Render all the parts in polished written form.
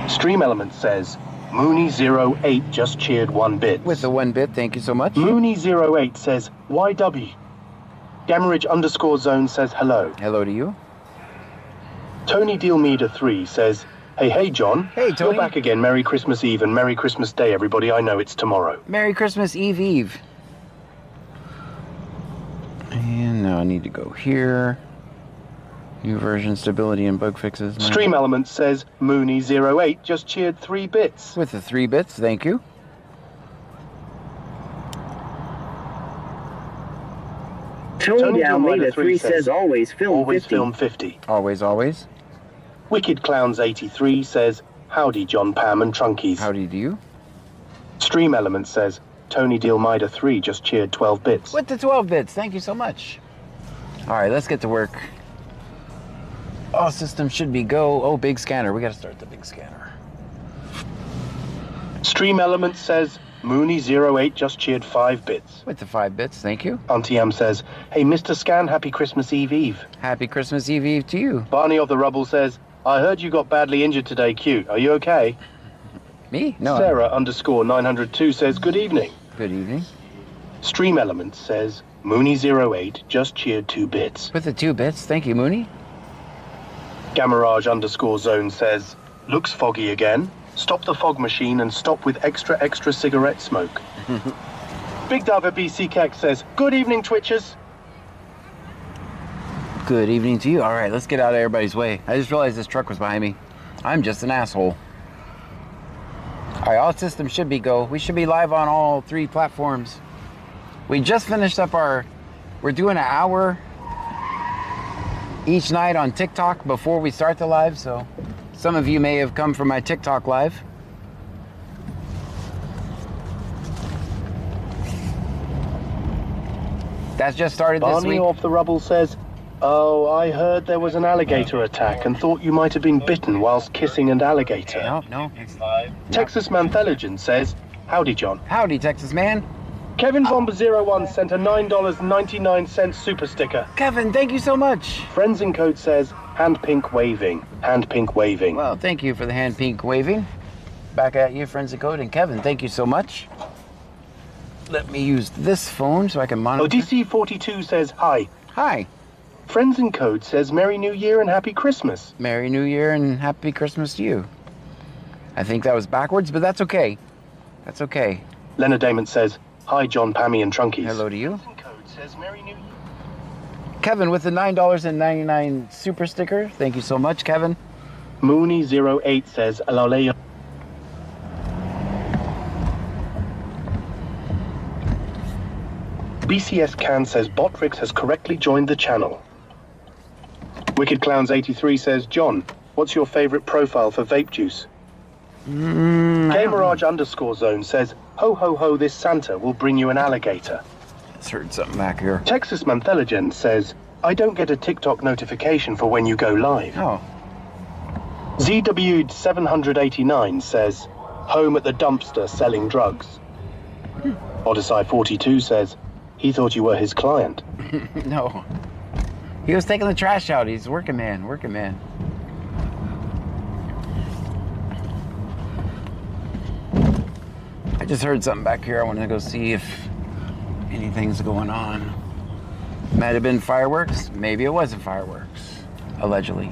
Stream Element says, Mooney08 just cheered 1 bit. With the 1 bit, thank you so much. Mooney08 says, YW. Gammerage_zone says hello. Hello to you. Tony Dealmeter 3 says, Hey John. Hey Tony. You're back again. Merry Christmas Eve and Merry Christmas Day, everybody. I know it's tomorrow. Merry Christmas Eve. And now I need to go here. New version, stability, and bug fixes. Stream Element says, Mooney08 just cheered 3 bits. With the 3 bits, thank you. Tony Almeida 3 says, always film 50. Always. Wicked Clowns 83 says, howdy John, Pam, and Trunkies. Howdy to you. Stream Element says, Tony Dealmeter 3 just cheered 12 bits. With the 12 bits, thank you so much. Alright, let's get to work. All systems should be go. Oh, big scanner. We gotta start the big scanner. Stream Element says, Mooney08 just cheered 5 bits. With the 5 bits, thank you. Auntie Am says, hey Mr. Scan, happy Christmas Eve. Happy Christmas Eve to you. Barney of the Rubble says, I heard you got badly injured today, Q. Are you okay? Me? No. Sarah_902 says, good evening. Good evening. Stream Element says, Mooney08 just cheered 2 bits. With the 2 bits, thank you, Mooney. Gammerage_zone says, looks foggy again. Stop the fog machine and stop with extra cigarette smoke. Big Dava BC Keck says, good evening, Twitchers. Good evening to you. All right, let's get out of everybody's way. I just realized this truck was behind me. I'm just an asshole. All right, all systems should be go. We should be live on all 3 platforms. We just finished up we're doing an hour each night on TikTok before we start the live, so some of you may have come from my TikTok live. That's just started this week. Barney off the Rubble says, oh, I heard there was an alligator attack and thought you might have been bitten whilst kissing an alligator. No. Texas Mantheligen says, howdy, John. Howdy, Texas man. Kevin Bomber01 sent a $9.99 super sticker. Kevin, thank you so much. Friends in Code says, hand pink waving. Hand pink waving. Well, thank you for the hand pink waving. Back at you, Friends in Code. And Kevin, thank you so much. Let me use this phone so I can monitor. ODC42 says, hi. Hi. Friends in Code says, Merry New Year and Happy Christmas. Merry New Year and Happy Christmas to you. I think that was backwards, but that's okay. That's okay. Leonard Damon says, hi, John, Pammy, and Trunkies. Hello to you. Friends in Code says, Merry New Year. Kevin with the $9.99 super sticker. Thank you so much, Kevin. Mooney08 says, Alaleya. BCS Can says, Botrix has correctly joined the channel. Wicked Clowns 83 says, John, what's your favorite profile for vape juice? Gamerage_zone says, ho ho ho, this Santa will bring you an alligator. Just heard something back here. Texas Mantheligen says, I don't get a TikTok notification for when you go live. Oh. ZW789 says, home at the dumpster selling drugs. Odyssey42 says, he thought you were his client. No. He was taking the trash out. He's working man. I just heard something back here. I want to go see if anything's going on. Might have been fireworks. Maybe it wasn't fireworks. Allegedly.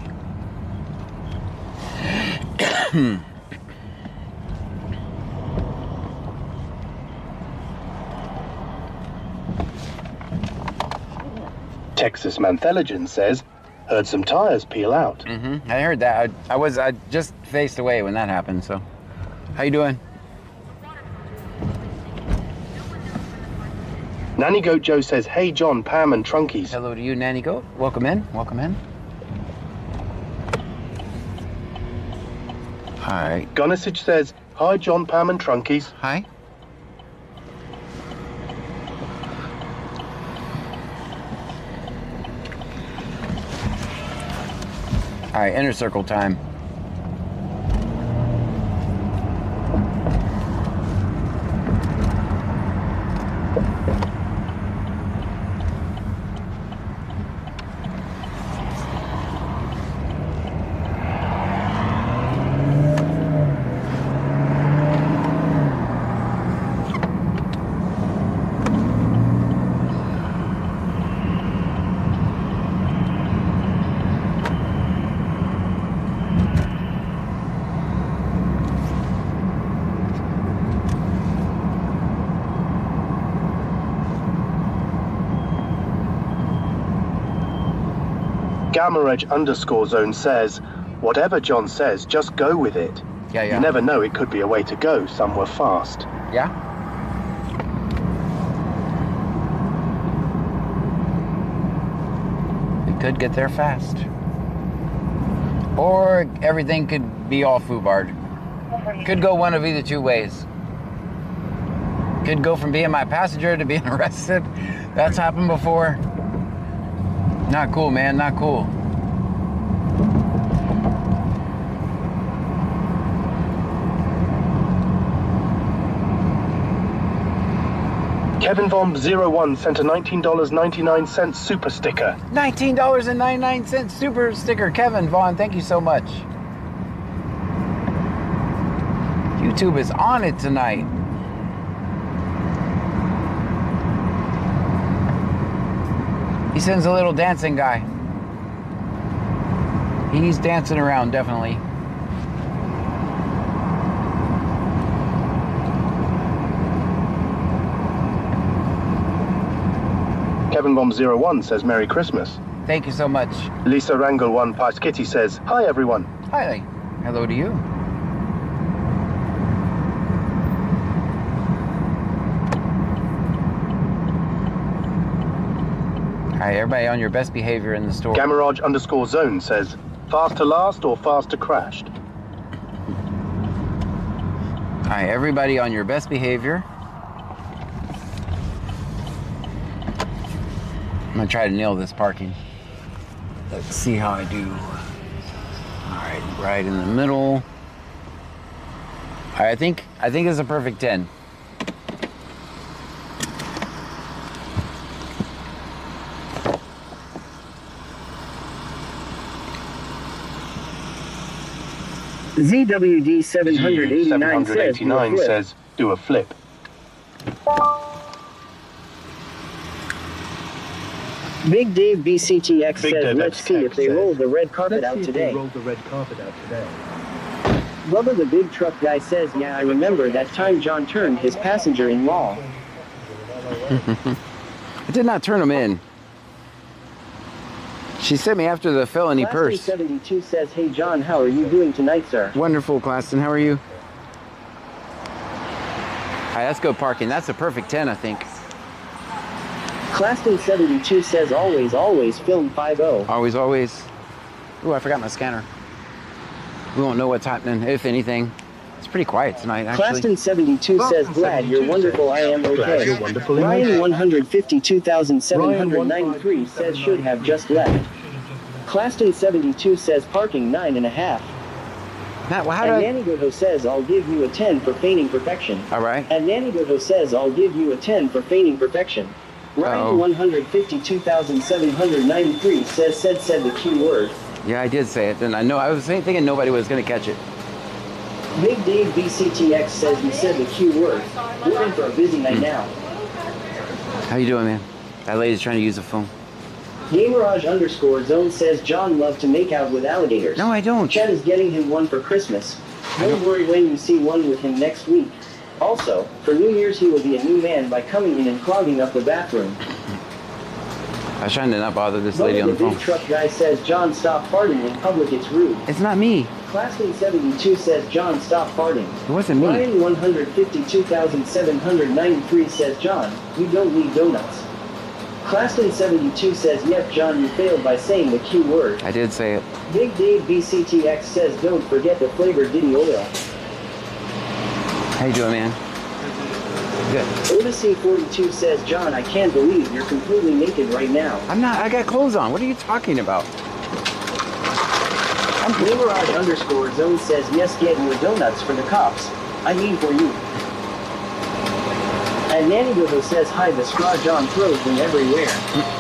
Texas Mantheligen says, heard some tires peel out. I heard that. I just faced away when that happened, so. How you doing? Nanny Goat Joe says, hey John, Pam, and Trunkies. Hello to you, Nanny Goat. Welcome in. Hi. Gunnisage says, hi John, Pam, and Trunkies. Hi. All right, inner circle time. Gamma Edge _ says, whatever John says, just go with it. Yeah. You never know, it could be a way to go somewhere fast. Yeah? We could get there fast. Or everything could be all foobarred. Could go one of either two ways. Could go from being my passenger to being arrested. That's happened before. Not cool, man, not cool. Kevin Vom 01 sent a $19.99 super sticker. $19.99 super sticker. Kevin Vaughn, thank you so much. YouTube is on it tonight. He sends a little dancing guy. He's dancing around, definitely. Kevin Vom 01 says Merry Christmas. Thank you so much. Lisa Wrangle 1 Pies Kitty says, hi everyone. Hi. Hello to you. Hi, everybody on your best behavior in the store. Gamarage _ says, fast to last or fast to crashed? Hi, everybody on your best behavior. I'm gonna try to nail this parking. Let's see how I do. All right, right in the middle. All right, I think it's a perfect 10. ZWD 789 says, do a flip. Big Dave BCTX Big says, Dave let's see if they roll the red carpet out today. Bubba the big truck guy says, yeah, I remember that time John turned his passenger in law. I did not turn him in. She sent me after the felony purse. 72 says, hey John, how are you doing tonight, sir? Wonderful, Claston. How are you? All right, let's go parking. That's a perfect 10, I think. Claston 72 says, always, always film 5-0. Always, always. Ooh, I forgot my scanner. We won't know what's happening, if anything. It's pretty quiet tonight, actually. Claston 72 says, glad you're wonderful, I am okay. Ryan 152,793 says, should have just left. Claston 72 says, parking 9.5. Matt, well, how And do I... Nanny Goho says, I'll give you a 10 for feigning perfection. All right. And Nanny Goho says, I'll give you a 10 for feigning perfection. Ryan 152,793 says, said the key word. Yeah, I did say it, didn't I? No, I was thinking nobody was going to catch it. Big Dave BCTX says you said the key word. We're in for a busy night now. How you doing, man? That lady's trying to use the phone. Gamerage _ says John loved to make out with alligators. No, I don't. Chet is getting him one for Christmas. Don't worry when you see one with him next week. Also, for New Year's he will be a new man by coming in and clogging up the bathroom. I was trying to not bother this lady on the The phone. big truck guy says John stop farting in public, it's rude. It's not me. Claston 72 says John stop farting. It wasn't me. Ryan 152,793 says John, you don't need donuts. Claston 72 says yep John you failed by saying the key word. I did say it. Big Dave BCTX says don't forget the flavored Diddy oil. How you doing, man? Good. Odyssey 42 says John I can't believe you're completely naked right now. I'm not. I got clothes on. What are you talking about? Gamerage _ says yes get your donuts for the cops. I mean for you. And Nanny Gogo says hi the straw John throws them everywhere.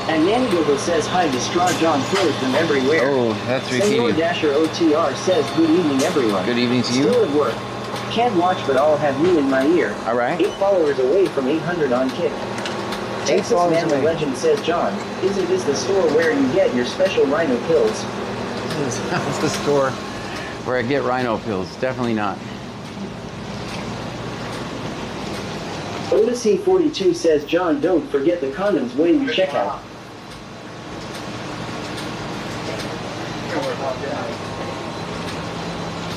And Nanny Gogo says hi the straw John throws them everywhere. Oh, that's Senor repeating. Dasher OTR says good evening everyone. Good evening to you. Still at work. Can't watch but I'll have you in my ear. All right. 8 followers away from 800 on Kick. Texas followers Man the away. Legend says John, isn't this the store where you get your special rhino pills? That's the store where I get rhino pills. Definitely not. Odyssey 42 says John don't forget the condoms when you check out.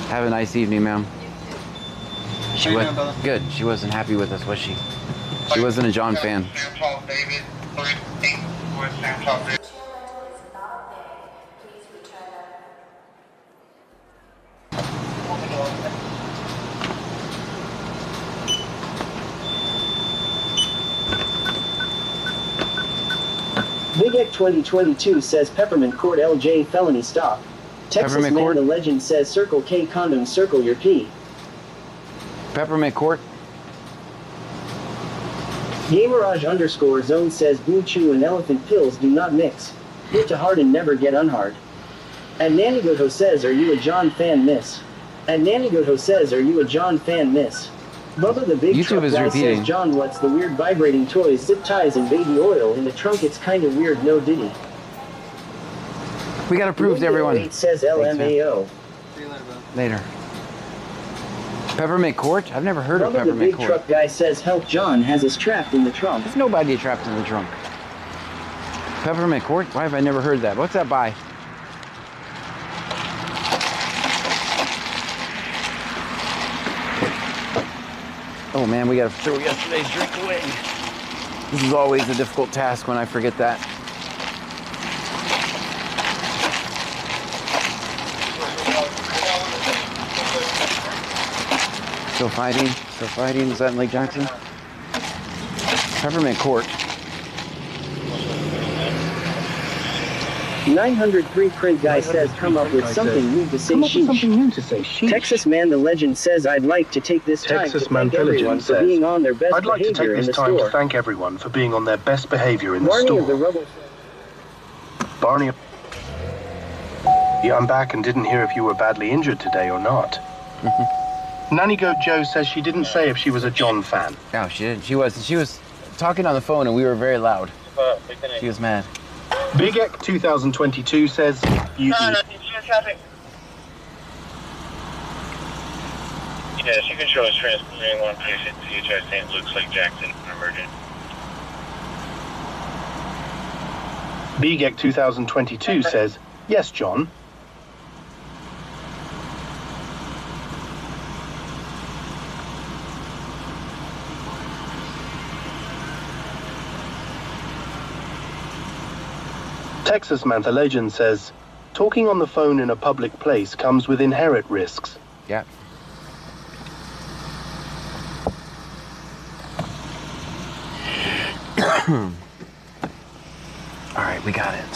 Have a nice evening, ma'am. She was good. She wasn't happy with us, was she? She wasn't a John fan. Big Ek 2022 says Peppermint Court LJ felony stop. Texas Peppermint Man Court? the Legend says Circle K condom circle your P. Peppermint Court. Gamerage_zone says Blue Chew and elephant pills do not mix. Hit to hard and never get unhard. And Nannygoto says, are you a John fan, miss? And Nannygoto says, are you a John fan, miss? Bubba the Big YouTube Truck is Guy repeating. says, John, what's the weird vibrating toys, zip ties, and baby oil in the trunk? It's kinda weird, no diddy. We got to prove to everyone. 8 says LMAO. Later. Peppermint Court? I've never heard of Bubba the Peppermint Big Court. Truck Guy says, help, John has us trapped in the trunk. There's nobody trapped in the trunk. Peppermint Court? Why have I never heard that? What's that by? Oh man, we gotta throw yesterday's drink away. This is always a difficult task when I forget that. Still fighting? Still fighting? Is that in Lake Jackson? Peppermint Court. 903 Print Guy says, come up with something new to say Come up with sheesh. something new to say sheesh. Texas Man the Legend says, I'd like to take this time Texas to Man thank everyone Legend for says, being on their best I'd like to behavior take in this the time to store. thank everyone for being on their best behavior in the Barney of the store. Rubble. Barney. Yeah, I'm back and didn't hear if you were badly injured today or not. Nanny Goat Joe says she didn't say if she was a John fan. No, she didn't. She wasn't. She was talking on the phone and we were very loud. She was mad. Big Ek 2022 says you. Yes, you can show us transporting one patient to CHI St. Luke's, Lake Jackson, emergent. Big Ek 2022 says, yes, John. Texas Man the Legend says, talking on the phone in a public place comes with inherent risks. Yeah. All right, we got it.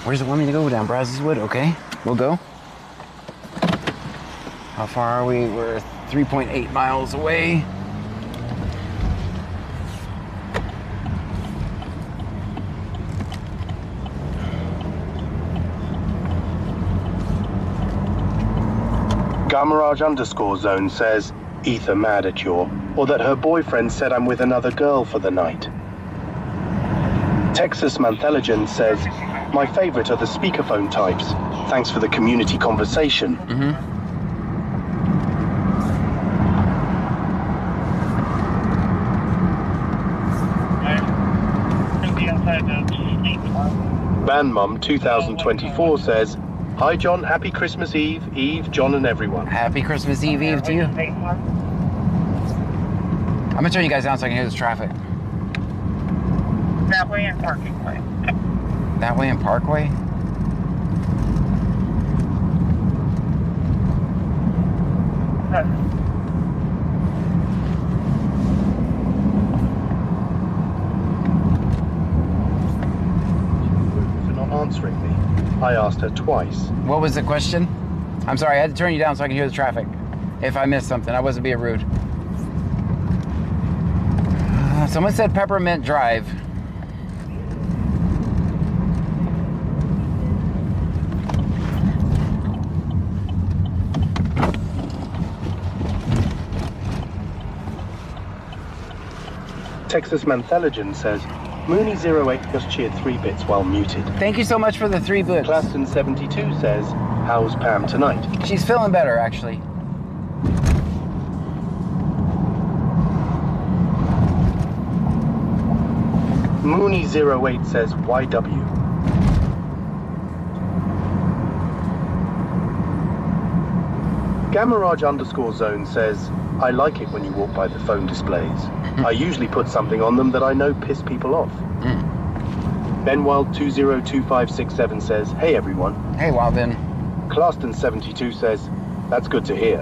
Where does it want me to go? Down Brazos Wood? Okay, we'll go. How far are we? We're 3.8 miles away. Gamarage_zone says, Ether mad at you, or that her boyfriend said I'm with another girl for the night. Texas Mantheligen says, my favorite are the speakerphone types. Thanks for the community conversation. Bandmum 2024 says, hi John, happy Christmas Eve, John and everyone. Happy Christmas Eve to you. I'm gonna turn you guys down so I can hear this traffic. That way and parking way. That way in Parkway? For not answering me. I asked her twice. What was the question? I'm sorry, I had to turn you down so I can hear the traffic. If I missed something, I wasn't being rude. Someone said Peppermint Drive. Texas Mantheligen says, Mooney08 just cheered 3 bits while muted. Thank you so much for the 3 bits. Claston72 says, how's Pam tonight? She's feeling better, actually. Mooney08 says, YW. Gamaraj_zone says, I like it when you walk by the phone displays. I usually put something on them that I know piss people off. Benwild202567 says, hey everyone. Hey, Walden. Claston72 says, that's good to hear.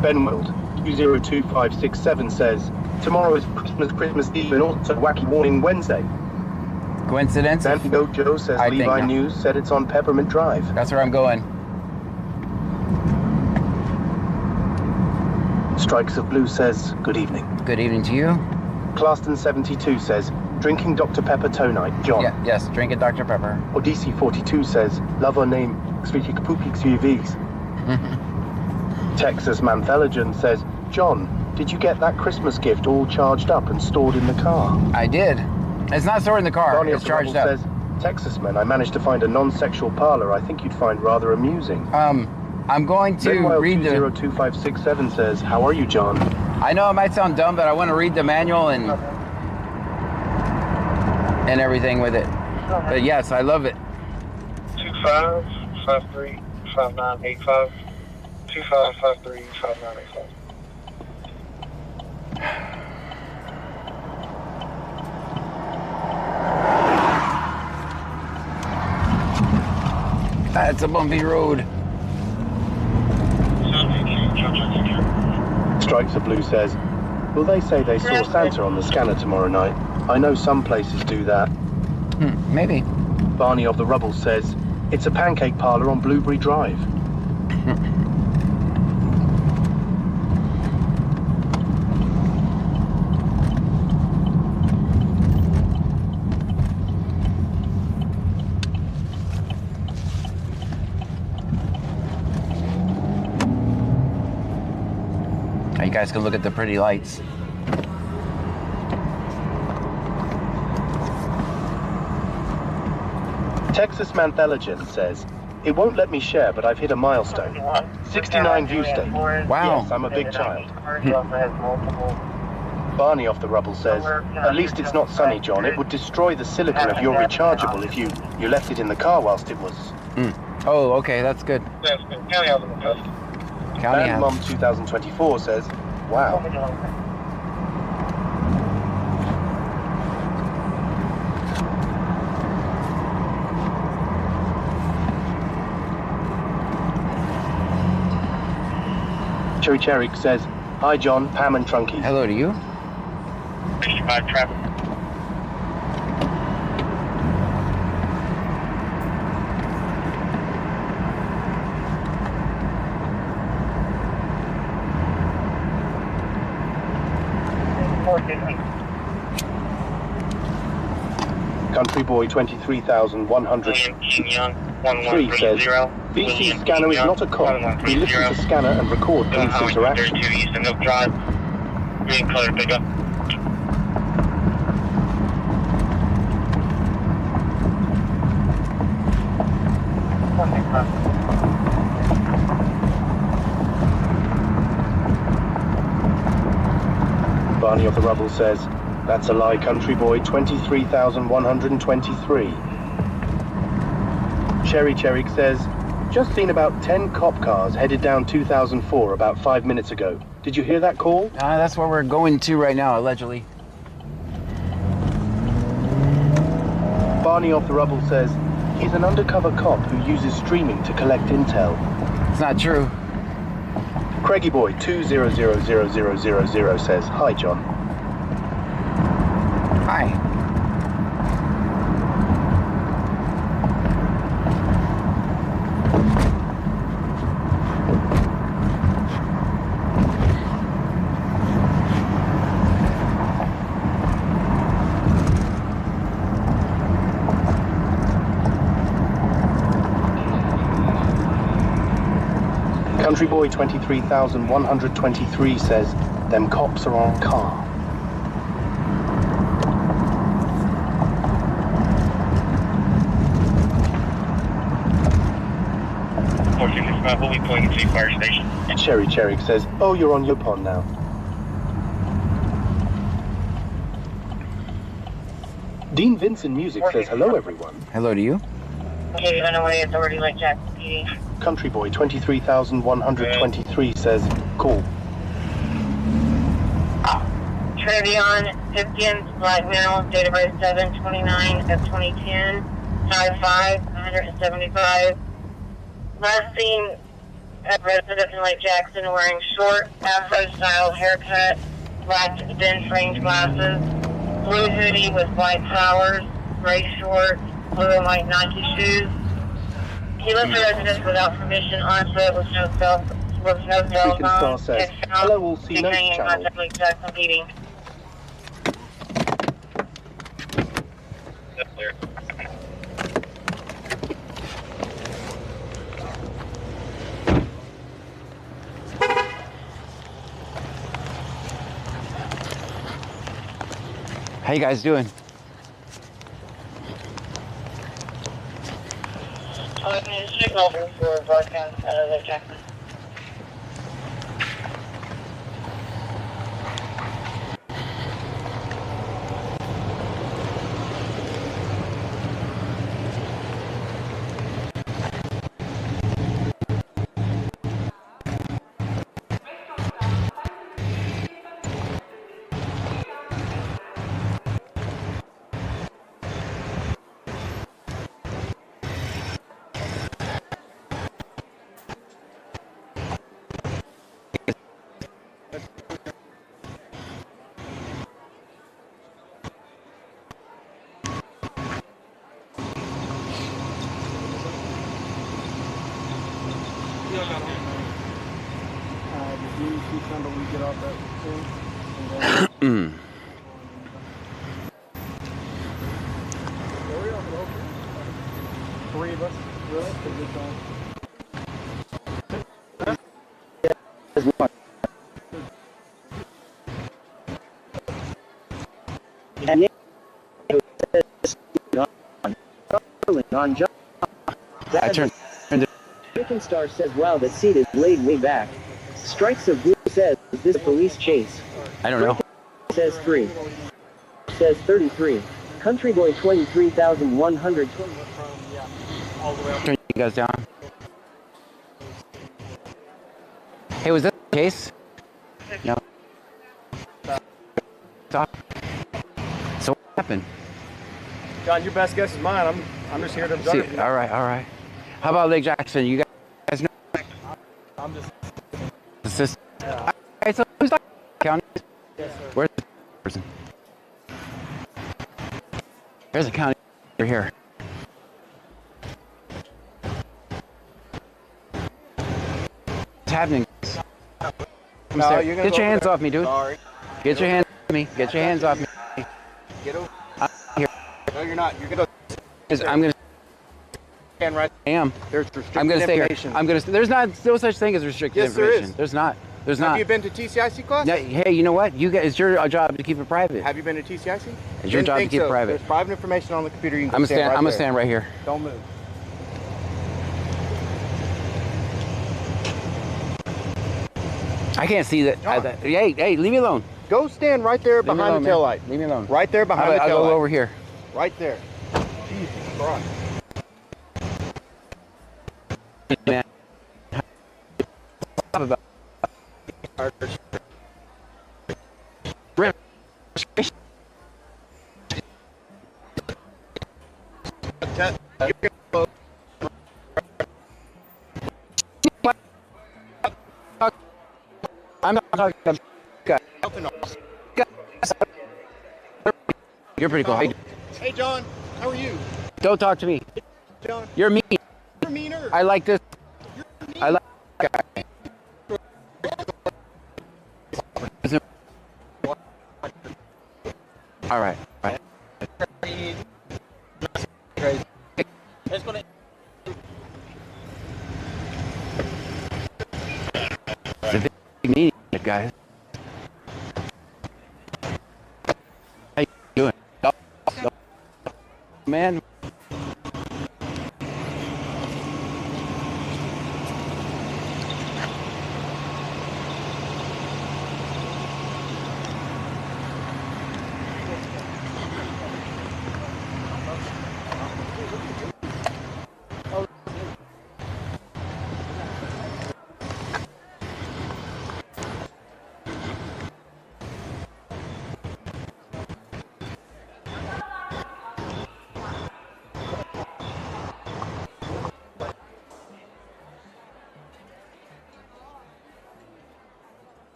Benwild202567 says, tomorrow is Christmas Eve and also Wacky Warning Wednesday. Coincidence? Santiago Joe says I think Levi not. News said it's on Peppermint Drive. That's where I'm going. Strikes of Blue says, good evening. Good evening to you. Claston72 says, drinking Dr. Pepper tonight, John. Yeah, yes, drink it, Dr. Pepper. Odyssey42 says, love or name, UVs. Texas Mantheligen says, John, did you get that Christmas gift all charged up and stored in the car? I did. It's not stored in the car. Barney It's of the charged Rubble up. says, Texas man, I managed to find a non-sexual parlor I think you'd find rather amusing. I'm going to read the... 202567 says, how are you, John? I know it might sound dumb, but I want to read the manual and everything with it. But yes, I love it. 25535985. 25535985. That's a bumpy road. Strikes of Blue says, will they say they saw Santa on the scanner tomorrow night? I know some places do that. Maybe. Barney of the Rubble says, it's a pancake parlor on Blueberry Drive. You guys can look at the pretty lights. Texas Mantheligen says, it won't let me share, but I've hit a milestone. 69 view state. Wow. Yes, I'm a big child. Barney off the Rubble says, at least it's not sunny, John. It would destroy the silicon of your rechargeable if you left it in the car whilst it was... Oh, okay, that's good. County House on the coast. County Bad House. Mom 2024 says, wow. Cherry Cherrick says, hi John, Pam and Trunky. Hello to you. 65 traffic. Country Boy 23,103 says, VC Scanner is not a cop. We listen to Scanner and record police interaction. 32 East and Oak Drive. Green color pickup. Barney of the Rubble says, that's a lie, Country Boy 23,123. Cherry Cherrick says, just seen about 10 cop cars headed down 2004 about 5 minutes ago. Did you hear that call? That's where we're going to right now, allegedly. Barney of the Rubble says, he's an undercover cop who uses streaming to collect intel. It's not true. Craigie Boy 20000000 says, hi John. Hi. Country Boy 23,123 says, them cops are on car. We'll be pulling into the fire station. Cherry Cherrick says, oh, you're on Yopon now. Dean Vincent Music says, hello everyone. Hello to you. Okay, Underway Authority Lake Jackson PD. Country Boy 23,123 says, call. Trevion, Pipkins, Black Male, date of birth 7/29 of 2010, 5'5", 175. Last seen a resident in Lake Jackson wearing short, afro-style haircut, black bend-framed glasses, blue hoodie with white flowers, gray shorts, blue and white Nike shoes. He left the residence without permission on foot with no cell Beacon Star phone. says, hello, all see notes Staying in channel. contact with Jackson PD. That's clear. How you guys doing? Signal for broadcast out of Lake Jackson. Three of us, really? And on John. I turned. Beacon Star says, wow, that seat is laid way back. Strikes of Blue says, is this a police chase? I don't know. Says 3. Says 33. Country Boy 23,100. Turn you guys down. Hey, was that the case? No. Stop. So what happened? John, your best guess is mine. I'm just here to observe. See, all right. How about Lake Jackson? You guys know? I'm just. Assist. All right, so who's that county? Yes, sir. Where's the person? There's a county over here. What's happening? No, you're gonna Get your hands off me, dude. Sorry. Get your hands off me. Get your hands off me. Get over. I'm here. No, you're not. You're gonna I'm gonna. stand right. I am. There's restricted I'm gonna stay here. information. I'm gonna. There's no such thing as restricted Yes, there information. is. There's not. There's Have not. you been to TCIC class? No, hey, you know what? You guys, it's your job to keep it private. Have you been to TCIC? It's your Didn't job to think keep it so. private. There's private information on the computer. You can I'm gonna stand. right I'm gonna there. stand right here. Don't move. I can't see that. John. Hey, leave me alone. Go stand right there Leave me behind alone, the tail light. man. Leave me alone. Right there behind the I'll tail go light. over here. Right there. Jesus Christ. Man. Stop about. I'm not talking about guy. You're pretty cool. Hey, John. How are you? Don't talk to me. John. You're mean. You're meaner. I like this. I like this guy. All right. All right. It's a big meeting, guys. How you doing? Man.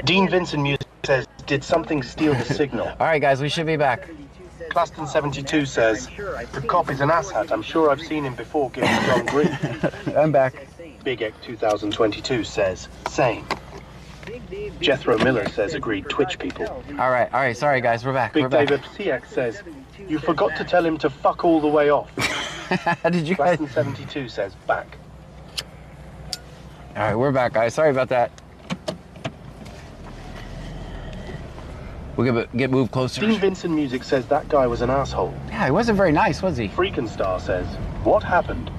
Dean Vincent Music says, did something steal the signal? All right, guys, we should be back. Claston 72 says, the cop is an asshat. I'm sure I've seen him before giving John grief. I'm back. Big Ek 2022 says, same. Jethro Miller says, agreed, Twitch people. All right, sorry, guys, we're back. Big We're back. David Psiak says, you forgot to tell him to fuck all the way off. Did you guys? Claston 72 says, back. All right, we're back, guys. Sorry about that. We'll get moved closer. Dean Vincent Music says that guy was an asshole. Yeah, he wasn't very nice, was he? Freakenstar says, what happened?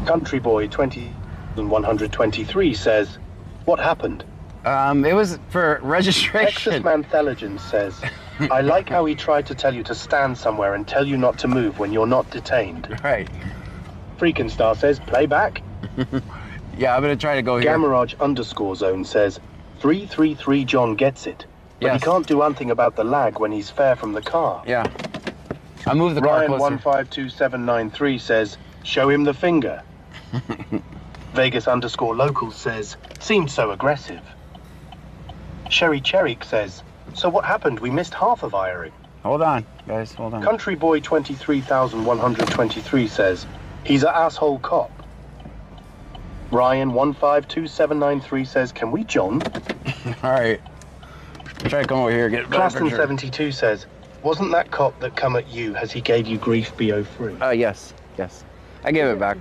Country Boy 20123 says, what happened? It was for registration. Texas Mantheligen says, I like how he tried to tell you to stand somewhere and tell you not to move when you're not detained. Right. Freakenstar says, playback. Yeah, I'm gonna try to go here. Gamaraj_zone says, 333 John gets it. But Yes. he can't do anything about the lag when he's fair from the car. Yeah. I moved the car Ryan closer. 152793 says, show him the finger. Vegas_local says, seemed so aggressive. Sherry Cherik says, so what happened? We missed half of Irie. Hold on, guys. Hold on. Country Boy 23123 says, he's an asshole cop. Ryan 152793 says, can we John? All right. Try to come over here and get a better Claston picture. 72 says, wasn't that cop that come at you as he gave you grief BO3? Yes. I gave it back.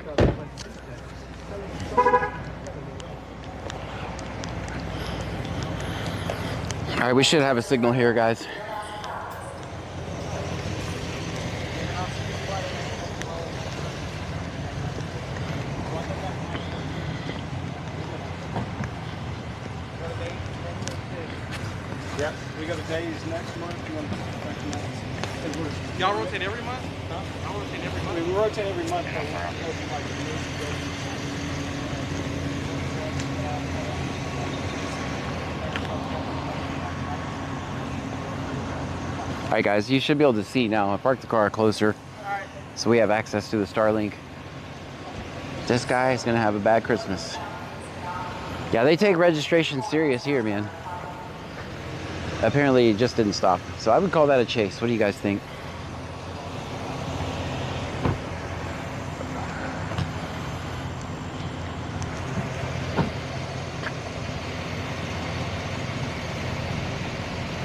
All right, we should have a signal here, guys. Yep. We got a days next month. You want back to next? Y'all rotate every month? Huh? Y'all rotate every month? We rotate every month. But we're not looking like All right, guys, you should be able to see now. I parked the car closer, so we have access to the Starlink. This guy is gonna have a bad Christmas. Yeah, they take registration serious here, man. Apparently, it just didn't stop. So I would call that a chase. What do you guys think?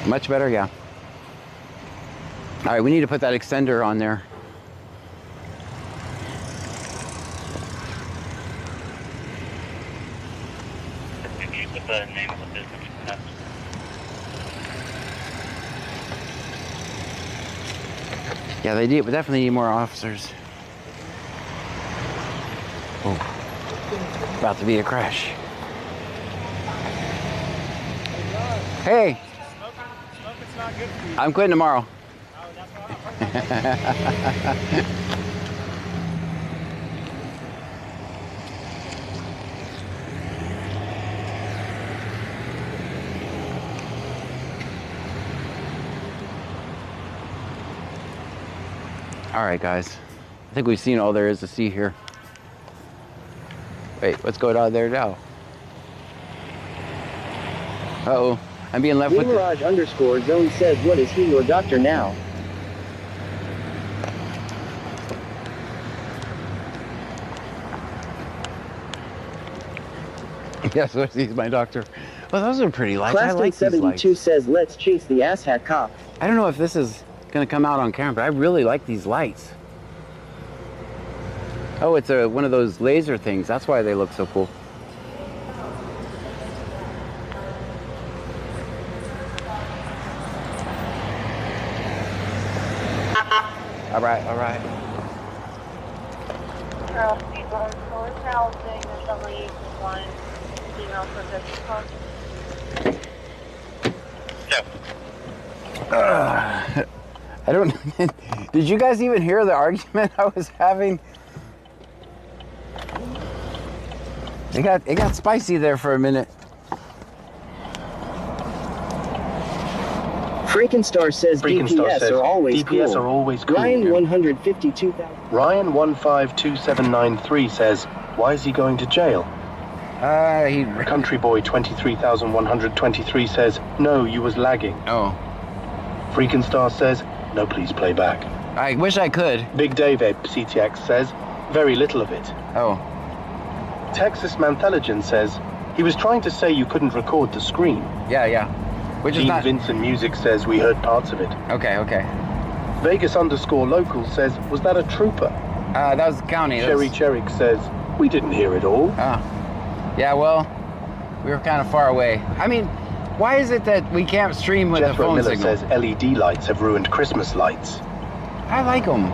Much better, yeah. All right, we need to put that extender on there. Can you put the name of the business? Yeah, they definitely need more officers. Oh, about to be a crash. Hey, smoking's not good for you. I'm quitting tomorrow. Oh, that's why. All right, guys. I think we've seen all there is to see here. Wait, what's going on there now? Uh-oh. I'm being left with the... Gamaraj_zone says, what is he your doctor now? Yes, he's my doctor. Well, those are pretty lights. I like these lights. Claston72 says, let's chase the asshat cop. I don't know if this is going to come out on camera, but I really like these lights. Oh, it's one of those laser things. That's why they look so cool. All right, all right. Charles Speedbone, Solar Housing, there's only one female protected car. I don't... Did you guys even hear the argument I was having? It got spicy there for a minute. Freakenstar says DPS are always DPS cool. are always cool. Ryan 152,000. Ryan 152793 says, why is he going to jail? He. Country Boy 23,123 says, no, you was lagging. Oh. Freakin' Star says, no, please play back. I wish I could. Big Dave Abe CTX says, very little of it. Oh. Texas Mantheligen says, he was trying to say you couldn't record the screen. Yeah. Which is Dean not. Vincent Music says, we heard parts of it. Okay. Vegas_local says, was that a trooper? That was the county. Cherry Cherrick says, we didn't hear it all. Yeah, well, we were kind of far away. I mean, why is it that we can't stream with the Jethro phone Miller signal? says LED lights have ruined Christmas lights. I like them.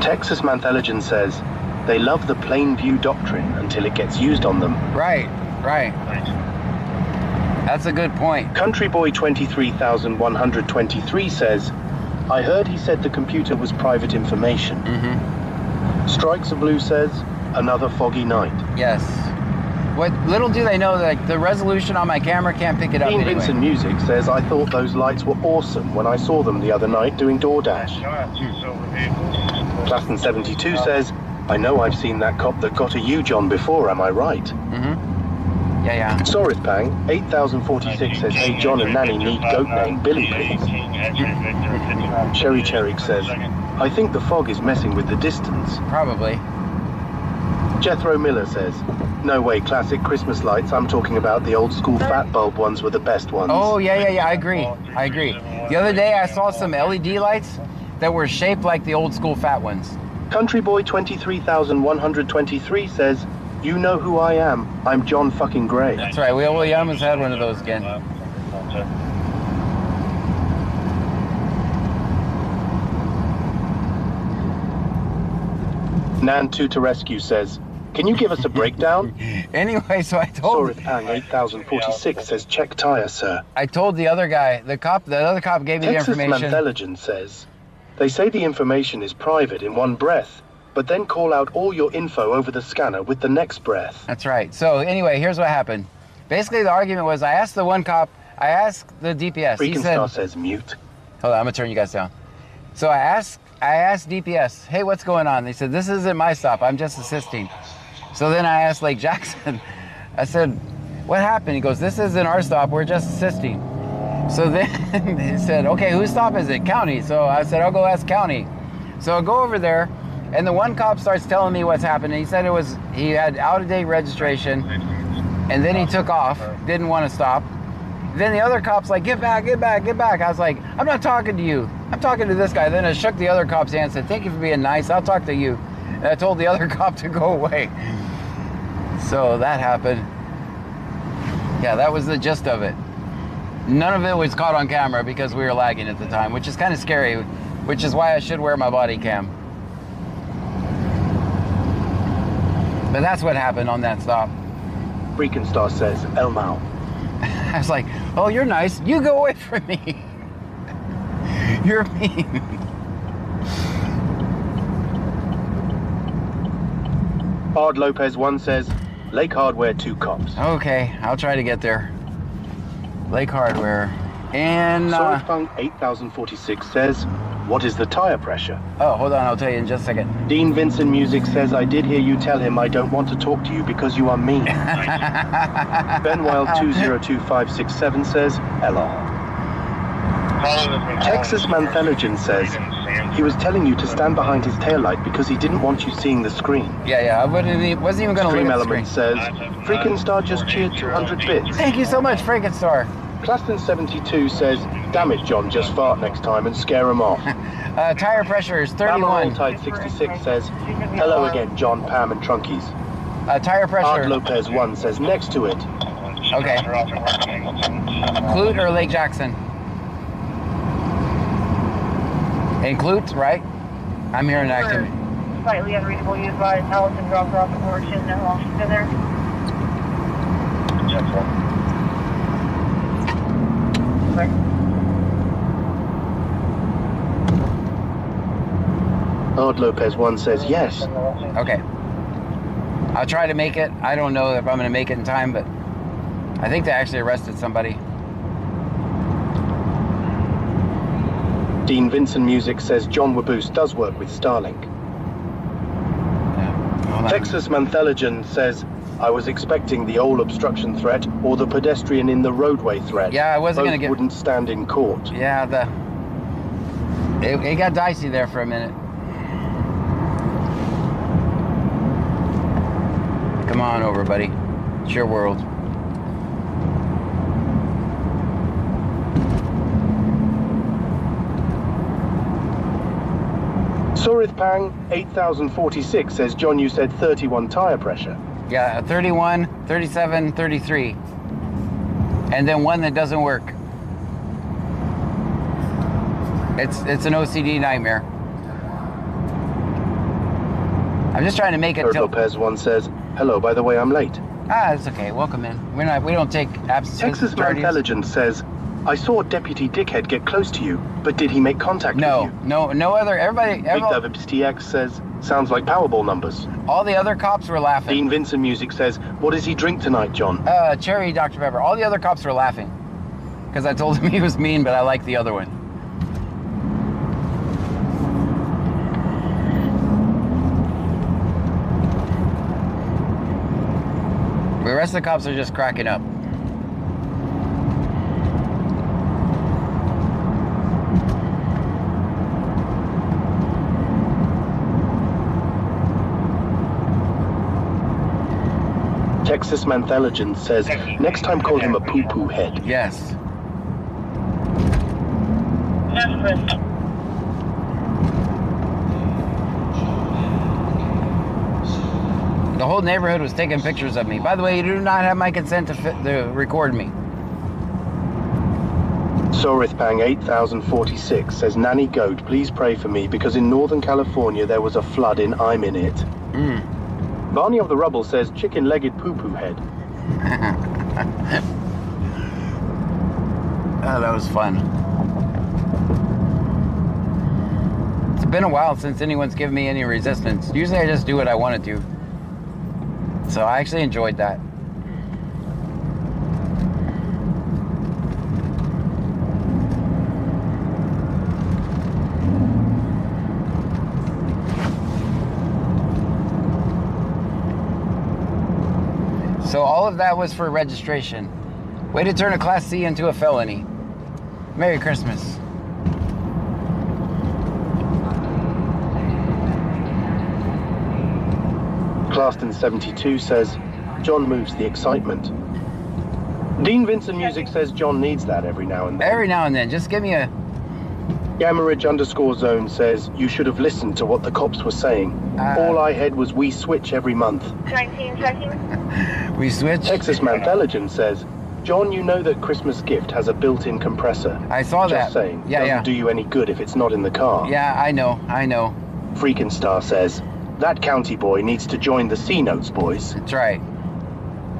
Texas Mantheligen says, they love the plain view doctrine until it gets used on them. Right. That's a good point. Country Boy 23,123 says, I heard he said the computer was private information. Strikes of Blue says, another foggy night. Yes. What little do they know that the resolution on my camera can't pick it up Dean anyway. Vincent Music says, I thought those lights were awesome when I saw them the other night doing DoorDash. Claston 72 says, I know I've seen that cop that got a U-John before, am I right? Yeah. Sorith Pang 8046 says, hey John and Nanny need goat name Billy please. Cherry Cherrick says, I think the fog is messing with the distance. Probably. Jethro Miller says, no way, classic Christmas lights, I'm talking about the old school fat bulb ones were the best ones. Oh, yeah, I agree. The other day I saw some LED lights that were shaped like the old school fat ones. Country Boy 23,123 says, you know who I am, I'm John fucking Gray. That's right, we almost had one of those again. Nan2 to Rescue says, can you give us a breakdown? Anyway, so I told... Sorith Pang 8046 says, check tire, sir. I told the other guy, the other cop gave me the Texas information. Mantheligen says, they say the information is private in one breath, but then call out all your info over the scanner with the next breath. That's right. So anyway, here's what happened. Basically, the argument was I asked the one cop, I asked the DPS. He Freakin' said, Star says mute. hold on, I'm gonna turn you guys down. So I asked DPS, hey, what's going on? They said, this isn't my stop, I'm just assisting. So then I asked Lake Jackson, I said, what happened? He goes, this isn't our stop, we're just assisting. So then he said, okay, whose stop is it? County. So I said, I'll go ask county. So I go over there, and the one cop starts telling me what's happening. He said he had out-of-date registration, and then he took off, didn't want to stop. Then the other cop's like, get back. I was like, I'm not talking to you. I'm talking to this guy. Then I shook the other cop's hand and said, thank you for being nice. I'll talk to you. And I told the other cop to go away. So that happened. Yeah, that was the gist of it. None of it was caught on camera because we were lagging at the time, which is kind of scary, which is why I should wear my body cam. But that's what happened on that stop. Freakin' Star says, El Mal. I was like, oh, you're nice. You go away from me. You're mean. Ard Lopez 1 says, Lake Hardware 2 cops. Okay, I'll try to get there. Lake Hardware. And, Sorith Pang 8046 says, what is the tire pressure? oh, hold on, I'll tell you in just a second. Dean Vincent Music says, I did hear you tell him I don't want to talk to you because you are mean. Ben Wild 202567 says, LR. Texas Mantheligen says, he was telling you to stand behind his taillight because he didn't want you seeing the screen. Yeah, I wasn't even going to look Stream at the screen. Element says, Freakin' Star just cheered 200 bits. Thank you so much, Frankenstein. Claston 72 says, damn it, John, just fart next time and scare him off. Tire pressure is 31. Tide 66 says, hello again, John, Pam, and Trunkies. Tire Ard pressure. Lopez 1 says, next to it. Okay. Clute or Lake Jackson? In Clute, right? I'm hearing activity. Slightly unreadable, you advise Allison dropped off the portion and while she's in there. Ard Lopez 1 says, yes. Okay. I'll try to make it. I don't know if I'm going to make it in time, but I think they actually arrested somebody. Dean Vincent Music says John Waboose does work with Starlink. Yeah. Hold on. Texas Mantheligen says, I was expecting the old obstruction threat or the pedestrian in the roadway threat. Yeah, I wasn't Both going to get... wouldn't stand in court. Yeah, it got dicey there for a minute. Come on over, buddy. It's your world. Surith Pang 8046 says, John, you said 31 tire pressure. Yeah, 31, 37, 33. And then one that doesn't work. It's an OCD nightmare. I'm just trying to make it Herb till... Lopez one says, hello, by the way, I'm late. Ah, it's okay. Welcome in. We don't take absences. Texas Mantheligen says, I saw Deputy Dickhead get close to you, but did he make contact with you? No other... Everybody... TX says, sounds like Powerball numbers. all the other cops were laughing. Dean Vincent Music says, what does he drink tonight, John? Cherry Dr. Pepper. All the other cops were laughing. Because I told him he was mean, but I like the other one. The rest of the cops are just cracking up. Texas Mantheligen says, next time call him a poo-poo head. Yes. The whole neighborhood was taking pictures of me. By the way, you do not have my consent to record me. Sorithpang 8046 says, Nanny Goat, please pray for me because in Northern California there was a flood and I'm in it. Barney of the Rubble says, chicken-legged poo-poo head. Oh, that was fun. It's been a while since anyone's given me any resistance. Usually I just do what I want to do. So I actually enjoyed that. So all of that was for registration. Way to turn a Class C into a felony. Merry Christmas. Claston 72 says, John moves the excitement. Dean Vincent Music says John needs that every now and then. Every now and then, just give me a... Yamaridge _zone says, you should have listened to what the cops were saying. All I had was we switch every month. 19 checking. We switch? Texas Mantheligen says, John, you know that Christmas gift has a built-in compressor. I saw that. Just saying, Yeah, doesn't yeah. do you any good if it's not in the car. Yeah, I know. Freakin' Star says, that county boy needs to join the C-Notes boys. That's right.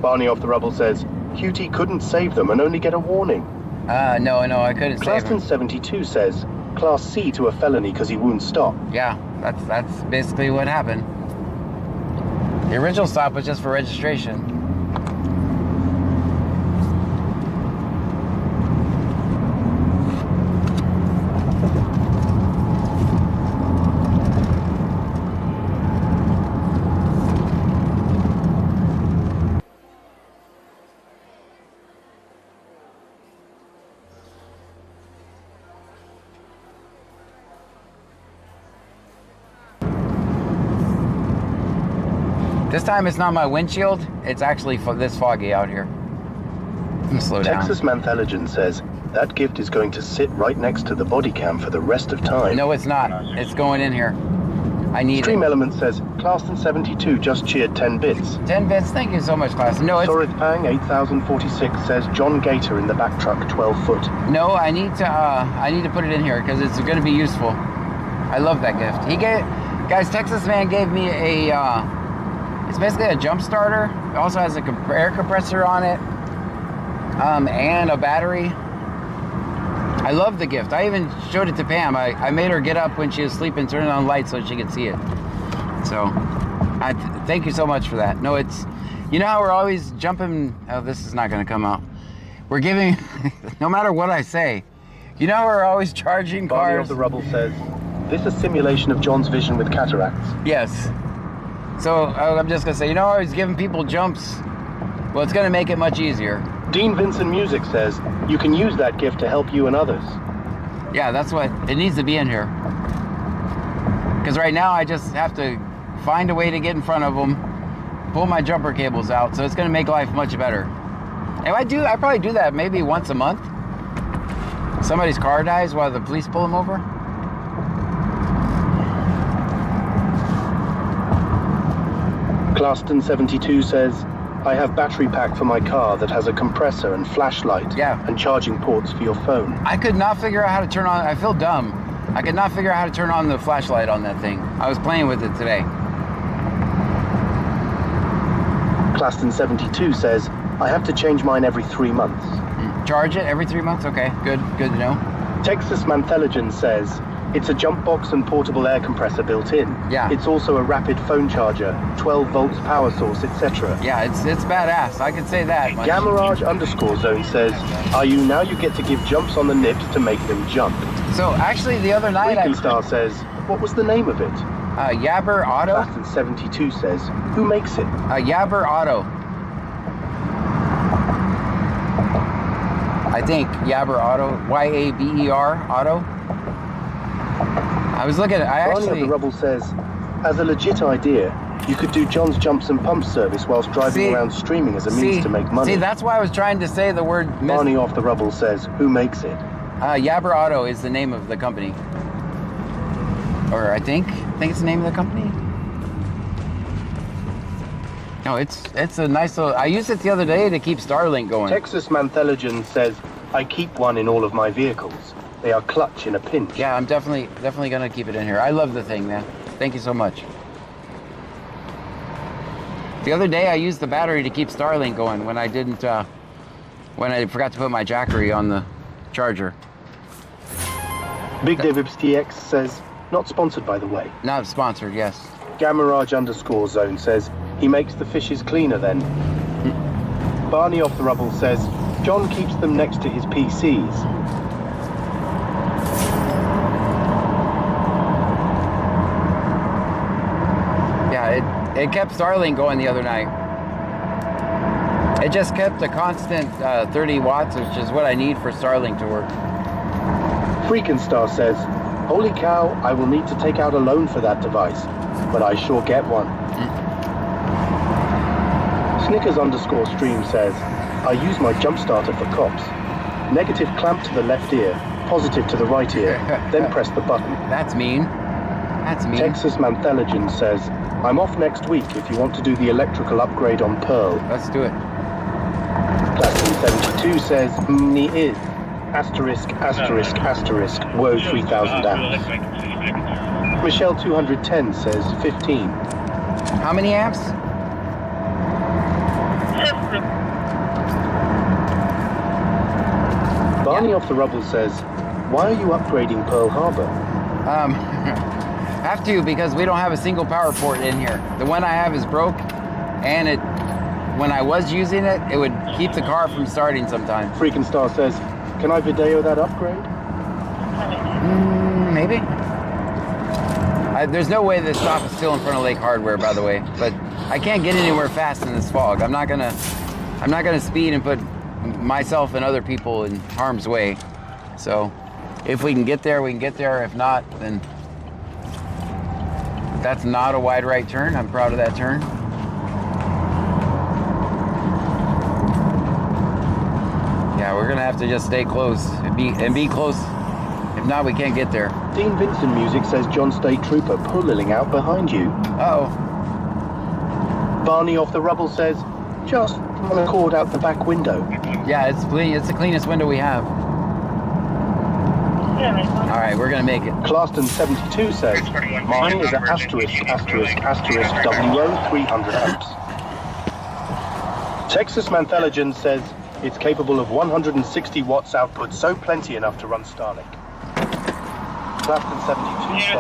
Barney off the Rubble says, Cutie couldn't save them and only get a warning. No, I couldn't save him. Claston 72 says, Class C to a felony because he won't stop. Yeah, that's basically what happened. The original stop was just for registration. This time it's not my windshield, it's actually this foggy out here. I'm gonna slow down. Texas Mantheligen says, that gift is going to sit right next to the body cam for the rest of time. No, it's not. It's going in here. I need Stream it. Element says, Claston 72 just cheered 10 bits. 10 bits, thank you so much, class. No, it's... Sorithpang 8046 says, John Gator in the back truck, 12 foot. No, I need to put it in here because it's gonna be useful. I love that gift. Guys, Texas Man gave me a, it's basically a jump starter. It also has a air compressor on it, and a battery. I love the gift. I even showed it to Pam. I made her get up when she was sleeping, turn on lights so she could see it. So, Thank you so much for that. No, it's, you know how we're always jumping. Oh, this is not going to come out. We're giving, no matter what I say, you know how we're always charging Barney cars. of the Rubble says, this is simulation of John's vision with cataracts. Yes. So I'm just going to say, you know how he's giving people jumps? Well, it's going to make it much easier. Dean Vincent Music says, you can use that gift to help you and others. Yeah, that's what, it needs to be in here. Because right now I just have to find a way to get in front of them, pull my jumper cables out, so it's going to make life much better. And I probably do that maybe once a month. Somebody's car dies while the police pull them over. Claston 72 says, I have battery pack for my car that has a compressor and flashlight and charging ports for your phone. I could not figure out how to turn on, I feel dumb. I could not figure out how to turn on the flashlight on that thing. I was playing with it today. Claston 72 says, I have to change mine every 3 months. Charge it every 3 months? Okay, good to know. Texas Mantheligen says, it's a jump box and portable air compressor built in. Yeah. It's also a rapid phone charger, 12 volts power source, etc. Yeah, it's badass. I can say that much. Gamarage _zone says, now you get to give jumps on the nips to make them jump. So actually the other night Star says, what was the name of it? Yabber Auto. Claston 72 says, who makes it? Yabber Auto. I think Yabber Auto, Y-A-B-E-R Auto. I was looking at it, Barney of the Rubble says, as a legit idea, you could do John's Jumps and Pumps service whilst driving around streaming as a means to make money. See, that's why I was trying to say the word... Barney off the Rubble says, who makes it? Yabber Auto is the name of the company. Or I think it's the name of the company. No, it's a nice little... I used it the other day to keep Starlink going. Texas Mantheligen says, I keep one in all of my vehicles. They are clutch in a pinch. Yeah, I'm definitely going to keep it in here. I love the thing, man. Thank you so much. The other day I used the battery to keep Starlink going when I didn't, when I forgot to put my Jackery on the charger. Big Davids TX says, not sponsored by the way. Not sponsored, yes. Gamarage _zone says, he makes the fishes cleaner then. Barney off the Rubble says, John keeps them next to his PCs. It kept Starlink going the other night. It just kept a constant 30 watts, which is what I need for Starlink to work. Freakin' Star says, holy cow, I will need to take out a loan for that device, but I sure get one. Snickers _stream says, I use my jump starter for cops. Negative clamp to the left ear, positive to the right ear, then press the button. That's mean. That's mean. Texas Mantheligen says, I'm off next week if you want to do the electrical upgrade on Pearl. Let's do it. Claston 72 says, he is. *****, woe 3000 amps. Michelle 210 says 15. How many amps? Barney off the Rubble says, why are you upgrading Pearl Harbor? Have to, because we don't have a single power port in here. The one I have is broke, and when I was using it, it would keep the car from starting sometimes. Freakin' Star says, can I video that upgrade? Maybe. There's no way this stop is still in front of Lake Hardware, by the way. But I can't get anywhere fast in this fog. I'm not gonna speed and put myself and other people in harm's way. So, if we can get there, we can get there. If not, then that's not a wide right turn. I'm proud of that turn. Yeah, we're gonna have to just stay close and be close. If not, we can't get there. Dean Vincent Music says John State Trooper pulling out behind you. Uh-oh. Barney off the Rubble says, just run a cord out the back window. Yeah, it's the cleanest window we have. All right, we're gonna make it. Claston 72 says, mine is an ****** WO 300 amps. Texas Mantheligen says, it's capable of 160 watts output, so plenty enough to run Starlink. Claston 72 says,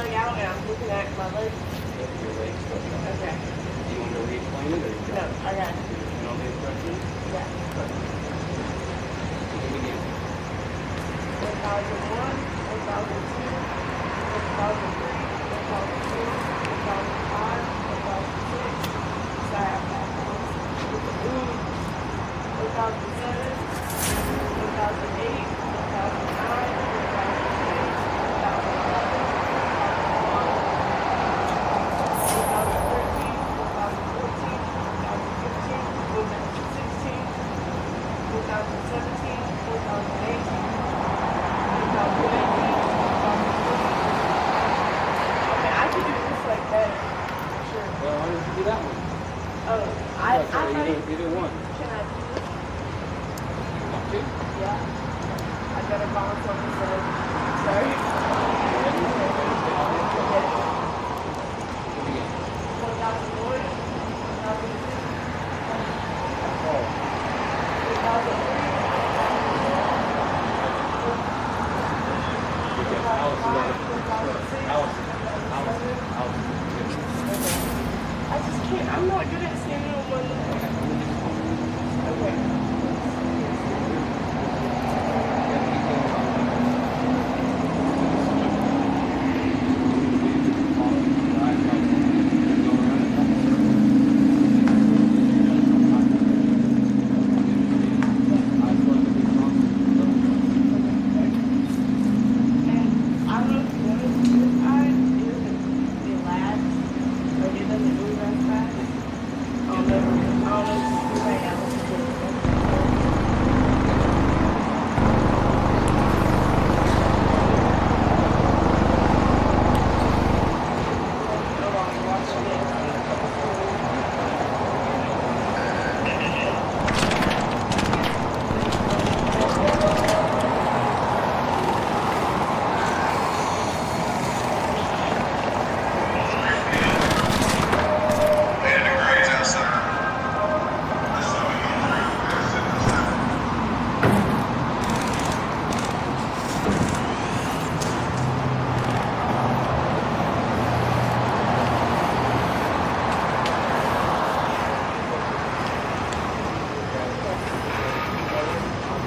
dug out and I'm looking at my leg. Your legs stuck out. Okay. Do you want to re-explain it or you No, got it? I got it. You know the instructions? Yeah. Let me get it. 1001, 1002, 1003, 1004, 1005, 1006. Sorry, I'm back. With the boom. 1007, 1008, 1009, Well, why don't you do that one? Either one. Can I do this? You want to? Yeah. I better bounce on this side. Sorry. Ready? Yes. Do it again. 1001, 1002, Oh. 1003. Allison. I just can't. I'm not good at standing on one leg. Okay. And I don't know if you noticed, this eye isn't relaxed, like it doesn't move as fast. I don't know if you hang out with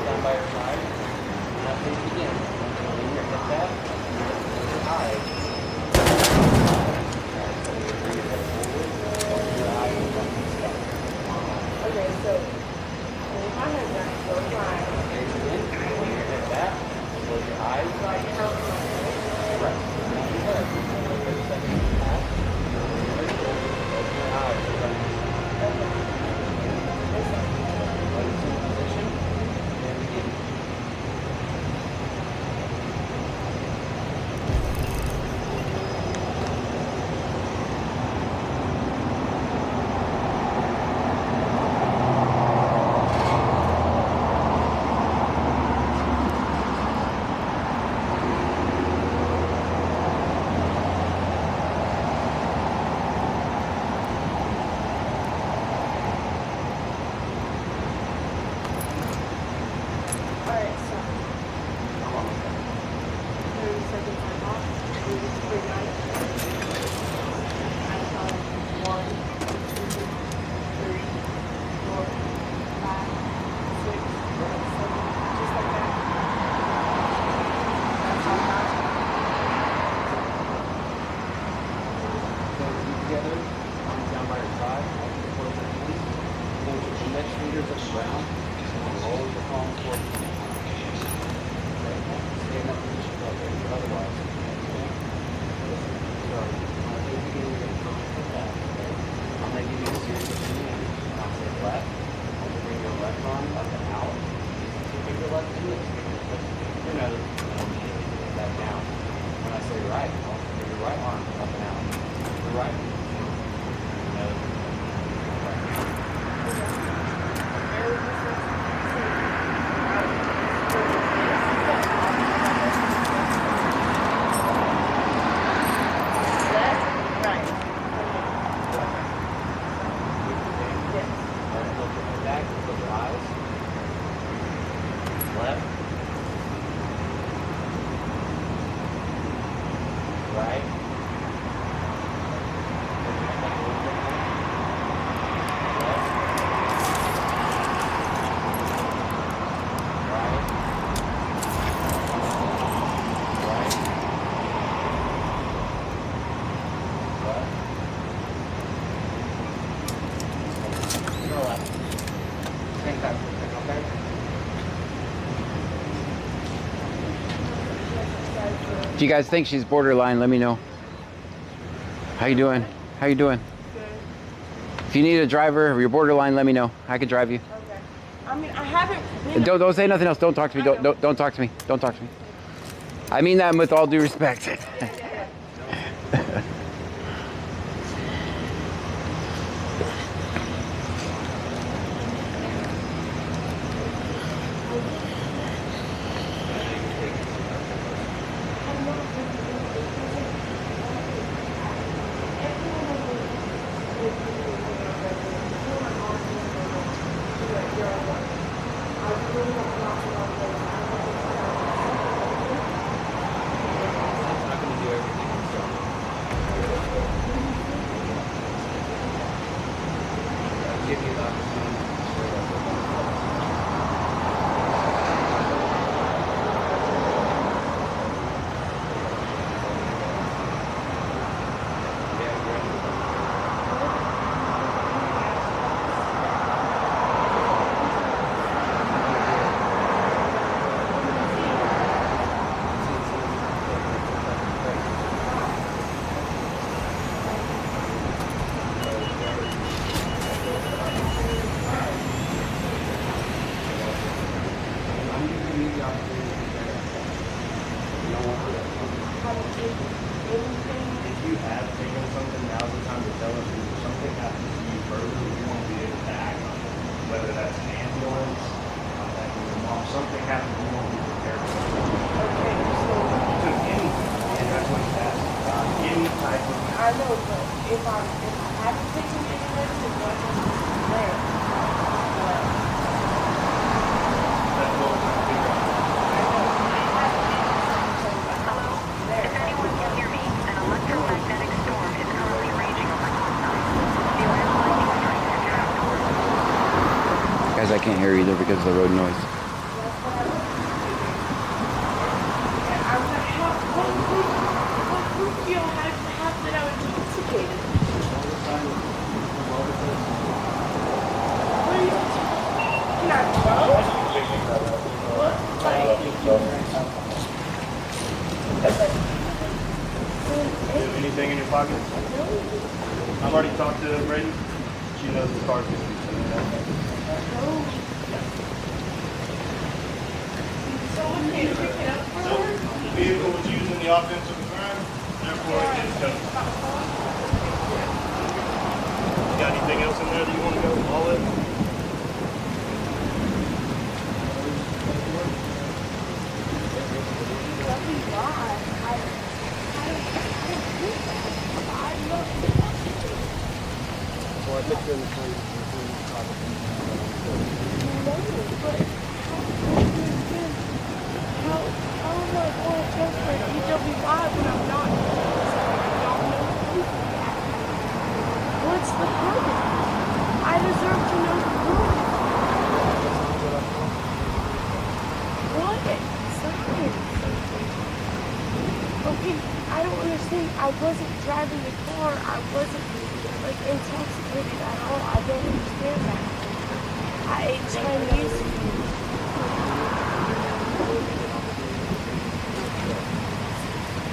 Down by your side. And that's it again. And here, hit that. Your eyes. Bring your head forward. Open your eyes and let them stop. Okay, so if I had done it, so fine. Okay, again. Bring your head back. Close your eyes. Like, how am I? Right. Down your head. Wait a second. Back. Open your eyes. Let it in position. And begin. If you guys think she's borderline, let me know. How you doing? How you doing? Good. If you need a driver or you're borderline, let me know. I can drive you. Okay. I mean, I haven't been. Don't say nothing else. Don't talk to me. Don't talk to me. Don't talk to me. I mean that with all due respect. Not gonna do everything myself. I'll give you the opportunity to straight up. Yeah, great. I'm giving you the opportunity to get it. You don't want to. If you have taken something, now's the time to tell us. If something happens to you further, we won't be able to act on it. Whether that's an ambulance, contacting your mom, something happens, we won't be prepared for it. Okay, so To anything, and that's what he's asking about. Any type of. I know, but if I haven't taken any medicine, what is there? That's what we're trying to figure out. I know I haven't taken something there. If anyone can hear me, an electromagnetic storm is currently raging over Northside. The alarm lightning strikes if you're outdoors. Guys, I can't hear either because of the road noise. And I was like, what proof do you have that I was intoxicated? What are you? Can I vote? What? Anything in your pocket? I've already talked to Brady. She knows the car's going to be sitting there. Someone can't pick it up for So, her? the vehicle was used in the offensive crime, therefore it is covered. You got anything else in there that you want to go all in? Well, I took you in the police. What's the point? I deserve to know the rules. What? Science. Okay, I don't understand. I wasn't driving the car. I wasn't like intoxicated at all. I don't understand that. I ate Chinese food.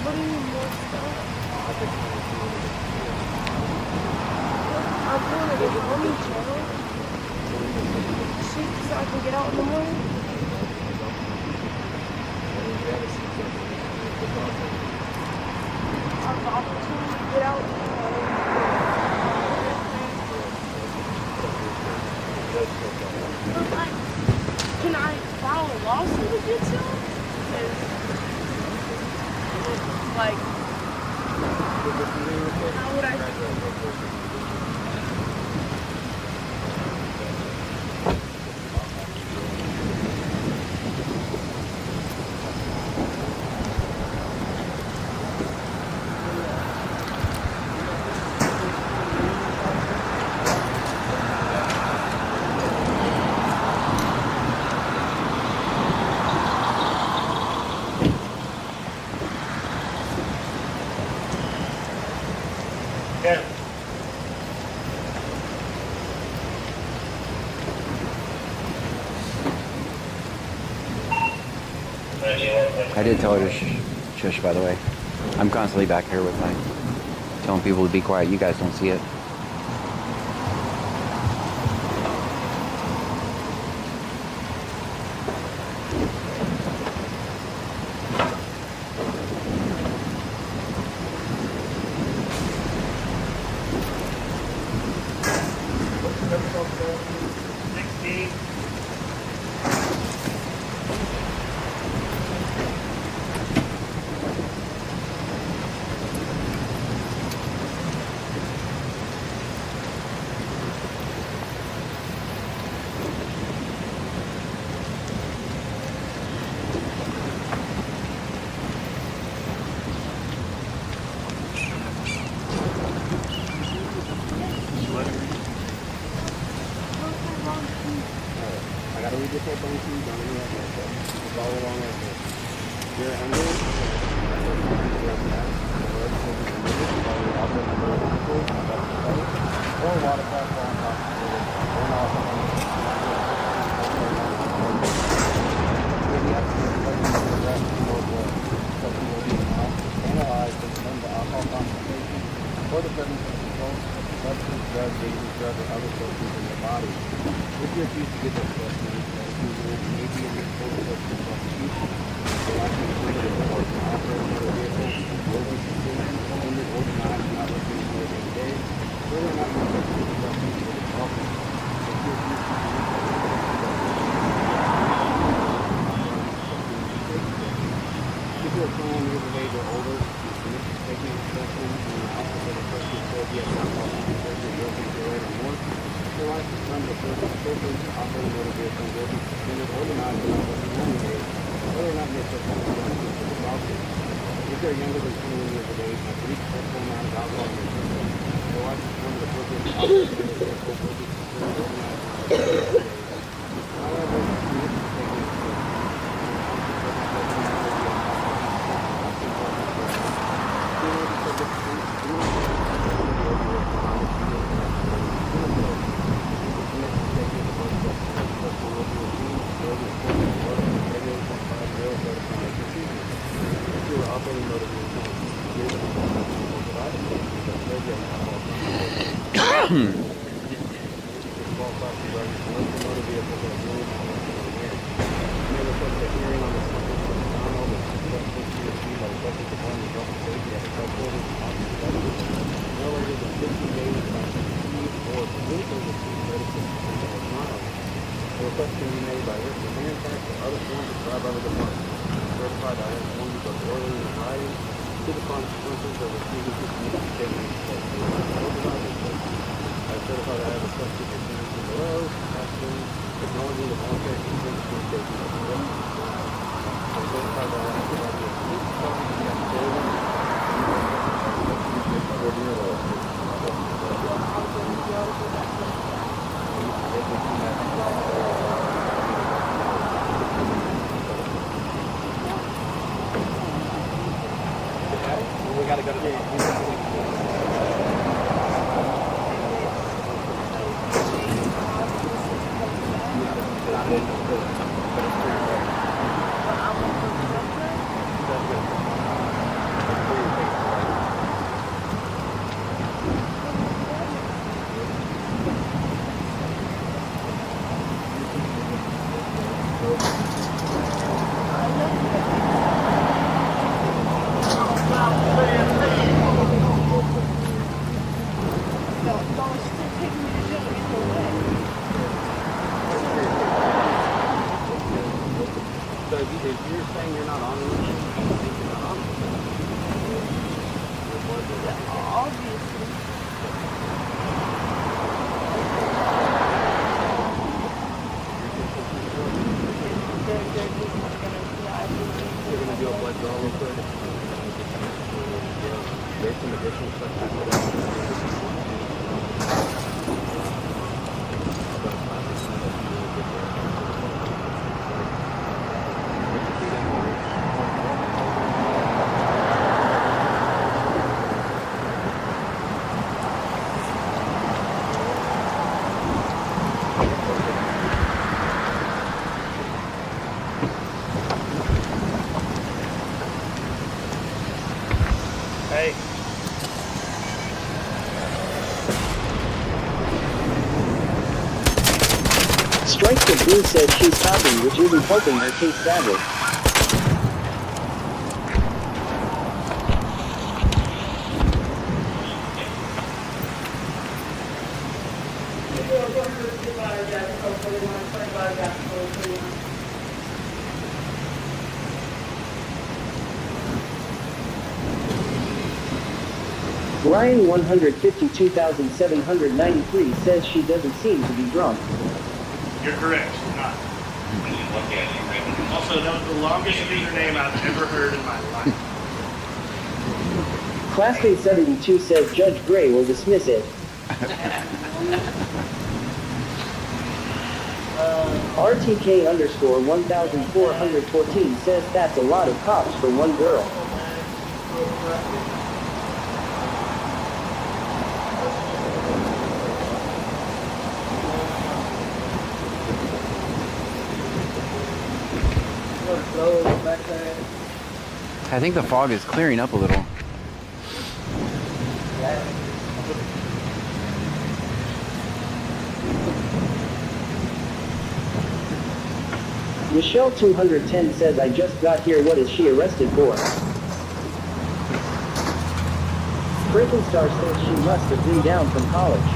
What do you mean more stuff? I'm going to get home in jail. Shit, so I can get out in the morning. I have the opportunity to get out in the morning. But like, can I file a lawsuit against y'all? Because, like, how would I? Yeah. I did tell her to Shush, by the way. I'm constantly back here with my telling people to be quiet. You guys don't see it. I gotta read this whole thing to you, don't even have to follow along with this. You're hungry? Or watercraft on top of analyze the alcohol concentration or the presence of controlled substance, drug, dangerous drug, or other substance in your body. If you refuse to get that specimen, you may be in total substance prosecution. The license plate of the horse and operating motor vehicle will be suspended, suspended, or denied for not working for 30 days. Whether or not you are substance substance for the problem. If you refuse to if you are 21 years of age or older, you commit to taking a specimen in the office of a person who said yes, alcohol concentration will be 0 or more. Your license number of person operating motor vehicle will be suspended or denied for not working 90 days, whether or not your substance substance for the problem. If you are younger than 21 years of age and have reached a full amount of alcohol in your system, your license number of person operating motor vehicle will be suspended or denied for 90 days. However, if you commit to taking a specimen, request can be made by written hand fax or other forms described by the department. Certified by written forms of orally in writing to the consequences of refusing to communicate statements that they are organized. I certify that I have requested your signature below, asking, acknowledging the voluntary consent to communication of the written. I certify that I have provided a police copy of the affidavit or the other. We gotta go to the if you're saying you're not on it, I think you're not on it. Obviously. You're going to do a blood draw real quick. There's some additional stuff happening. Hey. Strike the Blue says she's stopping, which isn't helping her case sadly. Ryan 152,793 says she doesn't seem to be drunk. You're correct. You're not. Also, that was the longest username I've ever heard in my life. Classmate 72 says Judge Gray will dismiss it. RTK underscore 1414 says that's a lot of cops for one girl. I think the fog is clearing up a little. Michelle 210 says I just got here, what is she arrested for? Star says she must have been down from college.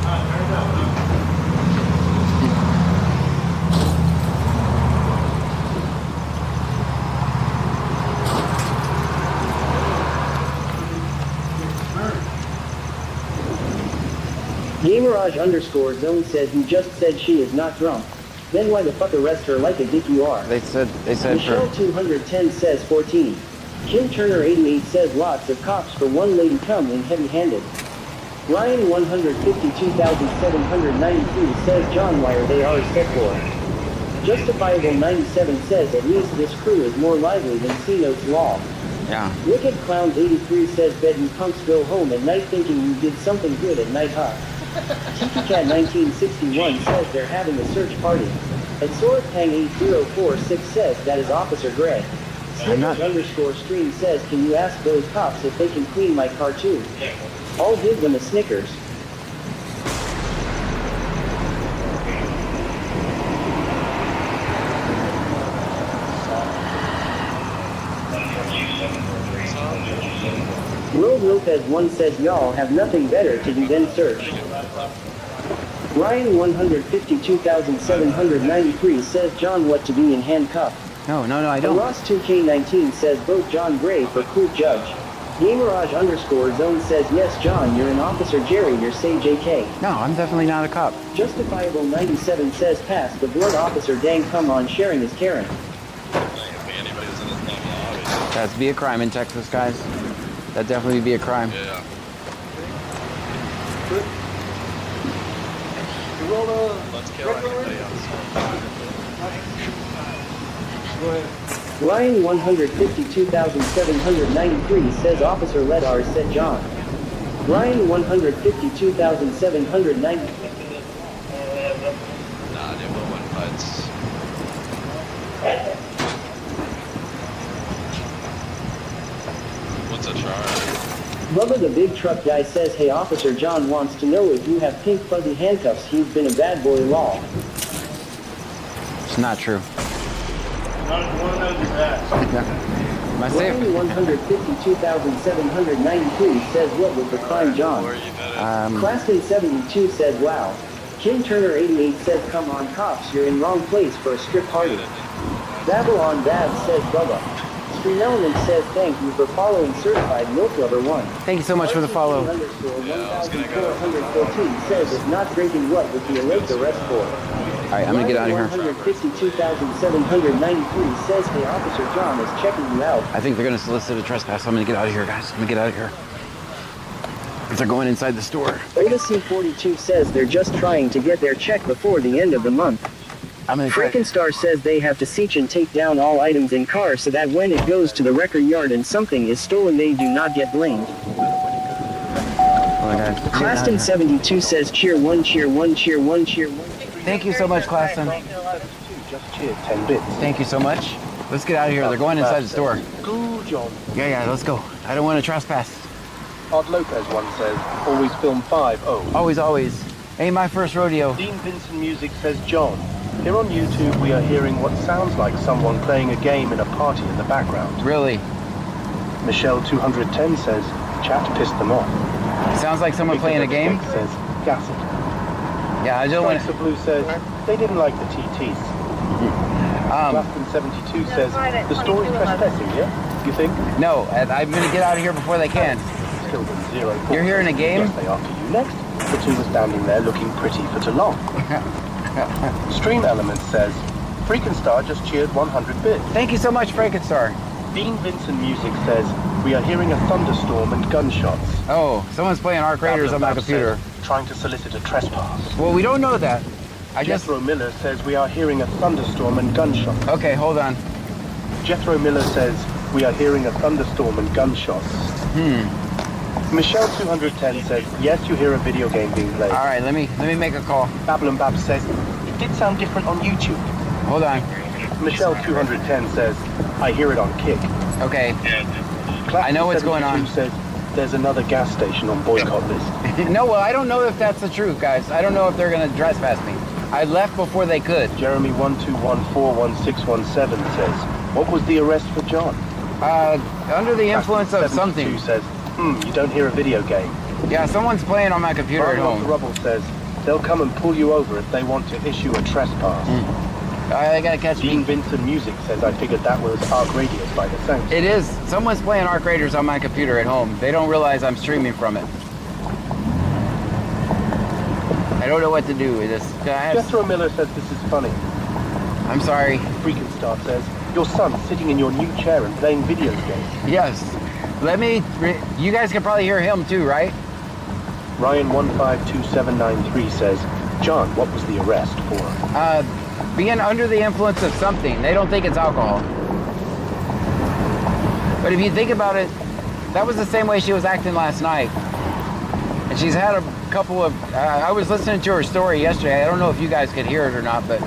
Gamerage underscore zone says you just said she is not drunk. Then why the fuck arrest her like a dick you are? They said Michelle 210 says 14. Kim Turner 88 says lots of cops for one lady come in heavy-handed. Ryan 152,793 says John why are they ours set for? Justifiable 97 says at least this crew is more lively than C-Note's law. Yeah. Wicked Clowns 83 says bet you punks go home at night thinking you did something good at night, huh? TikiCat 1961 says they're having a search party. And SwordPang 8046 says that is Officer Gray. Snickers underscore stream says can you ask those cops if they can clean my car too? I'll give them a Snickers. World Lopez 1 says y'all have nothing better to do than search. Ryan 152,793 says John what to be in handcuffs. No, I don't. Ross 2K19 says vote John Gray for cool judge. Gamerage underscore zone says yes John you're an Officer Jerry you're say JK. No, I'm definitely not a cop. Justifiable 97 says pass the blood officer dang come on sharing is caring. That's be a crime in Texas, guys. That'd definitely be a crime. Yeah. Let's kill anybody else. Go ahead. Ryan 152,793 says Officer Ledar said John. Ryan 152,790. Nah, they will win fights. What's a charge? Bubba the big truck guy says hey Officer John wants to know if you have pink fuzzy handcuffs he's been a bad boy law. It's not true. Not if one of those is that. My safe. Ryan 152,793 says what was the crime John? Classton 72 says wow. Kim Turner 88 says come on cops you're in wrong place for a strip party. Babylon Dab says Bubba. Stream Element says thank you for following Certified Milk Lover 1. Thank you so much for the follow. Underscore 1414 says if not drinking what would be a late arrest for? Alright, I'm gonna get out of here. 152,793 says hey Officer John is checking you out. I think they're gonna solicit a trespass. I'm gonna get out of here, guys. I'm gonna get out of here. If they're going inside the store. Odyssey 42 says they're just trying to get their check before the end of the month. I'm gonna try. Frankenstar says they have to search and take down all items in car so that when it goes to the record yard and something is stolen they do not get blamed. Claston 72 says cheer 1, cheer 1, cheer 1, cheer 1. Thank you so much, Claston. Just cheered 10 bits. Thank you so much. Let's get out of here. They're going inside the store. Go, John. Yeah, let's go. I don't want to trespass. Art Lopez one says, always film 5-0. Always, always. Ain't my first rodeo. Dean Vincent Music says, John, here on YouTube we are hearing what sounds like someone playing a game in a party in the background. Really? Michelle 210 says, chat pissed them off. Sounds like someone playing a game? Victor says, gas it. Yeah, I don't want Strikes of Blue says, they didn't like the TTs. Blaston 72 says, the story's trespassing, yeah? You think? No, I'm going to get out of here before they can. Tilden 04. You're here in a game? Yes, they are to you next. The two were standing there looking pretty for too long. Stream Element says, Freakenstar just cheered 100 bits. Thank you so much, Frankenstar. Dean Vincent Music says, we are hearing a thunderstorm and gunshots. Oh, someone's playing Arc Raiders on my computer. Says, trying to solicit a trespass. Well, we don't know that. Jethro Miller says, we are hearing a thunderstorm and gunshots. Okay, hold on. Jethro Miller says, we are hearing a thunderstorm and gunshots. Michelle 210 says, yes, you hear a video game being played. All right, let me make a call. Babylon Bab says, it did sound different on YouTube. Hold on. Michelle 210 says, I hear it on Kick. Okay. Classic I know what's going on. says, there's another gas station on boycott list. No, well, I don't know if that's the truth, guys. I don't know if they're going to trespass me. I left before they could. Jeremy 12141617 says, what was the arrest for John? Under the influence of something. Says, you don't hear a video game. Yeah, someone's playing on my computer at home. Rubble says, they'll come and pull you over if they want to issue a trespass. I gotta catch Dean me. Vincent Music says, I figured that was Arc Radius by the sound. It is. Someone's playing Arc Raiders on my computer at home. They don't realize I'm streaming from it. I don't know what to do with this. Jethro Miller says this is funny. I'm sorry. Freakenstar says, your son sitting in your new chair and playing video games. Yes. You guys can probably hear him too, right? Ryan 152793 says, John, what was the arrest for? Being under the influence of something. They don't think it's alcohol. But if you think about it, that was the same way she was acting last night. And she's had a couple of... I was listening to her story yesterday. I don't know if you guys could hear it or not, but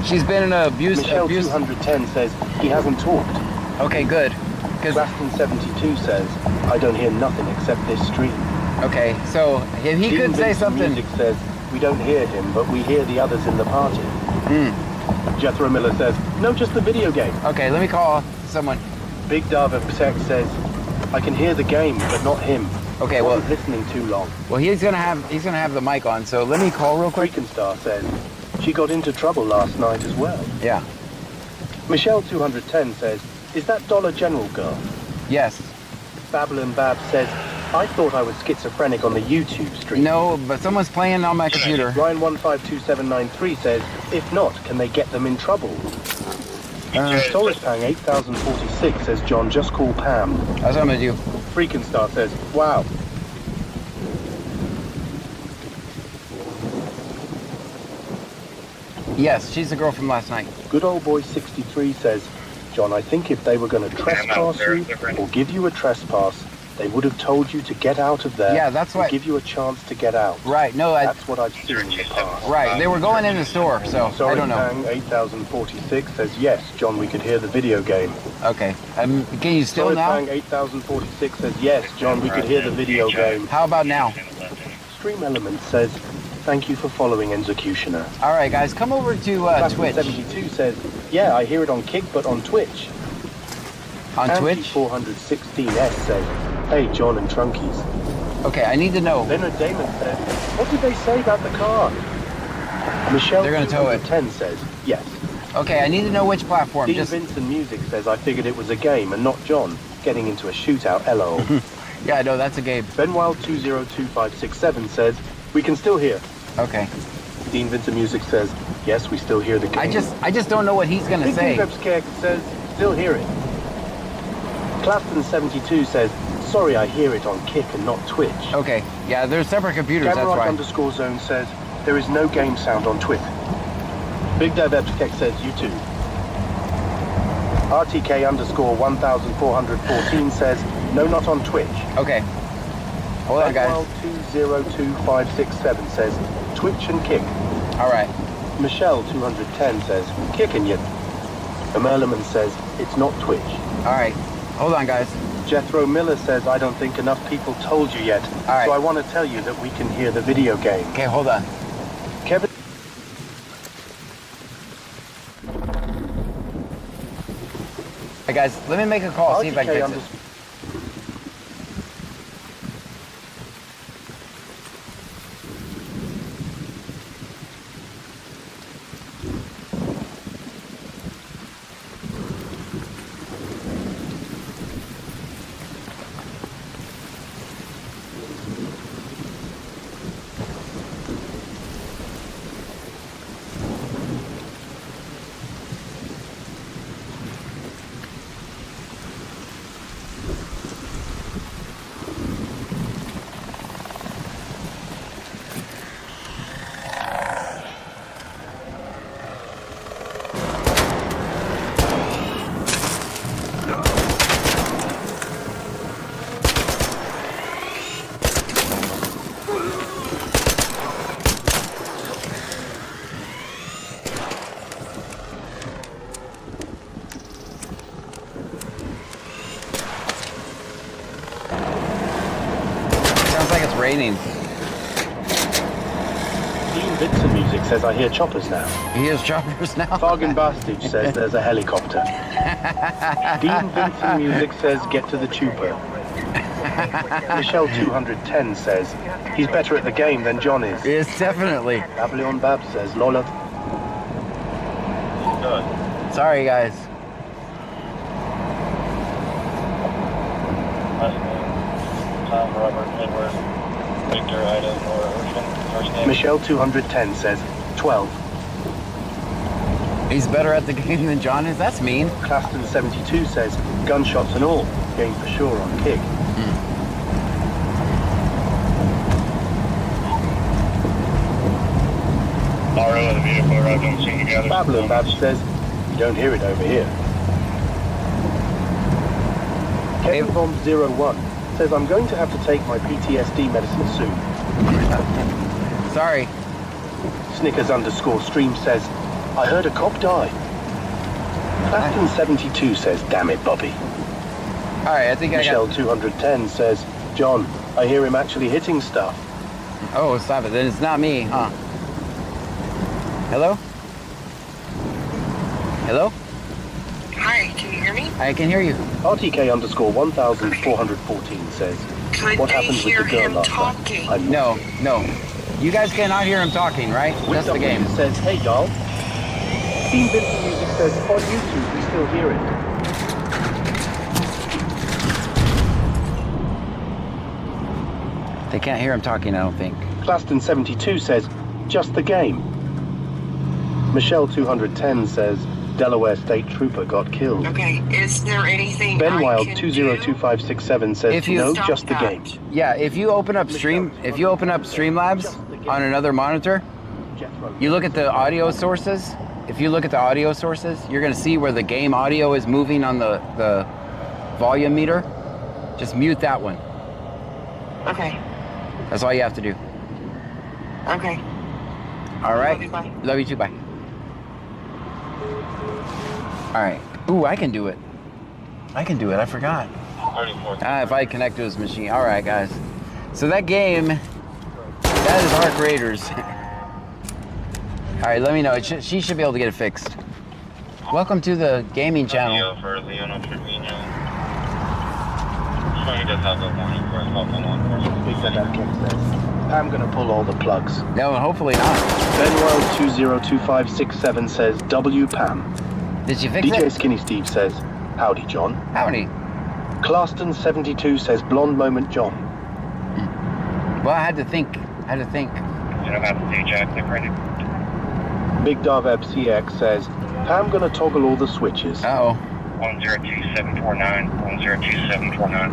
she's been in an abuse... Michelle 210 says, he hasn't talked. Okay, good. Grafton 72 says, I don't hear nothing except this stream. Okay, so if he could say something... Music says, we don't hear him, but we hear the others in the party. Jethro Miller says, no, just the video game. Okay, let me call someone. Big Dava Tech says, I can hear the game, but not him. Okay, well, listening too long. Well, he's gonna have the mic on, so let me call real quick. Freakenstar says, she got into trouble last night as well. Yeah. Michelle 210 says, is that Dollar General girl? Yes. Babylon Bab says, I thought I was schizophrenic on the YouTube stream. No, but someone's playing on my computer. Ryan 152793 says, if not, can they get them in trouble? Taurus Pang 8046 says, John, just call Pam. That's what I'm gonna do. Freakenstar says, wow. Yes, she's the girl from last night. Good Old Boy 63 says, John, I think if they were going to trespass you or give you a trespass, they would have told you to get out of there. Yeah, that's what... give you a chance to get out. Right, no, that's what I've seen in the past. Right, they were going in the store, so I don't know. Pang 8046 says, yes, John, we could hear the video game. Okay, can you still now? Pang 8046 says, yes, John, we could hear the video game. How about now? Stream Element says, thank you for following Executioner. All right, guys, come over to Twitch. 72 says, yeah, I hear it on Kick, but on Twitch. On Twitch? 416S says, hey, John and Trunkies. Okay, I need to know. Leonard Damon said, what did they say about the car? Michelle They're going to tow it. 10 says, yes. Okay, I need to know which platform. Dean Vincent Music says, I figured it was a game and not John getting into a shootout, LOL. Yeah, no, that's a game. Benwild 202567 says, we can still hear. Okay. Dean Vincent Music says, yes, we still hear the game. I just don't know what he's going to say. Big says, still hear it. Clapton 72 says, sorry, I hear it on Kick and not Twitch. Okay, yeah, there's separate computers, that's right. _zone says, there is no game sound on Twitch. Big Tech says, YouTube. RTK_1414 says, no, not on Twitch. Okay. Hold on, guys. 202567 says, Twitch and Kick. All right. Michelle 210 says, Kick and yet. Merliman says, it's not Twitch. All right. Hold on, guys. Jethro Miller says, I don't think enough people told you yet. right. So I want to tell you that we can hear the video game. Okay, hold on. Kevin... Hey guys, let me make a call, see if I can RTK fix it. Sounds like it's raining. Dean Vincent Music says, I hear choppers now. He hears choppers now. Fargan Bastage says there's a helicopter. Dean Vincent Music says, get to the trooper. Michelle 210 says, he's better at the game than John is. Yes, definitely. Babylon Bab says, Lola. Sorry, guys. Tom, Robert, Edward, Victor, Ida, Nora, Ocean, first name. Michelle 210 says, 12. He's better at the game than John is? That's mean. Claston 72 says, gunshots and all. Game for sure on kick. RO of the vehicle arrived on scene together. Babylon Bab says, you don't hear it over here. Kevin Bomb 01 says, I'm going to have to take my PTSD medicine soon. Sorry. Snickers _ stream says, I heard a cop die. Claston 72 says, damn it, Bobby. Alright, I think Michelle 210 says, John, I hear him actually hitting stuff. Oh, stop it. Then it's not me, huh? Hello? Hello? Hi, can you hear me? I can hear you. RTK _ 1414 says, Could what they happened with hear the girl him last talking? night? No, no. You guys cannot hear him talking, right? That's the game. Says, hey, doll. Dean Vincent Music says, on YouTube, we still hear it. They can't hear him talking, I don't think. Claston 72 says, just the game. Michelle 210 says, Delaware State Trooper got killed. Okay, is there anything Ben I Wild can 202567 says, If you- no, Stop just the that. game. Yeah, if you open up Streamlabs on another monitor, you look at the audio sources. If you look at the audio sources, you're gonna see where the game audio is moving on the volume meter. Just mute that one. Okay, That's all you have to do. okay. All right. Love you, bye. Love you too. Bye. All right. Ooh, I can do it. I can do it. I forgot. 34. If I connect to his machine. All right, guys. So that game, that is Arc Raiders. All right, let me know. She should be able to get it fixed. Welcome to the gaming channel. Leo for Leona Trevino. Sure, he does have the warning for his help on law enforcement. Big Bad King says, I'm going to pull all the plugs. No, hopefully not. Ben Wild 202567 says, W Pam. Did you fix DJ it? Skinny Steve says, howdy, John. Howdy. Claston 72 says, blonde moment, John. Well, I had to think. You don't have to do Jack, they're ready. Big Darveb CX says, Pam gonna toggle all the switches. Uh-oh. 102749, 102749.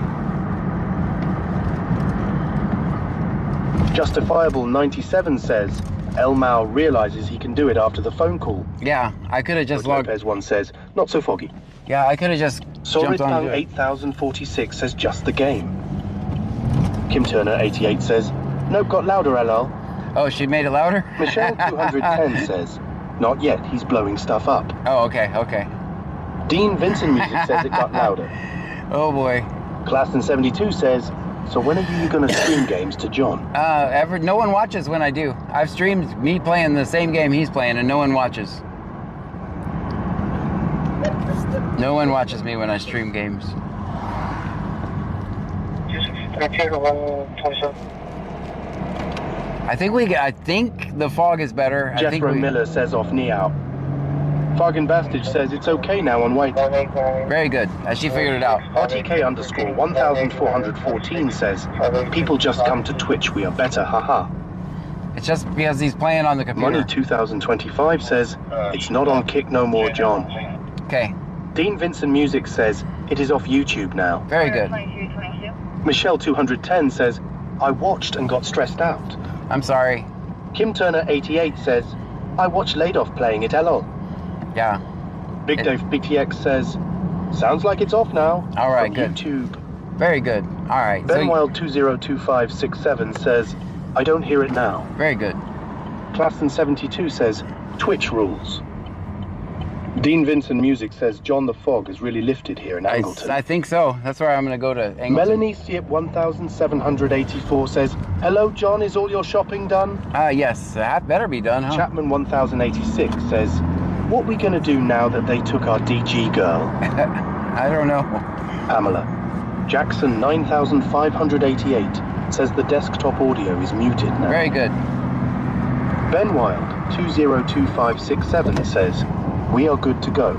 Justifiable 97 says, El Mao realizes he can do it after the phone call. Yeah, I could have just logged. Lopez 1 says, not so foggy. Yeah, I could have just Solid jumped on Pang to it. 8046 says, just the game. Kim Turner 88 says, nope, got louder, LL. Oh, she made it louder? Michelle 210 says, not yet, he's blowing stuff up. Oh, okay, okay. Dean Vincent Music says it got louder. Oh boy. Class in 72 says, so when are you going to stream games to John? No one watches when I do. I've streamed me playing the same game he's playing, and no one watches. No one watches me when I stream games. I think the fog is better. Jethro Miller says off Neow. Fargan Bastage says it's okay now on white. Very good. She figured it out. RTK underscore 1414 says, people just come to Twitch, we are better, haha. It's just because he's playing on the computer. Money 2025 says, it's not on Kick no more, John. Okay. Dean Vincent Music says, it is off YouTube now. Very good. Michelle 210 says, I watched and got stressed out. I'm sorry. Kim Turner 88 says, I watched Ladoff playing it, LOL. Yeah. Big Dave BTX says, sounds like it's off now. All right, from good. YouTube. Very good. All right. Ben Wild 202567 says, I don't hear it now. Very good. Classen 72 says, Twitch rules. Dean Vincent Music says, John the Fog is really lifted here in Angleton. I think so. That's where I'm going to go to Angleton. Melanie Siep 1784 says, hello, John, is all your shopping done? Yes, that better be done, huh? Chapman 1086 says, what we going to do now that they took our DG girl? I don't know. Pamela. Jackson 9588 says the desktop audio is muted now. Very good. Ben Wild 202567 says, we are good to go.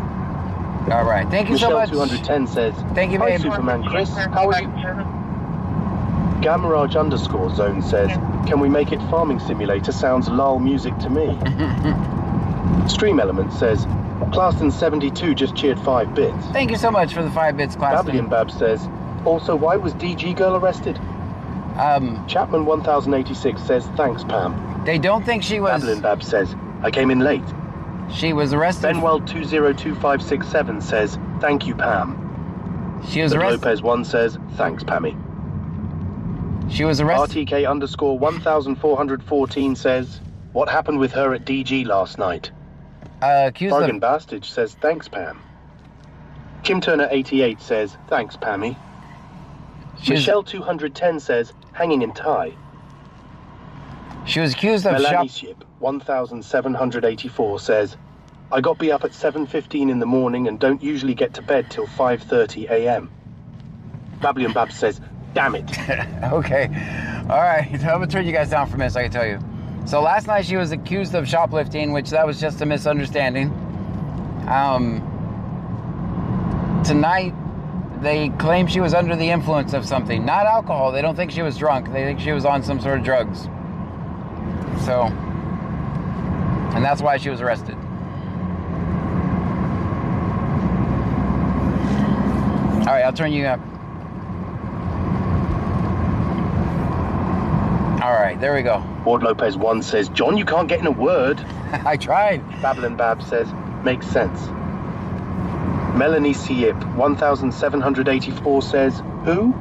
All right. Thank you Michelle so much. 210 says, thank you, hi, babe. Superman Chris. How are you? Gamarage underscore zone says, can we make it Farming Simulator? Sounds lull music to me. Stream Element says, Classen 72 just cheered 5 bits. Thank you so much for the 5 bits, Classen. Babylon Bab says, also, why was DG Girl arrested? Chapman 1086 says, thanks, Pam. They don't think she was... Babylon Bab says, I came in late. She was arrested... Benwell 202567 says, thank you, Pam. She was arrested... Lopez 1 says, thanks, Pammy. She was arrested... RTK underscore 1414 says, what happened with her at DG last night? Bargain Bastage says, thanks, Pam. Kim Turner 88 says, thanks, Pammy. Michelle 210 says, hanging in tie. She was accused of Melanie Ship 1784 says, I got be up at 7:15 in the morning and don't usually get to bed till 5:30 a.m. Babylon Bab says, damn it. Okay. All right. I'm going to turn you guys down for a minute so I can tell you. So last night she was accused of shoplifting, which that was just a misunderstanding. Tonight, they claim she was under the influence of something. Not alcohol. They don't think she was drunk. They think she was on some sort of drugs. So, and that's why she was arrested. All right, I'll turn you up. All right, there we go. Ward Lopez 1 says, John, you can't get in a word. I tried. Babylon Bab says, makes sense. Melanie Siep 1784 says, who?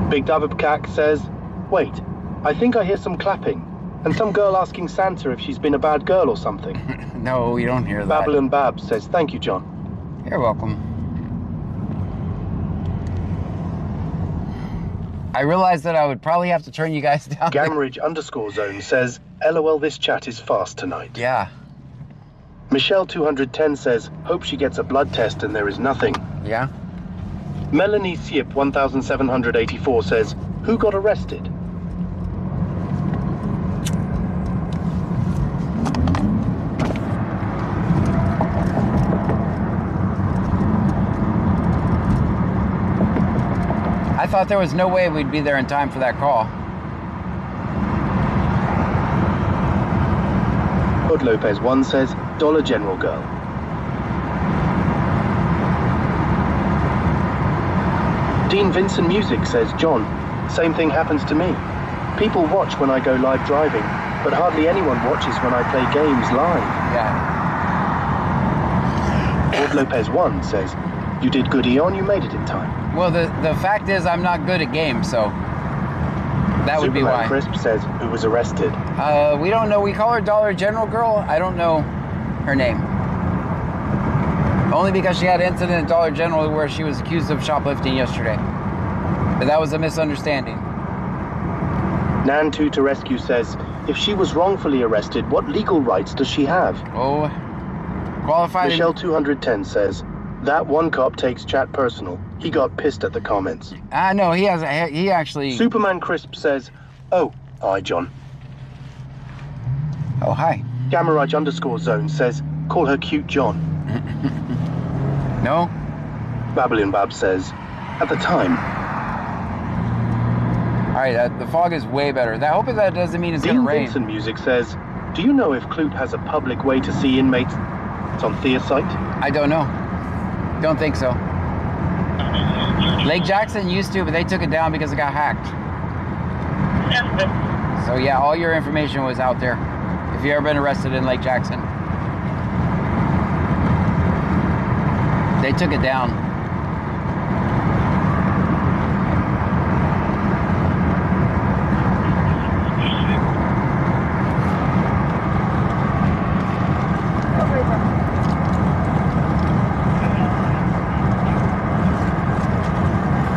Big Davabkak says, wait, I think I hear some clapping. And some girl asking Santa if she's been a bad girl or something. No, you don't hear that. Babylon Bab says, thank you, John. You're welcome. I realized that I would probably have to turn you guys down. Gamridge underscore zone says, LOL, this chat is fast tonight. Yeah. Michelle 210 says, hope she gets a blood test and there is nothing. Yeah. Melanie Siep 1784 says, who got arrested? I thought there was no way we'd be there in time for that call. Hood Lopez 1 says, Dollar General Girl. Dean Vincent Music says, John, same thing happens to me. People watch when I go live driving, but hardly anyone watches when I play games live. Yeah. Hood Lopez 1 says, you did good, Eon, you made it in time. Well, the fact is I'm not good at games, so that would be why. Crisp says, who was arrested? We don't know. We call her Dollar General Girl. I don't know her name. Only because she had an incident at Dollar General where she was accused of shoplifting yesterday. But that was a misunderstanding. Nan2 to Rescue says, if she was wrongfully arrested, what legal rights does she have? Oh, qualified. Michelle 210 says, that one cop takes chat personal. He got pissed at the comments. No, he actually... Superman Crisp says, oh, hi, John. Oh, hi. Gamaraj _zone says, call her cute John. No? Babylon Bab says, at the time. Alright, the fog is way better. I hope that doesn't mean it's going to rain. Vincent Music says, do you know if Clute has a public way to see inmates on Thea site? I don't know. Don't think so. Lake Jackson used to, but they took it down because it got hacked. So yeah, all your information was out there. If you've ever been arrested in Lake Jackson. They took it down.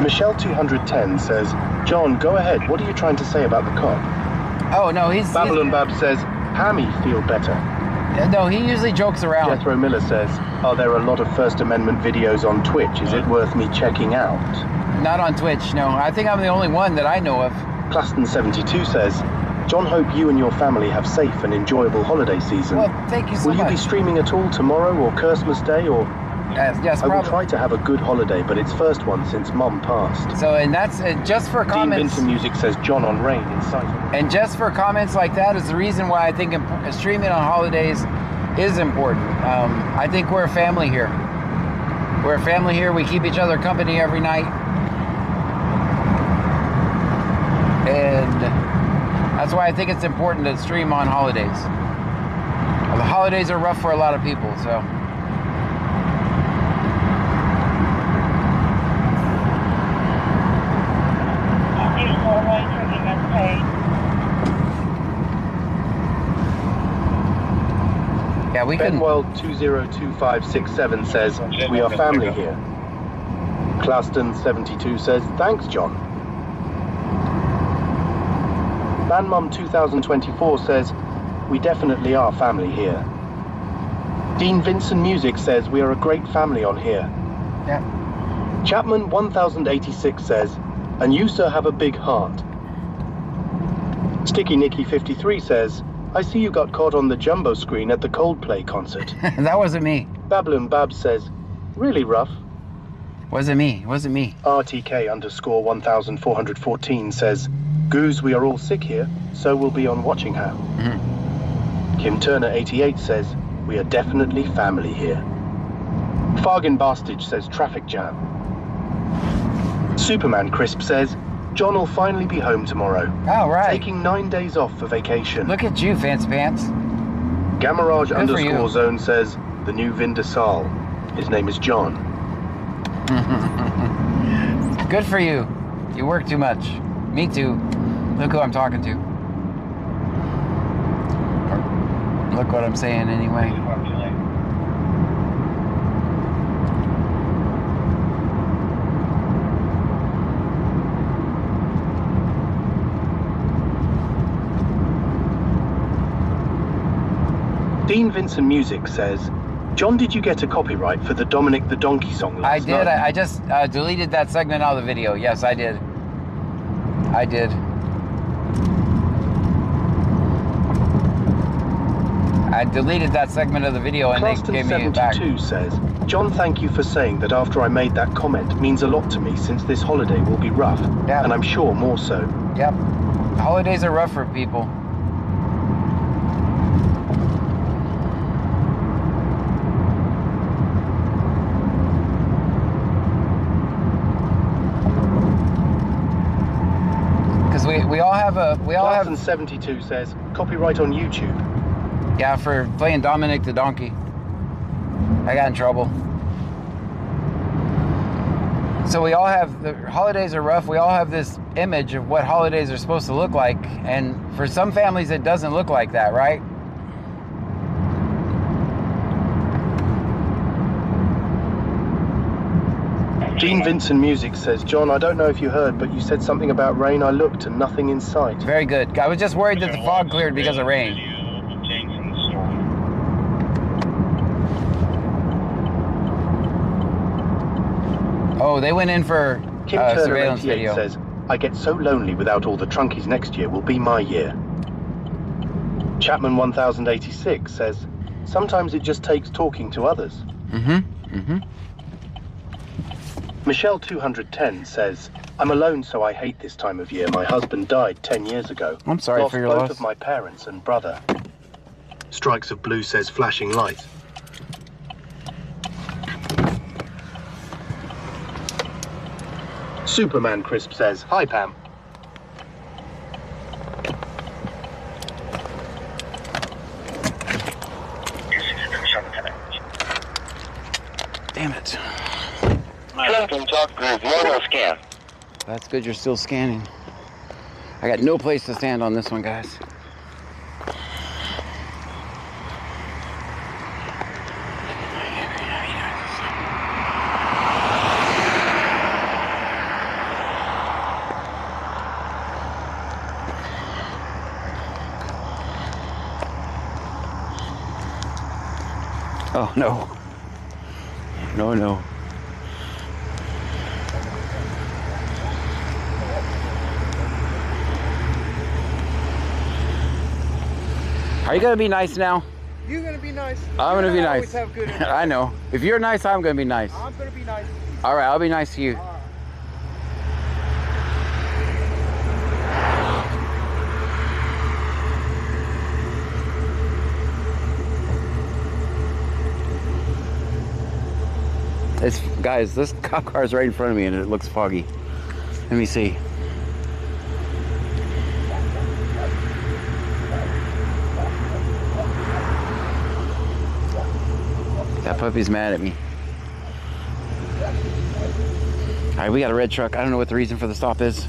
Michelle 210 says, John, go ahead. What are you trying to say about the cop? Oh, no, Babylon Bab says, Hammy feel better. No, he usually jokes around. Jethro Miller says, are there a lot of First Amendment videos on Twitch? Is it worth me checking out? Not on Twitch, no. I think I'm the only one that I know of. Claston72 says, John, hope you and your family have safe and enjoyable holiday season. Well, thank you so much. Will you be streaming at all tomorrow or Christmas Day or... Yes, I will try to have a good holiday, but it's first one since Mum passed. So, and that's just for comments. Dean Vincent Music says John on rain in sight. And just for comments like that is the reason why I think streaming on holidays is important. I think we're a family here. We're a family here. We keep each other company every night. And that's why I think it's important to stream on holidays. The holidays are rough for a lot of people, so... Yeah, we can. Benwell202567 says, we are family here. Claston72 says, thanks, John. Bandmum2024 says, we definitely are family here. Dean Vincent Music says, we are a great family on here. Yeah. Chapman1086 says, and you, sir, have a big heart. Sticky Nicky 53 says, I see you got caught on the jumbo screen at the Coldplay concert. That wasn't me. Babylon Bab says, really rough. Wasn't me. Wasn't me. RTK_1414 says, Goose, we are all sick here, so we'll be on watching how. Kim Turner 88 says, we are definitely family here. Fargan Bastage says, traffic jam. Superman Crisp says, John will finally be home tomorrow. Oh, right. Taking 9 days off for vacation. Look at you, Fancy Pants. Gamaraj_zone says, the new Vin Diesel. His name is John. Good for you. You work too much. Me too. Look who I'm talking to. Look what I'm saying anyway. Dean Vincent Music says, John, did you get a copyright for the Dominic the Donkey song last night? I did. I just deleted that segment out of the video. Yes, I did. I did. I deleted that segment of the video and they gave me it back. Claston72 says, John, thank you for saying that after I made that comment means a lot to me since this holiday will be rough. Yeah. And I'm sure more so. Yep. Holidays are rough for people. We all have a... Claston72 says, copyright on YouTube. Yeah, for playing Dominic the Donkey. I got in trouble. So we all have... The holidays are rough. We all have this image of what holidays are supposed to look like. And for some families, it doesn't look like that, right? Gene Vincent Music says, John, I don't know if you heard, but you said something about rain. I looked and nothing in sight. Very good. I was just worried that the fog cleared because of rain. Oh, they went in for Kim Turner surveillance 88 video. says, I get so lonely without all the trunkies. Next year will be my year. Chapman 1086 says, sometimes it just takes talking to others. Michelle 210 says, I'm alone, so I hate this time of year. My husband died 10 years ago. I'm sorry Lost for your both loss. of my parents and brother. Strikes of Blue says, flashing lights. Superman Crisp says, hi Pam. Damn it. Clinton Talk Group, mono scan. That's good you're still scanning. I got no place to stand on this one, guys. Oh, no. No, no. Are you gonna be nice now? You're gonna be nice. I'm gonna be Always nice. have good I know. If you're nice, I'm gonna be nice. I'm gonna be nice. All right, I'll be nice to you. Guys, this cop car is right in front of me and it looks foggy. Let me see. That puppy's mad at me. All right, we got a red truck. I don't know what the reason for the stop is.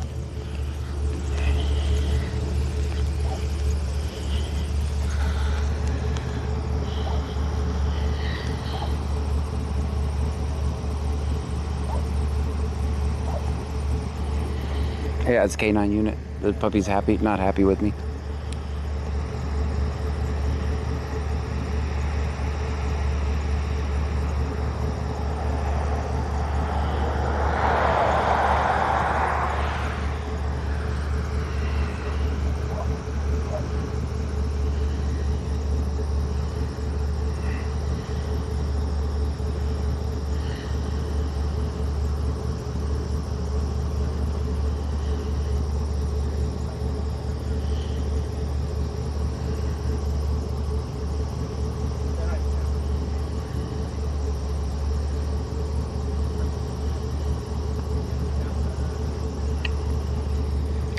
Yeah, it's K9 unit. The puppy's happy, not happy with me.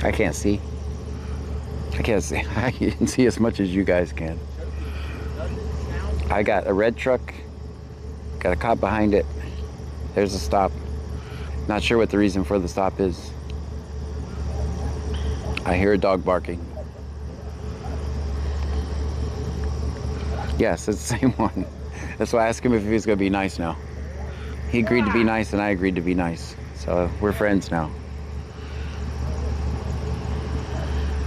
I can't see. I can't see. I can see as much as you guys can. I got a red truck, got a cop behind it. There's a stop. Not sure what the reason for the stop is. I hear a dog barking. Yes, it's the same one. That's why I asked him if he was gonna be nice now. He agreed to be nice and I agreed to be nice. So we're friends now.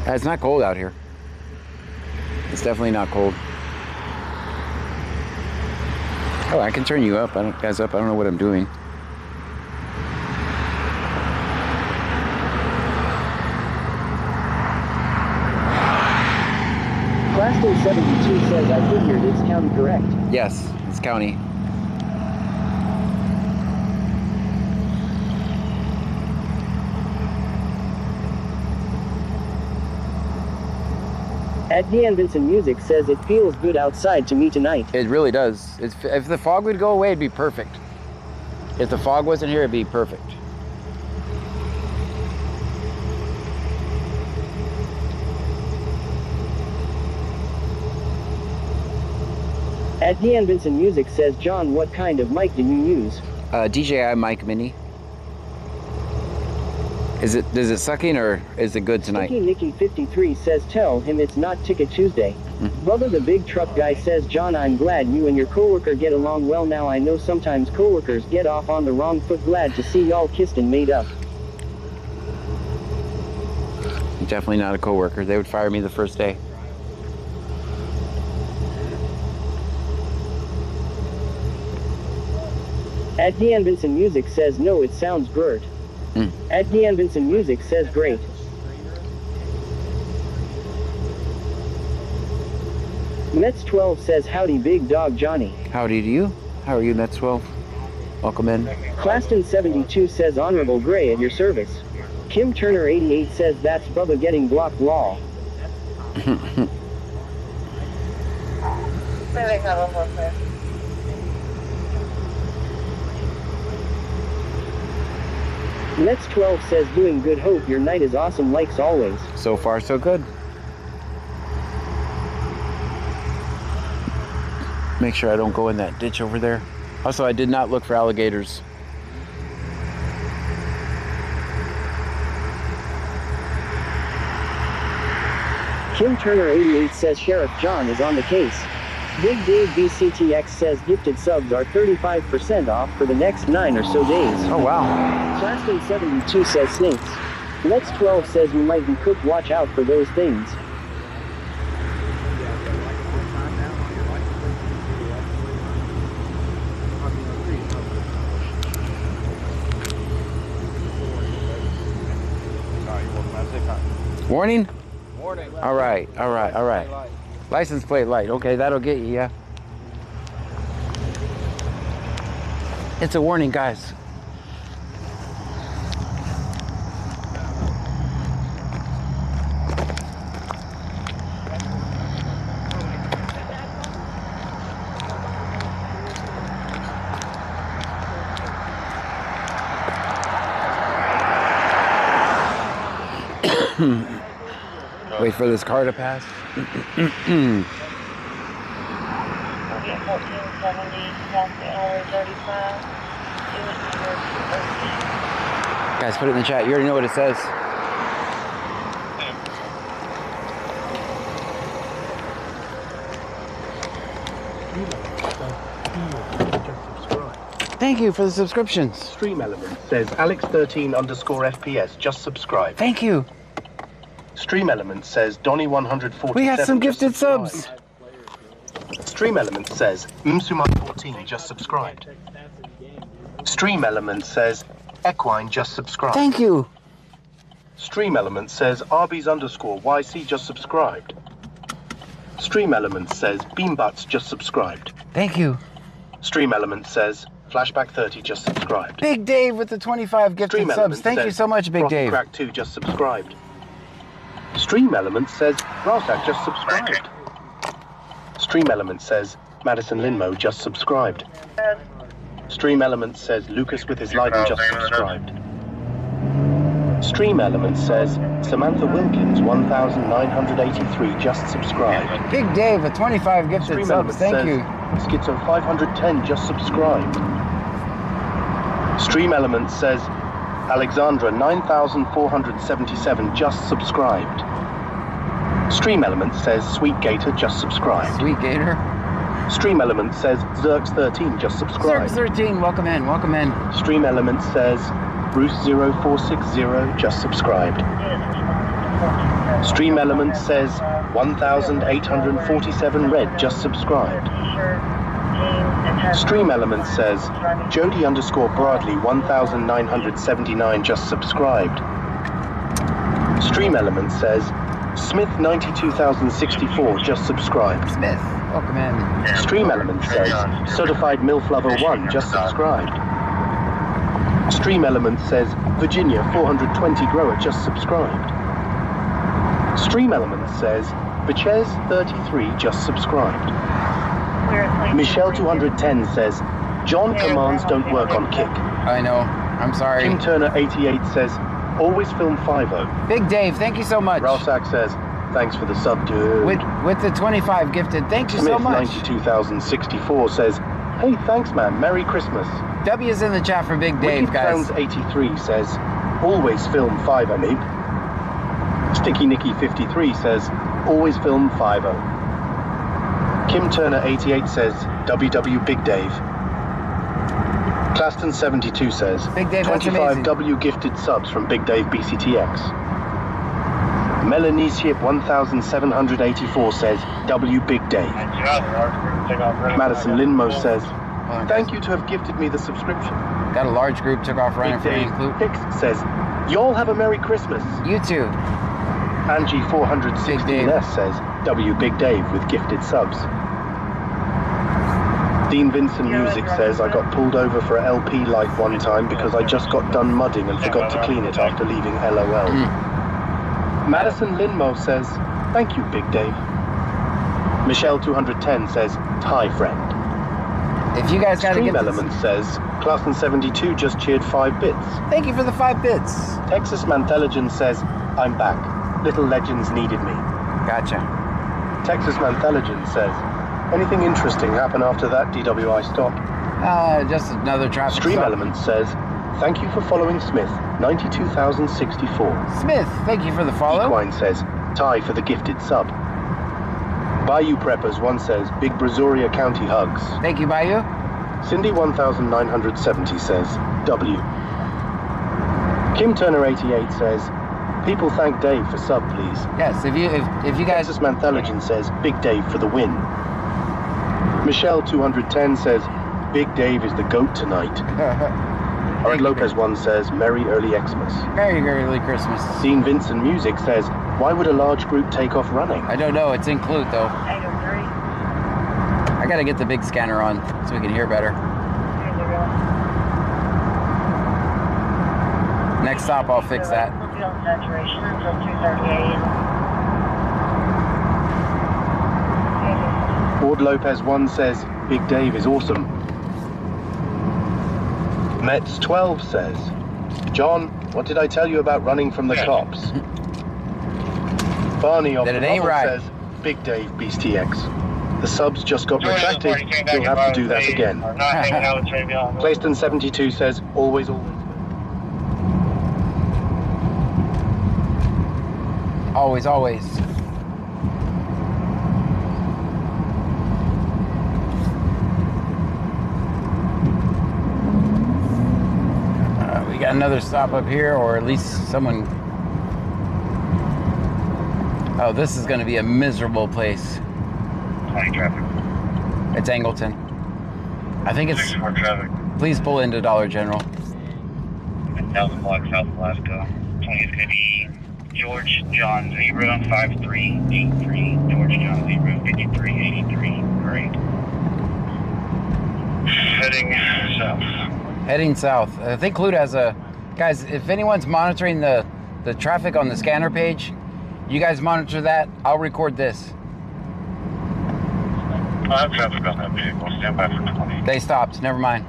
It's not cold out here. It's definitely not cold. Oh, I can turn you up. Guys up. I don't know what I'm doing. Class Day 72 says I figured it's county correct. Yes, it's county. At Dan Vincent Music says it feels good outside to me tonight. It really does. If the fog would go away, it'd be perfect. If the fog wasn't here, it'd be perfect. At Dan Vincent Music says, John, what kind of mic do you use? DJI Mic Mini. Is it sucking or is it good tonight? Sticky Nicky 53 says tell him it's not Ticket Tuesday. Bubba the big truck guy says John, I'm glad you and your coworker get along well now. I know sometimes coworkers get off on the wrong foot. Glad to see y'all kissed and made up. Definitely not a coworker. They would fire me the first day. At Deanne Vincent Music says no, it sounds great. At Deanne Vincent Music says great. Mets 12 says howdy big dog Johnny. Howdy to you. How are you, Mets 12? Welcome in. Claston 72 says Honorable Gray at your service. Kim Turner 88 says that's Bubba getting blocked law. Mets 12 says doing good, hope your night is awesome, likes always. So far so good. Make sure I don't go in that ditch over there. Also, I did not look for alligators. Kim Turner 88 says Sheriff John is on the case. Big Dave BCTX says gifted subs are 35% off for the next 9 or so days. Oh wow. Claston 72 says snakes. Mets 12 says we might be cooked, watch out for those things. Warning? Warning. All right. License plate light. Okay, that'll get you, yeah. It's a warning, guys. Wait for this car to pass. Guys, put it in the chat. You already know what it says. Thank you for the subscriptions. Stream Element says Alex13_FPS just subscribed. Thank you. Stream Element says Donny147. We got some gifted subs. Stream Element says Msuma14 just subscribed. Stream Element says Equine just subscribed. Thank you. Stream Element says Arby's_YC just subscribed. Stream Element says Beambutts just subscribed. Thank you. Stream Element says Flashback30 just subscribed. Big Dave with the 25 gifted Stream subs. Element Thank you says so much, Big Dave. Crack2 just subscribed. Stream Element says Rasak just subscribed. Stream Element says Madison Linmo just subscribed. Stream Element says Lucas with his Leiden just subscribed. Stream Element says Samantha Wilkins 1983 just subscribed. Big Dave with 25 gifted Stream subs. Element Thank says you. Schizo 510 just subscribed. Stream Element says Alexandra 9477 just subscribed. Stream Element says Sweet Gator just subscribed. Sweet Gator. Stream Element says Zerx13 just subscribed. Zerx13, welcome in, welcome in. Stream Element says Bruce0460 just subscribed. Stream Element says 1847 Red just subscribed. Stream Element says Jody_Bradley 1979 just subscribed. Stream Element says Smith 92064 just subscribed. Smith, welcome in. Stream Element says Certified MILF Lover 1 just subscribed. Stream Element says Virginia 420 Grower just subscribed. Stream Element says Bichez 33 just subscribed. Michelle 210 says John commands don't work on kick. I know, I'm sorry. Kim Turner 88 says always film 5-0. Big Dave, thank you so much. Ralsack says thanks for the sub, dude. With the 25 gifted, thank you so much. Smith 92064 says hey, thanks man, Merry Christmas. W is in the chat for Big Dave, guys. Crowns 83 says always film 5 Amib. Sticky Nicky 53 says, always film 5-0. Kim Turner 88 says, WW Big Dave. Claston 72 says, Big Dave, that's 25 amazing. W gifted subs from Big Dave BCTX. Melanie Ship 1784 says, W Big Dave. Madison Linmo says, thank you to have gifted me the subscription. Got a large group, took off running Big for Dave include. Hicks says, y'all have a Merry Christmas. You too. Angie 416S says, W Big Dave with gifted subs. Dean Vincent Music says, I got pulled over for a LP light one time because I just got done mudding and forgot to clean it after leaving LOL. Madison Linmo says, thank you, Big Dave. Michelle 210 says, hi, friend. If you guys gotta Stream get Element says, Claston 72 just cheered 5 bits. Thank you for the 5 bits. Texas Manthelogen says, I'm back. Little Legends needed me. Gotcha. Texas Manthelogen says, anything interesting happen after that DWI stop? Just another traffic Stream stop. Element says, thank you for following Smith, 92,064. Smith, thank you for the follow. Equine says, Ty for the gifted sub. Bayou Preppers 1 says, Big Brazoria County hugs. Thank you, Bayou. Cindy 1970 says, W. Kim Turner 88 says, people thank Dave for sub, please. Yes, if you guys. Texas Manthelogen says, Big Dave for the win. Michelle 210 says, Big Dave is the GOAT tonight. Art Lopez 1 says, Merry Early Xmas. Merry Early Christmas. Dean Vincent Music says, why would a large group take off running? I don't know, it's include though. 803. I gotta get the big scanner on so we can hear better. Next stop, I'll fix that. Field saturation until 2:30 a.m. Ward Lopez 1 says, Big Dave is awesome. Mets 12 says, John, what did I tell you about running from the cops? Barney off That the it ain't bubble right. says, Big Dave Beast TX. The subs just got retracted. You'll have to do that again. Clayston 72 says, always, always. Always, always. We got another stop up here, or at least someone. Oh, this is going to be a miserable place. 20 traffic. It's Angleton. I think it's. 6 more traffic. Please pull into Dollar General. 1,000 blocks South Alaska. 20 is going to be George John Zebra 5383. George John Zebra 5383. Great. Heading south. Heading south. I think Clute has a. Guys, if anyone's monitoring the traffic on the scanner page, you guys monitor that. I'll record this. I have traffic on that vehicle. Stand by for 20. They stopped. Never mind.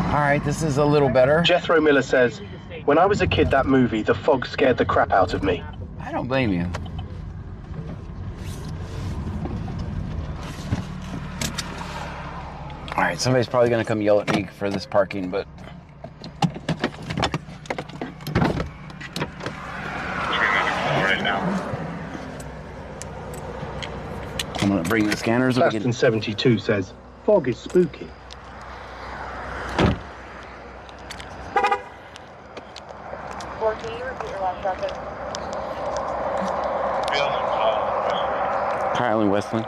All right, this is a little better. Jethro Miller says, when I was a kid, that movie, The Fog, scared the crap out of me. I don't blame you. All right, somebody's probably going to come yell at me for this parking, but... Right now. I'm going to bring the scanners so we can... Claston 72 says, fog is spooky. Can you repeat your last traffic? Kyle and Westland.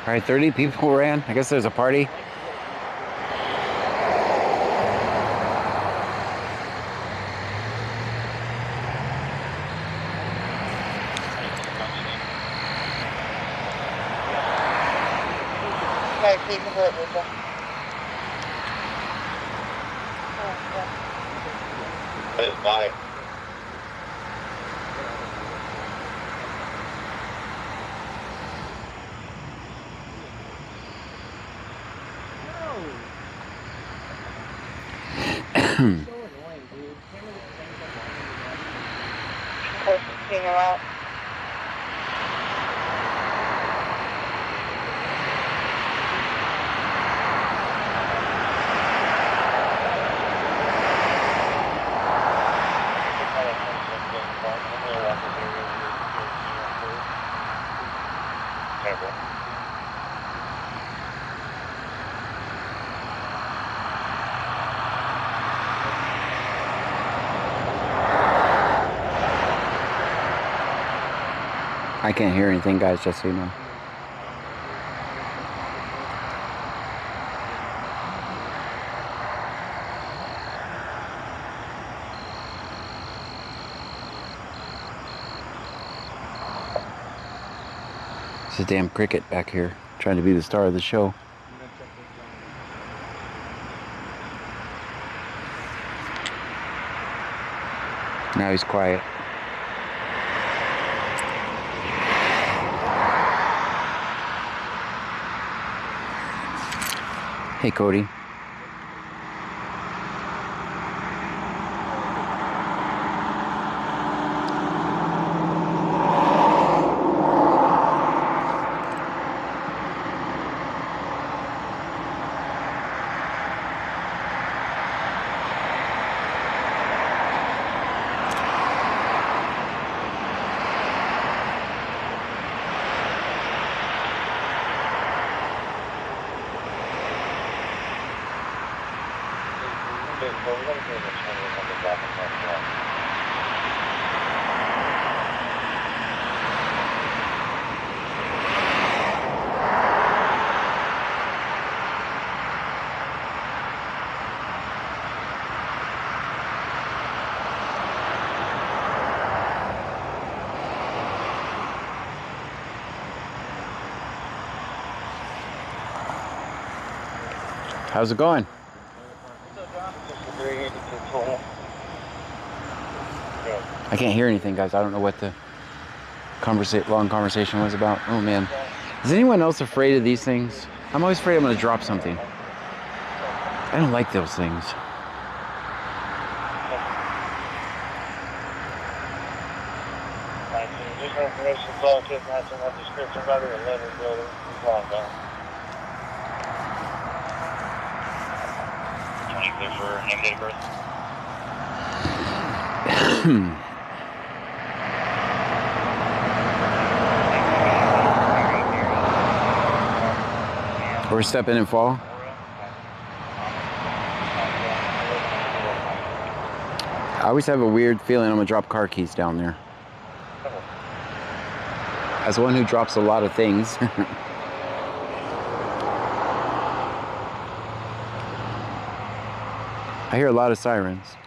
All right, 30 people ran. I guess there's a party. Okay, keep it with you. Bye. Out. I can't hear anything, guys, just so you know. It's a damn cricket back here, trying to be the star of the show. Now he's quiet. Hey, Cody. How's it going? I can't hear anything, guys. I don't know what the long conversation was about. Oh, man. Is anyone else afraid of these things? I'm always afraid I'm going to drop something. I don't like those things. Additional information is all kids matching that description by the 11 building. Long down. 20 for name, date of birth. Or step in and fall. I always have a weird feeling I'm gonna drop car keys down there. As one who drops a lot of things. I hear a lot of sirens.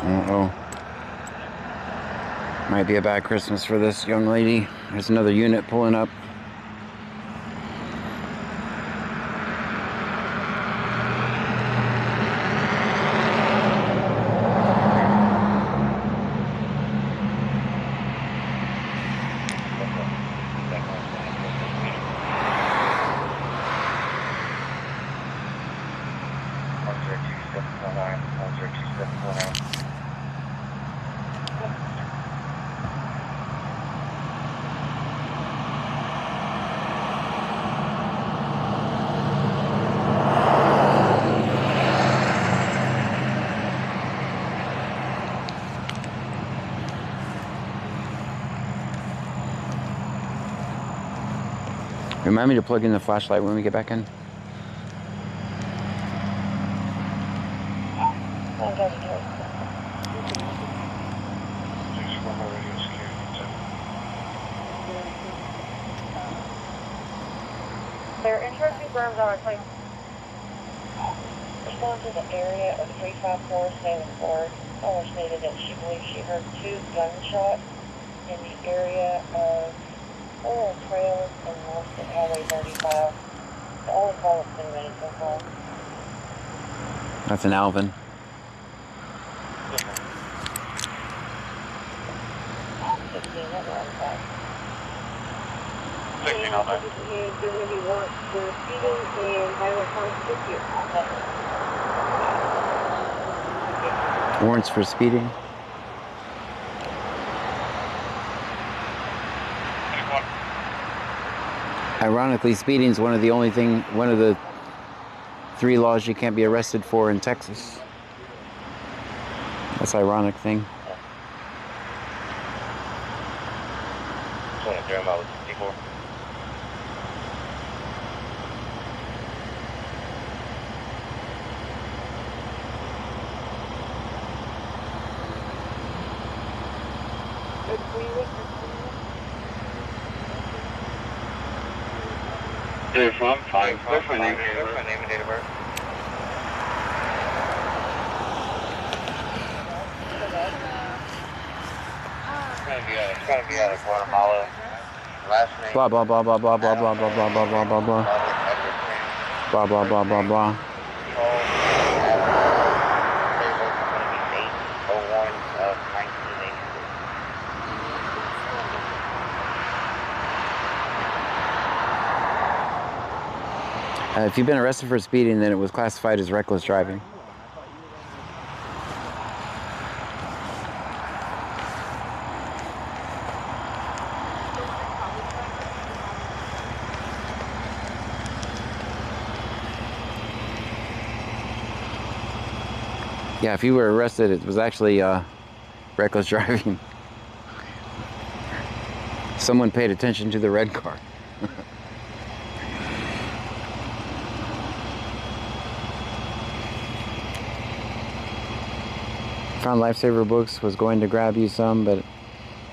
Uh-oh. Might be a bad Christmas for this young lady. There's another unit pulling up. Remind me to plug in the flashlight when we get back in. There are interesting berms on our place. Respond to the area of 354 Salem Ford. Caller stated that she believes she heard 2 gunshots in the area of Oral Trail and north of Highway 35. The only call that's been made so far. That's an Alvin. Warrants for speeding. Ironically, speeding is one of the 3 laws you can't be arrested for in Texas. That's an ironic thing. 23 miles 54. Where are you from? Fine. What's my name and date of birth? It's gonna be out of Guatemala. Last name. Blah blah blah blah blah blah blah blah blah blah blah blah blah. Blah blah blah blah blah. If you've been arrested for speeding, then it was classified as reckless driving. Yeah, if you were arrested, it was actually reckless driving. Someone paid attention to the red car. Found Lifesaver books, was going to grab you some, but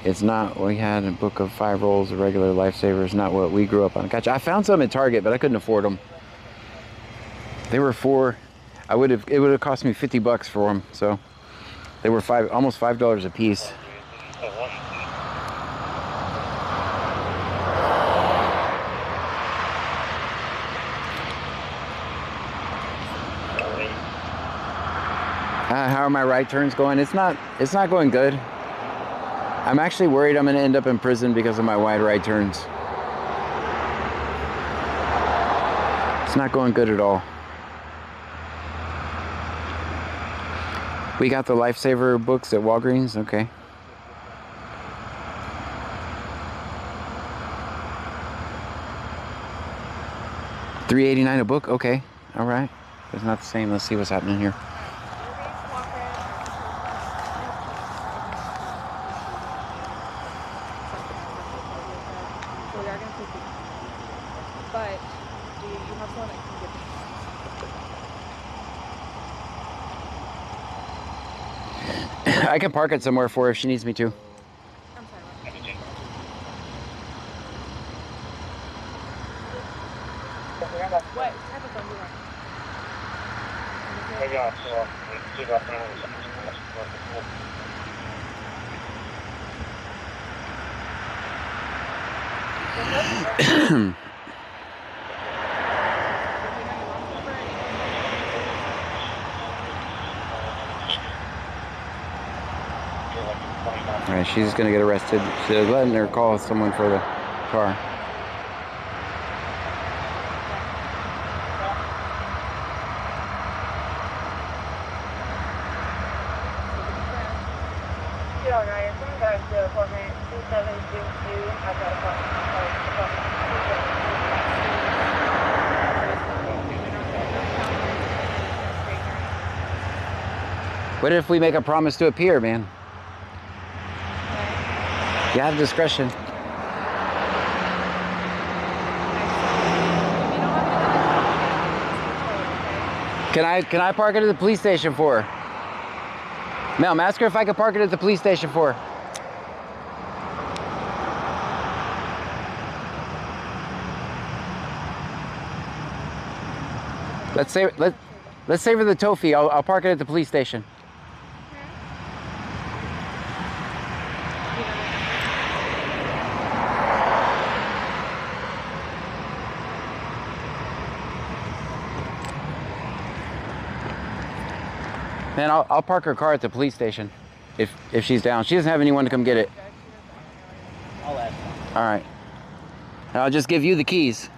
it's not. We had a book of 5 rolls of regular Lifesavers, not what we grew up on. Gotcha. I found some at Target, but I couldn't afford them. They were it would have cost me $50 for them, so they were almost $5 a piece. How are my right turns going? It's not going good. I'm actually worried I'm going to end up in prison because of my wide right turns. It's not going good at all. We got the Lifesaver books at Walgreens. Okay. $3.89 a book. Okay. All right. It's not the same. Let's see what's happening here. But do you have someone that can get me? I can park it somewhere for her if she needs me to. I'm sorry. What type of phone do you want? Alright, she's gonna get arrested. She's letting her call someone for the car. What if we make a promise to appear, man? You have discretion. Can I park it at the police station for her? Ma'am, ask her if I could park it at the police station for her. Let's save her the tow fee. I'll park it at the police station. Man, I'll park her car at the police station if she's down. She doesn't have anyone to come get it. I'll ask. All right. And I'll just give you the keys.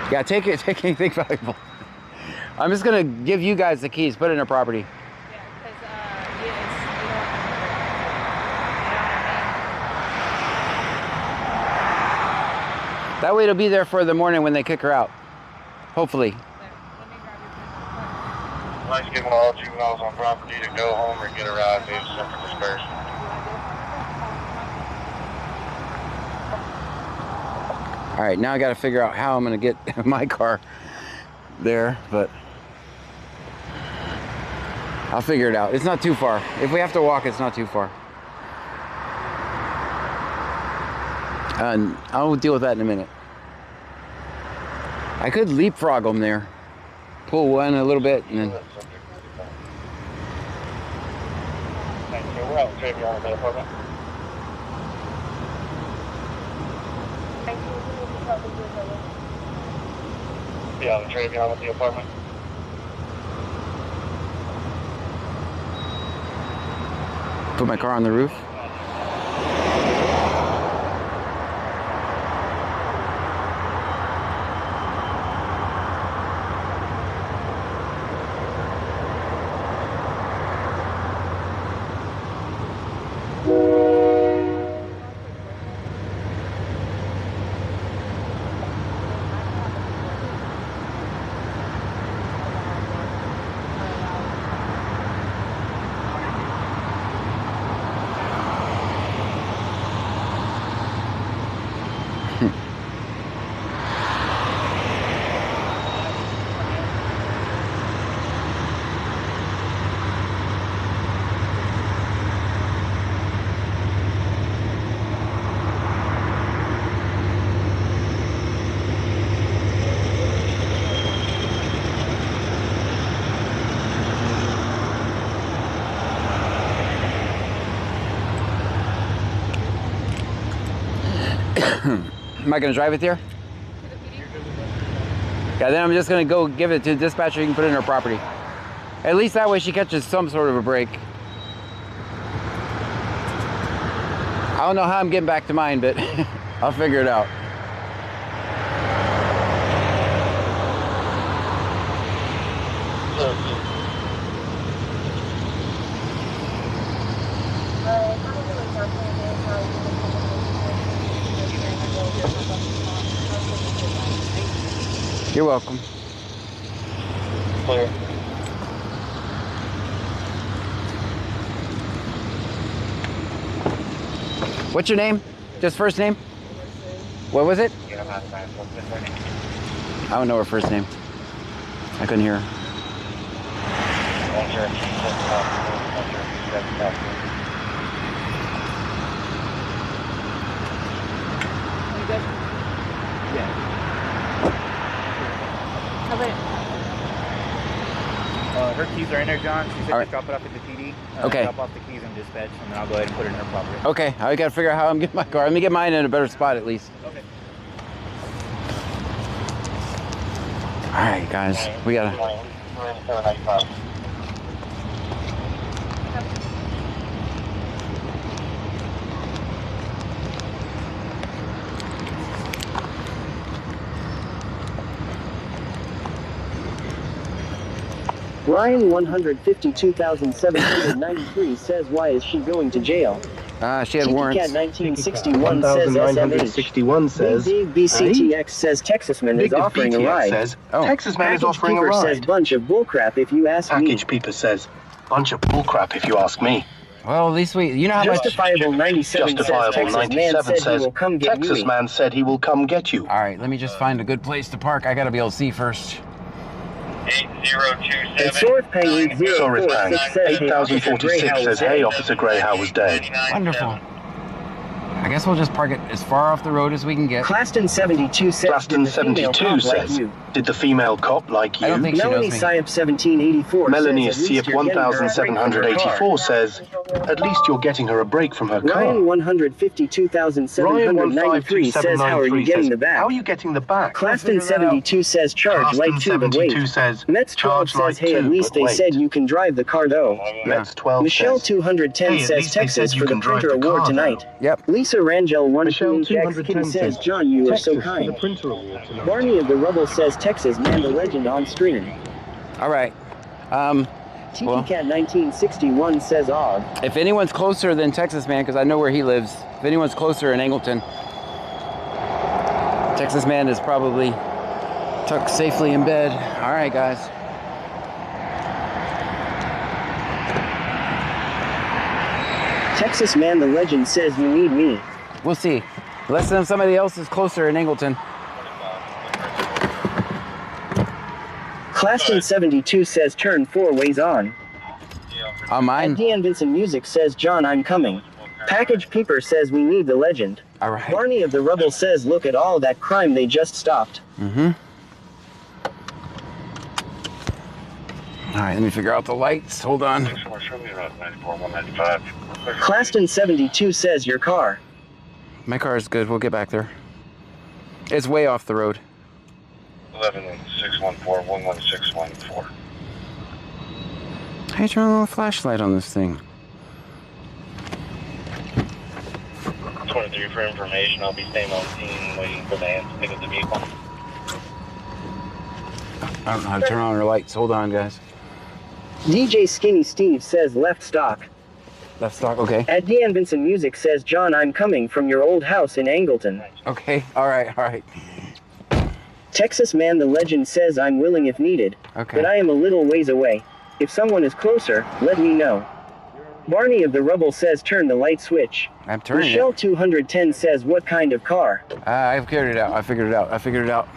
Yeah, take anything valuable. I'm just gonna give you guys the keys, put it in her property. Yeah, because, That way it'll be there for the morning when they kick her out. Hopefully. Let's give all juveniles on property to go home or get a ride. They've sent for dispersion. All right, now I got to figure out how I'm going to get my car there, but I'll figure it out. It's not too far. If we have to walk, it's not too far. And I'll deal with that in a minute. I could leapfrog them there. Pull one a little bit and then... Thank you. We're out to on the apartment. Yeah, I'm trying to get on with the apartment. Put my car on the roof. Am I going to drive it there? Yeah, then I'm just going to go give it to the dispatcher. You can put it in her property. At least that way she catches some sort of a break. I don't know how I'm getting back to mine, but I'll figure it out. You're welcome. Clear. What's your name? Just first name? What was it? Yeah, I'm not fine. What's this right? I don't know her first name. I couldn't hear her. Her keys are in there, John. She said All to right. drop it off at the PD. Okay. Drop off the keys and dispatch, and then I'll go ahead and put it in her property. Okay, I gotta figure out how I'm getting my car. Let me get mine in a better spot at least. Okay. All right, guys, we gotta. Ryan 152,793 says, why is she going to jail? She had warrants. Cat 1961 says SMH. 1961 says, Big BCTX says Texasman is offering a ride. says, Texas man is Package offering a Keeper says ride. bunch of bullcrap if you ask me. Package Peeper says, bunch of bullcrap if you ask me. Well, at least you know how much. Justifiable 97 Justifiable says, Texas man 97 said he says, will come get Texas you. man said he will come get you. All right, let me just find a good place to park. I gotta be able to see first. 8027. And Sorpang Sorry, 804 says, 8046 says, hey, Officer Gray, how was day? Wonderful. I guess we'll just park it as far off the road as we can get. Claston 72 says, Claston did the female 72 cop says, like you? did the female cop like you? I don't think she Melanie knows me. Syep 1784 Melanie says, at least Siep you're getting her a break from her car. 1784 says, at least you're getting her a break from her car. Ryan 152,793 says, how are you getting the back? How are you getting the back? Claston 72 says, charge Claston light 2 but wait. 72 says, Mets 12 charge says, light hey, at 2, least but they wait. said you can drive the car though. Mets 12 Michelle says, 210 hey, at says, least they Texas said you for the can drive printer the award car, tonight. Yep. Lisa Rangel Michelle 128 Kitty 210 says, says, John, you are so Texas for the kind. printer award tonight. Barney of the Rubble says, Texas man the legend on stream. All right. Tiki Well, Cat 1961 says, odd. if anyone's closer than Texas Man, because I know where he lives, if anyone's closer in Angleton, Texas Man is probably tucked safely in bed. All right, guys. Texas man the legend says, you need me. We'll see. Unless somebody else is closer in Angleton. Claston 72 says, turn 4 ways on. On mine. Dean Vincent Music says, John, I'm coming. Package Peeper says, we need the legend. All right. Barney of the Rubble says, look at all that crime they just stopped. Mm-hmm. All right, let me figure out the lights. Hold on. Claston 72 says, your car. My car is good. We'll get back there. It's way off the road. 11614 How you turn on a flashlight on this thing? 23 for information. I'll be staying on scene waiting for the hands to pick up the vehicle. I don't know how to turn on our lights. Hold on, guys. DJ Skinny Steve says, left stock. Left stock, okay. At Dean Vincent Music says, John, I'm coming from your old house in Angleton. Okay, all right, all right. Texas man the legend says, I'm willing if needed. Okay. But I am a little ways away. If someone is closer, let me know. Barney of the Rubble says, turn the light switch. I'm turning Michelle it. 210 says, what kind of car? I've figured it out. I figured it out. I figured it out.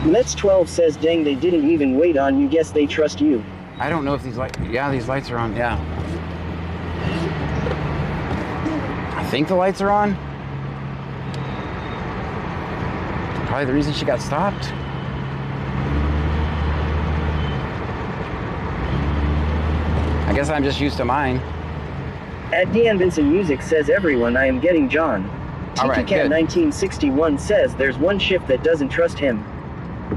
Mets 12 says, dang, they didn't even wait on you. Guess they trust you. I don't know if these lights... Yeah, these lights are on. Yeah. I think the lights are on. Probably the reason she got stopped. I guess I'm just used to mine. At Dean Vincent Music says, everyone, I am getting John. All right, Tiki Cat good. 1961 says, there's one shift that doesn't trust him.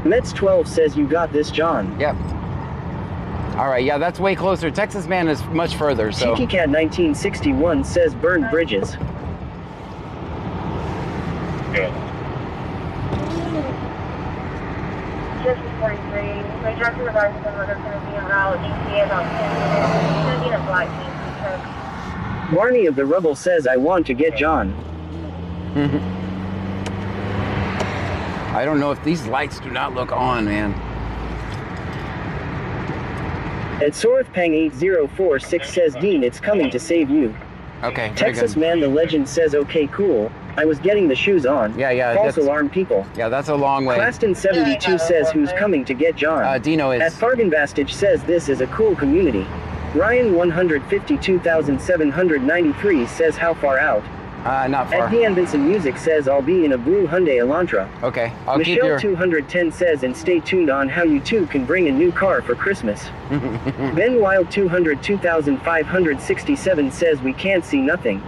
Mets 12 says, you got this, John. Yep. All right, yeah, that's way closer. Texas Man is much further, so... Tiki Cat 1961 says, burn bridges. Good. Just 43. My truck supervisor said we're going to be en route ETA about 10 minutes. It's going to be in a black Jeep truck. Barney of the Rubble says, I want to get John. I don't know if these lights do not look on, man. At Sorthpang 8046 says, Dean, it's coming to save you. Okay, very Texas good. man the legend says, okay, cool. I was getting the shoes on. Yeah, False that's- alarm people. Yeah, that's a long way. Claston 72 says, who's coming to get John? Dino is. At Fargenbastage says, this is a cool community. Ryan 152,793 says, how far out? Not far. At Dean Vincent Music says, I'll be in a blue Hyundai Elantra. Okay, I'll keep Michelle your... 210 says, and stay tuned on how you two can bring a new car for Christmas. Ben Wild 202,567 says, we can't see nothing.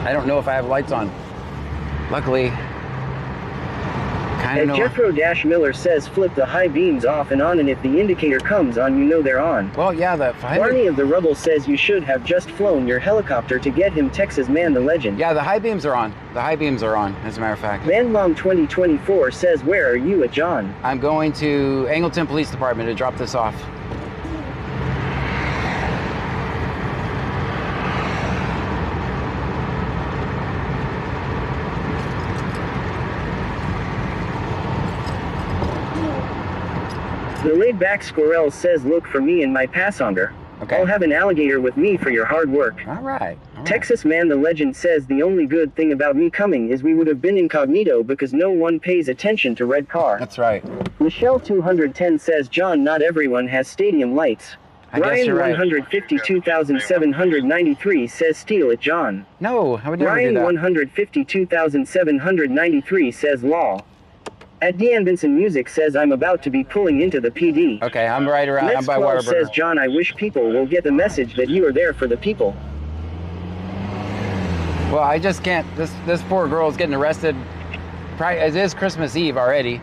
I don't know if I have lights on. Luckily, kind of And know. Jethro-Miller says flip the high beams off and on, and if the indicator comes on, you know they're on. Well, yeah, that Barney of the Rubble says you should have just flown your helicopter to get him. Texas Man the Legend. Yeah, the high beams are on. The high beams are on, as a matter of fact. Manmom 2024 says, where are you at, John? I'm going to Angleton Police Department to drop this off. The laid-back Squirrel says, look for me in my passenger. Okay. I'll have an alligator with me for your hard work. All right. Texas Man the Legend says, the only good thing about me coming is we would have been incognito because no one pays attention to red car. That's right. Michelle 210 says, John, not everyone has stadium lights. I guess Ryan you're right. 152,793 says, steal it, John. No, I would never Ryan do that. 152,793 says, law. At Deanne Benson Music says, I'm about to be pulling into the PD. Okay, I'm right around. Let's I'm by Claw Waterburger. says, John, I wish people will get the message that you are there for the people. Well, I just can't. This poor girl's getting arrested. It is Christmas Eve already,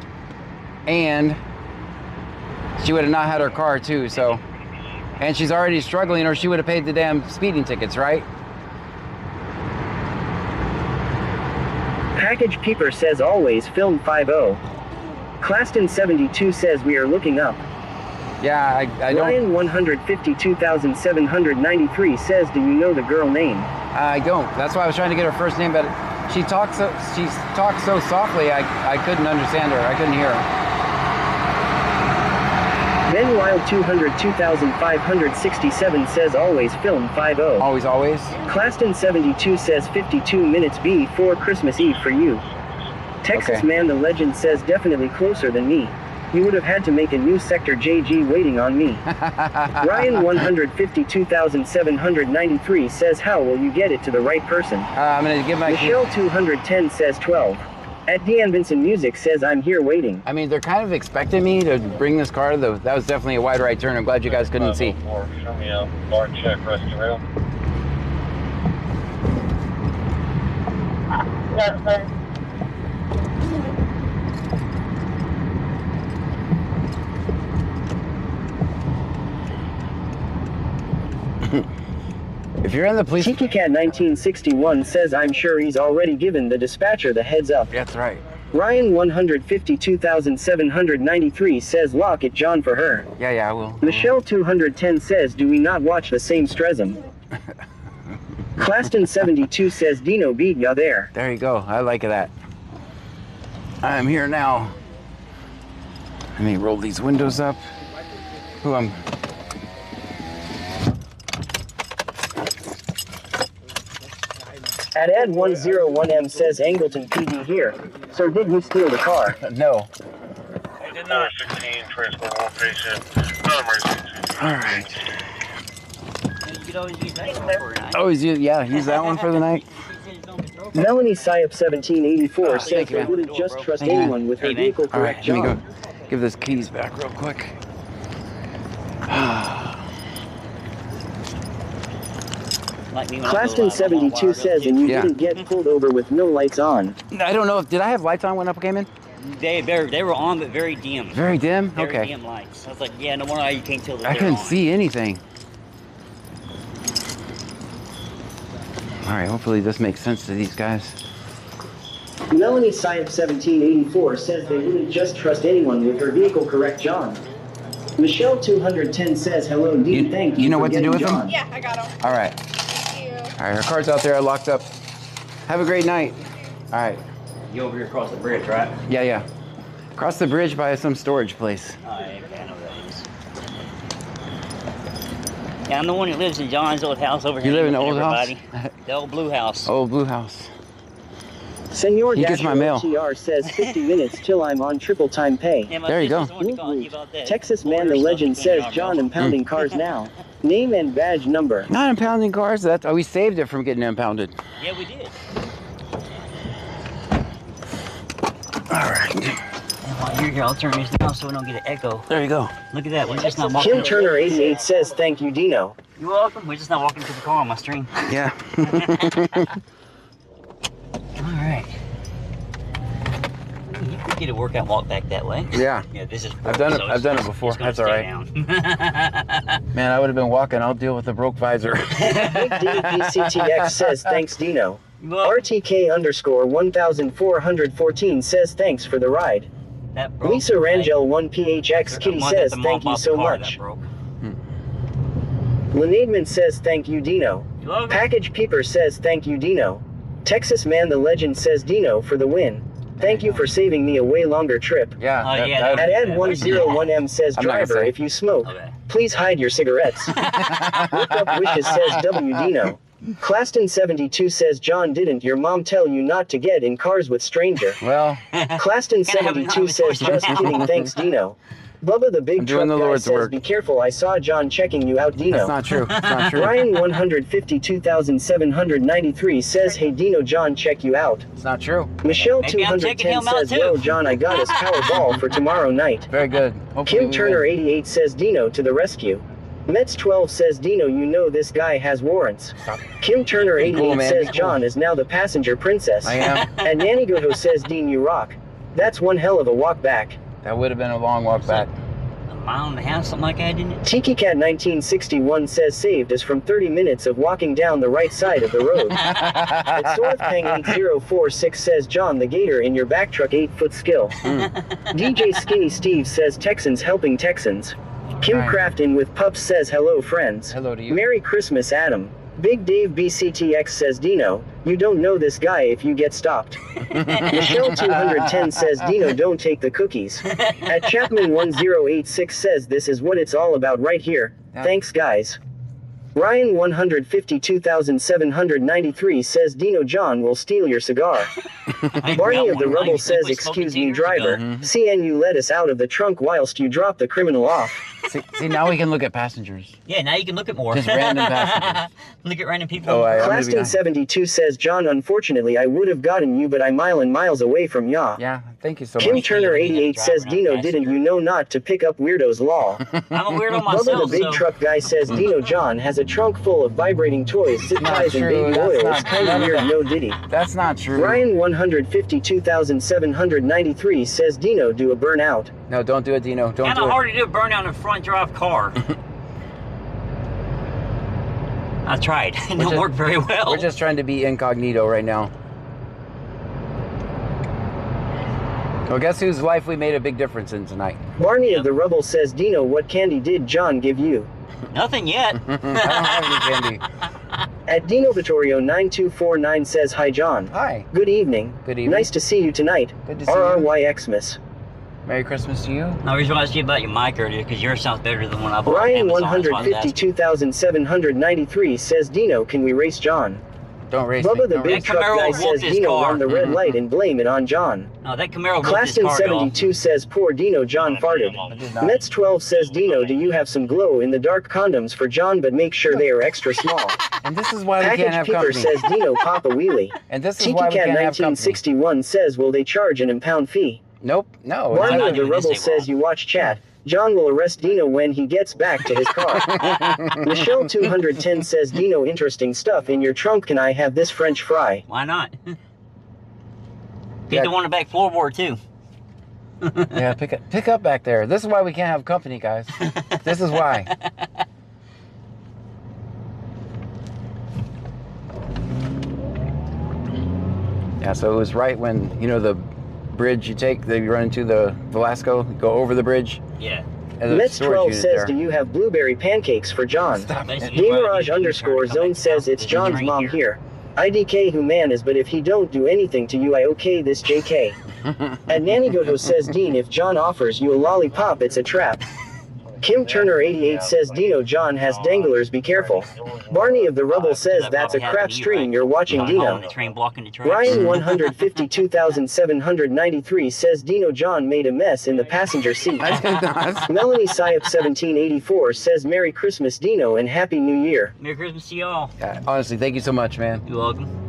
and she would have not had her car too. So, and she's already struggling, or she would have paid the damn speeding tickets, right? Package Peeper says, always film 5-0. Claston 72 says, we are looking up. Yeah, I don't. Ryan 152,793 says, do you know the girl name? I don't. That's why I was trying to get her first name, but she talks so softly. I couldn't understand her. I couldn't hear her. Ben Wild 202,567 says, always film 5-0. Always, always. Claston 72 says, 52 minutes before Christmas Eve for you. Texas Okay. Man the Legend says, definitely closer than me. You would have had to make a new Sector JG waiting on me. Ryan 152,793 says, how will you get it to the right person? I'm going to give my Michelle 210 says 12. At Deanne Benson Music says, I'm here waiting. I mean, they're kind of expecting me to bring this car to the. That was definitely a wide right turn. I'm glad you guys couldn't see. Show me a bar check, rescue rail. Yes, sir. If you're in the police. Tiki Cat 1961 says, I'm sure he's already given the dispatcher the heads up. That's right. Ryan 152,793 says, lock it, John, for her. Yeah, I will. Michelle 210 says, do we not watch the same Strezum? Claston 72 says, Dino beat ya there. There you go. I like that. I'm here now. Let me roll these windows up. Ooh, I'm. At Ad101M says, Angleton PD here. Sir, did you steal the car? No. I did not. 16, transport one patient. No emergency. All right. You could always use that one for a night. Always use that one for the night. Melanie Syop 1784 says thank you, they man. wouldn't just trust Thank you, man. anyone with her vehicle All right, correct, let me John. go give this keys back real quick. Like me when I go Claston out, 72 says, and you Yeah. didn't get pulled over with no lights on. I don't know if did I have lights on when I came in? They were on, but very dim. Very dim. Very Okay. dim lights. I was like, yeah, no wonder you can't tell that I they're couldn't on. see anything. All right. Hopefully this makes sense to these guys. Melanie Syop 1784 says they wouldn't just trust anyone with her vehicle correct, John. Michelle 210 says, hello, Dean, thank you. You know for what to do getting with them? John. Yeah, I got him. All right. Thank you. All right. Her car's out there locked up. Have a great night. All right. You over here across the bridge, right? Yeah. Across the bridge by some storage place. I know that is. Yeah, I'm the one that lives in John's old house over here. You live in the with old house? everybody. The old blue house. Old blue house. Senor He gets my mail. TR says 50 minutes till I'm on triple time pay. Yeah, my There you sister's go. the one that called you about that. Texas Man the Legend says, John impounding cars now. Name and badge number. Not impounding cars. That we saved it from getting impounded. Yeah, we did. All right. And while you're here, I'll turn this down so we don't get an echo. There you go. Look at that. We're just not walking. Kim Turner 88 says, thank you, Dino. You're welcome. We're just not walking to the car on my stream. Yeah. All right. took you to work out and walk back that way. Yeah. Yeah, this is. I've done it. so I've done it before. it's gonna That's all stay right. down. Man, I would have been walking. I'll deal with the broke visor. Big DPCTX says thanks Dino. RTK underscore 1414 says thanks for the ride. That broke. Lisa Rangel 1PHX Kitty One that says the mom thank you bought so the car much. that broke. Lenademan says thank you Dino. You welcome. Package Peeper says thank you Dino. Texas Man the Legend says Dino for the win. Thank you for saving me a way longer trip. Yeah. Oh, yeah, At Ed101M says I'm not gonna driver say. if you smoke, Okay. please hide your cigarettes. Look up wishes says W Dino. Claston 72 says John didn't your mom tell you not to get in cars with stranger. Well, Claston Can't have 72 a says choice. just kidding thanks Dino. Bubba the Big I'm Truck doing the Guy Lord's says work. be careful I saw John checking you out Dino. that's not true. That's not true. Ryan 152,793 says hey Dino John check you out. It's not true. Michelle Maybe I'm checking 210 him out says too. yo John I got us Powerball for tomorrow night. Very good. Hopefully Kim we Turner win. 88 says Dino to the rescue. Mets 12 says Dino you know this guy has warrants. Kim Turner 88 cool, man. Be says cool. John is now the passenger princess. I am. And Nanny Goto says Dean you rock. That's one hell of a walk back. That would have been a long walk back. A mile and a half, something like that, didn't it? Tiki Cat 1961 says saved us from 30 minutes of walking down the right side of the road. And Sorthpang 8046 says John the Gator in your back truck 8-foot skill. DJ Skinny Steve says Texans helping Texans. Kim Right. Crafton with Pups says hello friends. Hello to you. Merry Christmas Adam. Big Dave BCTX says Dino, you don't know this guy if you get stopped. Michelle 210 says Dino don't take the cookies. At Chapman 1086 says this is what it's all about right here. Yeah. Thanks guys. Ryan 152,793 says Dino John will steal your cigar. Barney of the Rubble says excuse me driver, CNU let us out of the trunk whilst you drop the criminal off. See, now we can look at passengers. Yeah, now you can look at more. Just random passengers. Look at random people. Oh, I'm gonna be Claston nice. 72 says John unfortunately I would have gotten you but I'm mile and miles away from ya. Yeah, thank you so Kim much. Turner 88 says Dino didn't you know not to pick up weirdos law. I'm a weirdo Bubba the myself, Big so Truck Guy says Dino John has a trunk full of vibrating toys, zip Not ties and true, baby that's oil. not It's kinda true. weird no diddy. That's not true. Ryan 152,793 says Dino do a burnout. No, don't do it, Dino. Don't kind do of it. hard to do a burnout in a front drive car. I tried. It don't work very well. We're just trying to be incognito right now. Well, guess whose life we made a big difference in tonight? Barney of the Rubble says Dino what candy did John give you? Nothing yet. I don't have any candy. At Dino Vittorio 9249 says hi John. Hi. Good evening. Good evening. Nice to see you tonight. Good to see you. RRYXmas. Merry Christmas to you. I was asking you about your mic earlier because yours sounds better than one I bought. Ryan on Amazon, that's why I was asking. 152,793 says Dino can we race John? Don't race Bubba me. the Don't Big race me. Truck Camaro Guy whooped says his Dino car. on the red light and blame it on John. No, that Camaro whooped his Claston car, y'all. 72 says poor Dino John farted. Mets 12 says Dino do you have some glow in the dark condoms for John but make sure they are extra small. And this is why we can't Package have Peeper company. says Dino pop a wheelie. And this is Tiki why we Cat can't have company. 1961 says will they charge an impound fee? Nope. No. it's Barney not. of the Rebel says you watch chat. John will arrest Dino when he gets back to his car. Michelle 210 says Dino interesting stuff in your trunk can I have this French fry? Why not? Get the one in the back floorboard too. Yeah, pick up back there. This is why we can't have company, guys. This is why. Yeah, so it was right when, you know, the bridge you take, that you run into the Velasco, go over the bridge. Yeah. And there's a Mets storage 12 unit says there. do you have blueberry pancakes for John? Basically, Gamerage underscore zone says it's John's mom here. IDK who man is but if he don't do anything to you I okay this JK. And Nanny Goto says Dean if John offers you a lollipop it's a trap. Kim Turner 88 says Dino John has danglers be careful. Barney of the Rubble says that's a crap stream you're watching Dino. The train blocking the tracks. Ryan 152,793 says Dino John made a mess in the passenger seat. Melanie Syop 1784 says Merry Christmas Dino and Happy New Year. Merry Christmas to y'all. Yeah, honestly, thank you so much, man. You're welcome.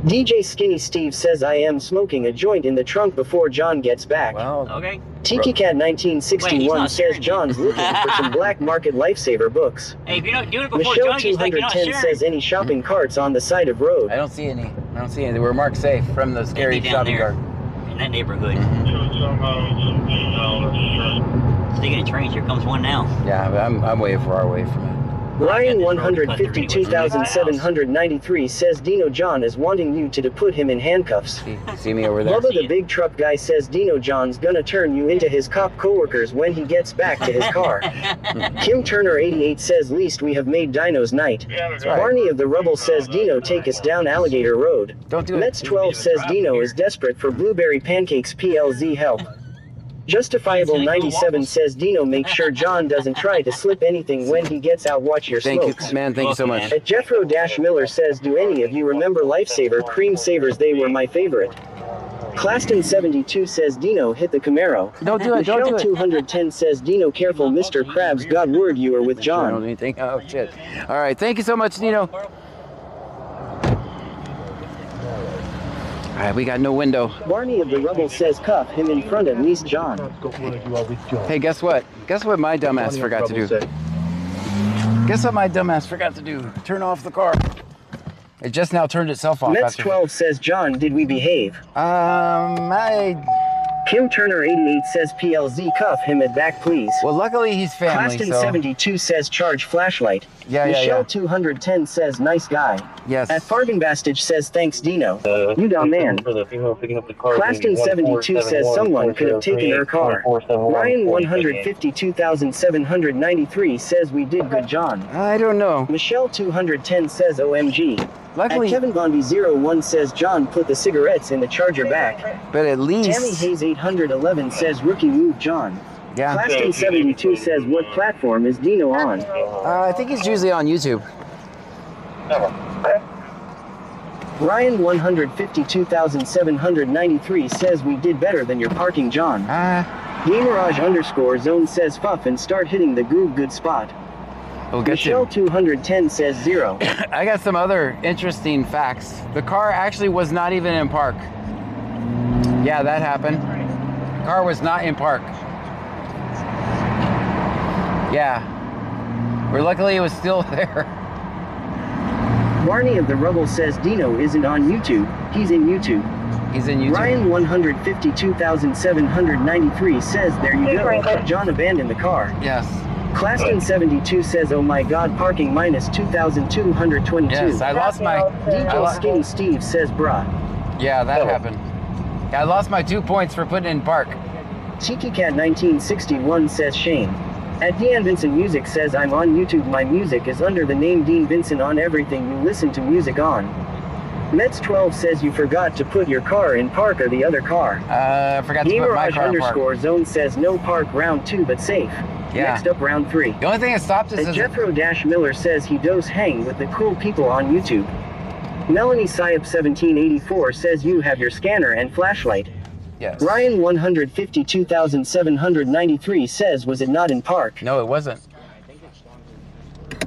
DJ Skinny Steve says I am smoking a joint in the trunk before John gets back. Well, Okay. Tiki Cat Wait, he's 1961 not says sharing John's looking for some black market lifesaver books. Hey, if you're not doing it before Michelle John gets back, you're not 210 sharing. says any shopping carts on the side of road. I don't see any. I don't see any. We're marked safe from the scary down shopping there. cart. in that neighborhood. Speaking of trains, here comes one now. Yeah, but I'm way far away from it. Ryan 152,793 says Dino John is wanting you to put him in handcuffs. See me over there? Bubba the big truck guy says Dino John's gonna turn you into his cop coworkers when he gets back to his car. Kim Turner 88 says least we have made Dino's night. Right. Barney of the Rubble says Dino take us down Alligator Road. Don't do it. Mets 12 says Dino is desperate for blueberry pancakes PLZ help. Justifiable 97 says Dino make sure John doesn't try to slip anything when he gets out. Watch your Thank smokes. you, man. Thank you so much. At Jeffro Miller says, do any of you remember Lifesaver cream savers? They were my favorite. Claston 72 says Dino hit the Camaro. Don't do it. Don't do Michelle it. 210 says Dino careful Mr. Krabs God word you are with I John. don't anything. Oh shit. All right. Thank you so much, Dino. All right, we got no window. Barney of the Rubble says cuff him in front at least John. Hey, guess what? Guess what my dumbass forgot to do? Guess what my dumbass forgot to do? Turn off the car. It just now turned itself off. Mets 12 says John, did we behave? Kim Turner 88 says PLZ cuff him at back please. Well, luckily he's family. Claston so 72 says charge flashlight. Yeah, Michelle yeah. 210 says nice guy. Yes. At Fargan Bastage says thanks Dino. You dumb man. Claston 72 says someone could have taken her car. Ryan 152,793 says we did good John. I don't know. Michelle 210 says OMG. Luckily, At Kevin Bondi 01 says John put the cigarettes in the charger back. but at least. Tammy Hayes 811 says rookie move John. Yeah. Claston 72 says what platform is Dino on? I think he's usually on YouTube. Ryan 152,793 says we did better than your parking John. Gamerage_zone says fuff and start hitting the good spot. We'll get Michelle 210 says 0. I got some other interesting facts. The car actually was not even in park. Yeah, that happened. The car was not in park. Yeah. But luckily it was still there. Barney of the Rubble says Dino isn't on YouTube. He's in YouTube. He's in YouTube. Ryan 152,793 says there you go. John abandoned the car. Yes. Claston 72 says oh my god parking minus 2,222. Yes, I lost my... DJ Skinny Steve says bruh. Yeah, that happened. I lost my 2 points for putting in park. Cheeky Cat 1961 says shame. At Dean Vincent Music says I'm on YouTube. My music is under the name Dean Vincent on everything you listen to music on. Mets 12 says you forgot to put your car in park or the other car. I forgot to put my car in park. Gamerage_zone says no park round 2 but safe. Yeah. Next up round 3. The only thing that stopped us And is... Jeffro Miller says he does hang with the cool people on YouTube. Melanie Syop 1784 says you have your scanner and flashlight. Yes. Ryan 152,793 says was it not in park? No, it wasn't.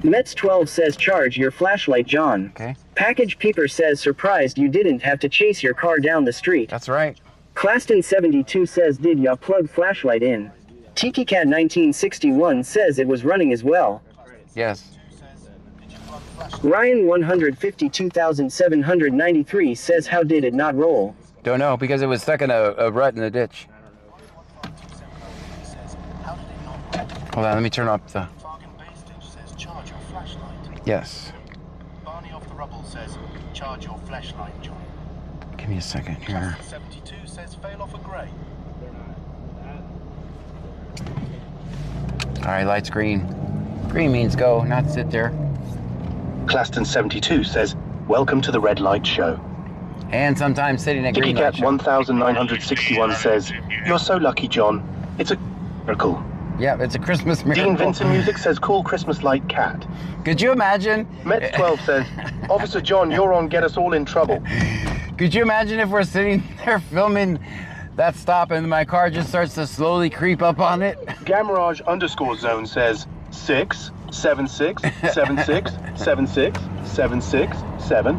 Mets 12 says charge your flashlight John. Okay. Package Peeper says surprised you didn't have to chase your car down the street. That's right. Claston 72 says did ya plug flashlight in? Tiki Cat 1961 says it was running as well. Yes. Ryan 152,793 says how did it not roll? Don't know, because it was stuck in a rut in the ditch. Hold on, let me turn off the... Yes. Barney off the Rubble says charge your flashlight, John. Give me a second here. 72 says fail off a grey. Alright, lights green. Green means go, not sit there. Claston 72 says welcome to the red light show. And sometimes sitting at green light Cat show. 1961 says you're so lucky, John. It's a miracle. Yeah, it's a Christmas miracle. Dean Vincent Music says cool Christmas light cat. Could you imagine? Mets 12 says Officer John, you're on Get Us All in Trouble. Could you imagine if we're sitting there filming that stop and my car just starts to slowly creep up on it? Gamerage_zone says 6, 76, 76, 76, 76, 7.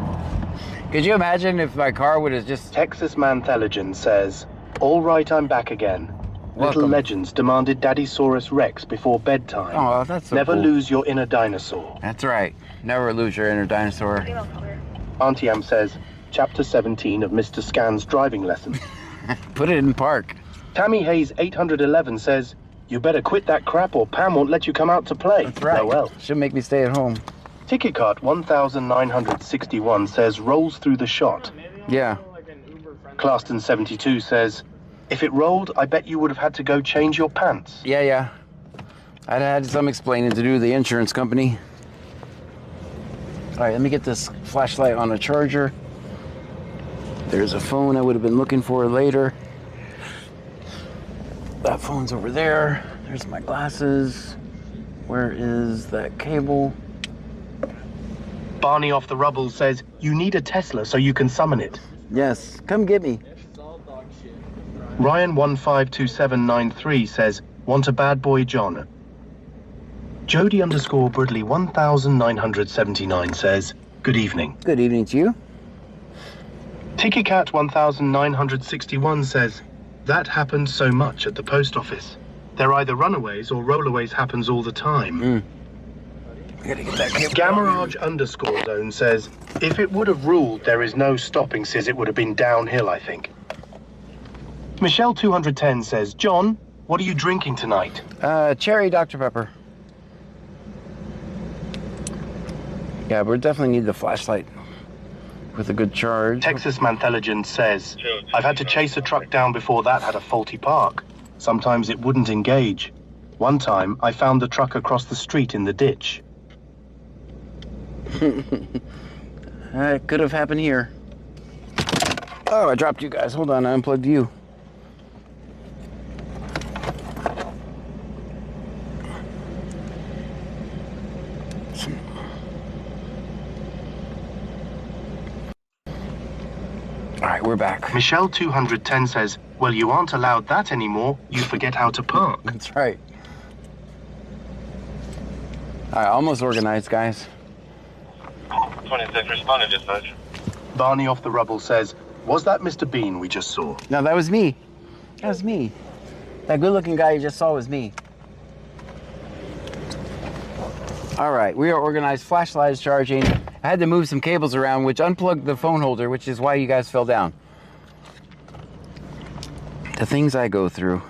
Could you imagine if my car would have just... Texas Manthelogen says, all right, I'm back again. Little Welcome. legends demanded Daddysaurus Rex before bedtime. Oh, that's so Never cool. lose your inner dinosaur. That's right. Never lose your inner dinosaur. Auntie Am says, Chapter 17 of Mr. Scan's driving lesson. Put it in park. Tammy Hayes 811 says, you better quit that crap or Pam won't let you come out to play. That's right. Well. She'll make me stay at home. Ticket cart 1961 says, rolls through the shot. Yeah. Claston 72 says, if it rolled, I bet you would have had to go change your pants. Yeah. I'd had some explaining to do to the insurance company. All right, let me get this flashlight on a charger. There's a phone I would have been looking for later. That phone's over there. There's my glasses. Where is that cable? Barney off the rubble says, you need a Tesla so you can summon it. Yes, come get me. Ryan 152793 says, want a bad boy John. Jody _Bradley 1979 says, good evening. Good evening to you. TicketCat 1961 says, that happens so much at the post office. They're either runaways or rollaways happens all the time. I gotta get that cable. Gamarage _Zone says, if it would have ruled there is no stopping, says it would have been downhill, I think. Michelle 210 says, John, what are you drinking tonight? Cherry Dr. Pepper. Yeah, we definitely need the flashlight with a good charge. Texas Manthelogen says, I've had to chase a truck down before that had a faulty park. Sometimes it wouldn't engage. One time, I found the truck across the street in the ditch. It could have happened here. Oh, I dropped you guys. Hold on, I unplugged you. All right, we're back. Michelle 210 says, well, you aren't allowed that anymore. You forget how to park. That's right. All right, almost organized, guys. 26 responded, dispatch. Barney off the rubble says, was that Mr. Bean we just saw? No, that was me. That was me. That good-looking guy you just saw was me. All right, we are organized. Flashlight is charging. I had to move some cables around, which unplugged the phone holder, which is why you guys fell down. The things I go through.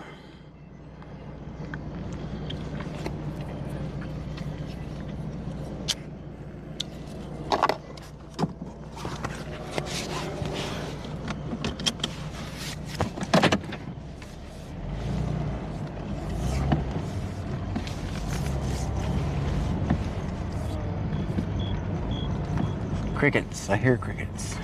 Crickets. I hear crickets.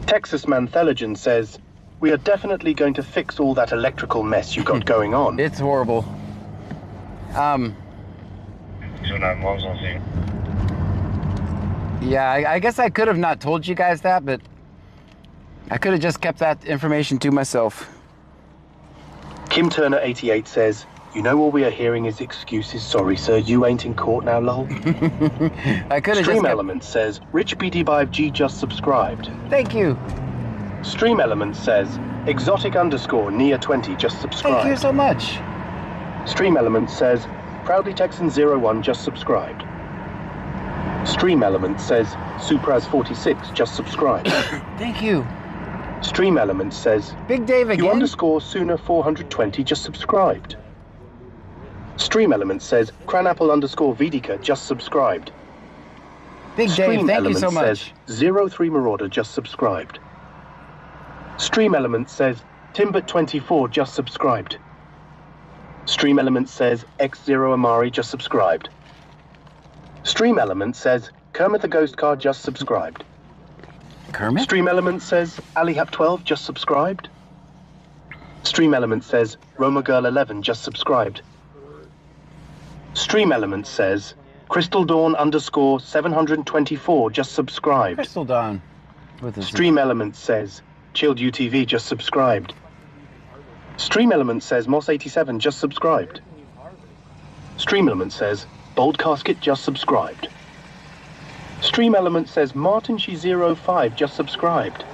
Texas Manthelogen says, we are definitely going to fix all that electrical mess you got going on. It's horrible. 29 logs on scene. Yeah, I guess I could have not told you guys that, but I could have just kept that information to myself. Kim Turner 88 says, you know all we are hearing is excuses. Sorry, sir, you ain't in court now, lol. I could have Stream just Element says, Rich BD5G just subscribed. Thank you. Stream Element says, Exotic _Nia 20 just subscribed. Thank you so much. Stream Element says, Proudly Texan 01 just subscribed. Stream Element says, Supras 46 just subscribed. Thank you. Stream Element says, Big Dave again. You _Sooner 420 just subscribed. Stream Element says, Cranapple _Vidica just subscribed. Big Dave, thank you so much. Says, 03 Marauder just subscribed. Stream Element says, Timbit24 just subscribed. Stream Element says, X0 Amari just subscribed. Stream Element says, Kermit the Ghost Car just subscribed. Kermit? Stream Element says, AliHap12 just subscribed. Stream Element says, Roma Girl 11 just subscribed. Stream Element says, Crystal Dawn _724 just subscribed. Crystal Dawn. Stream Element says, Chilled UTV just subscribed. Stream Element says, Moss87 just subscribed. Stream Element says, Bold Casket just subscribed. Stream Element says, Martin She 05 just subscribed.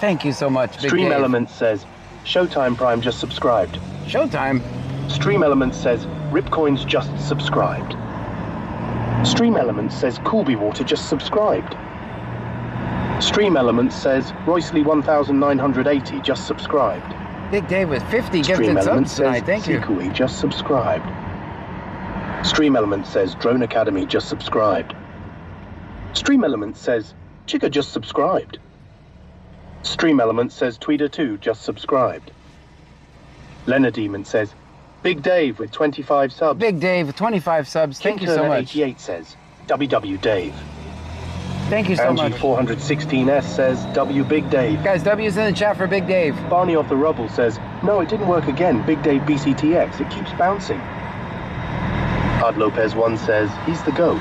Thank you so much, Big Stream Dave. Element says, Showtime Prime just subscribed. Showtime? Stream Element says, Ripcoins just subscribed. Stream Element says, Coolby Water just subscribed. Stream Elements says Roysley 1980 just subscribed. Big Dave with 50 Stream gifted Elements subs tonight. says Thank you. Sikui just subscribed. Stream Elements says Drone Academy just subscribed. Stream Elements says Chica just subscribed. Stream Elements says Tweeder2 just subscribed. Leonard Demon says Big Dave with 25 subs. Big Dave with 25 subs. Thank you so much. 88 says WW Dave. Thank you so Angie much. 416S says W Big Dave. Guys, W's in the chat for Big Dave. Barney off the Rubble says no, it didn't work again. Big Dave BCTX. It keeps bouncing. Hard Lopez 1 says he's the GOAT.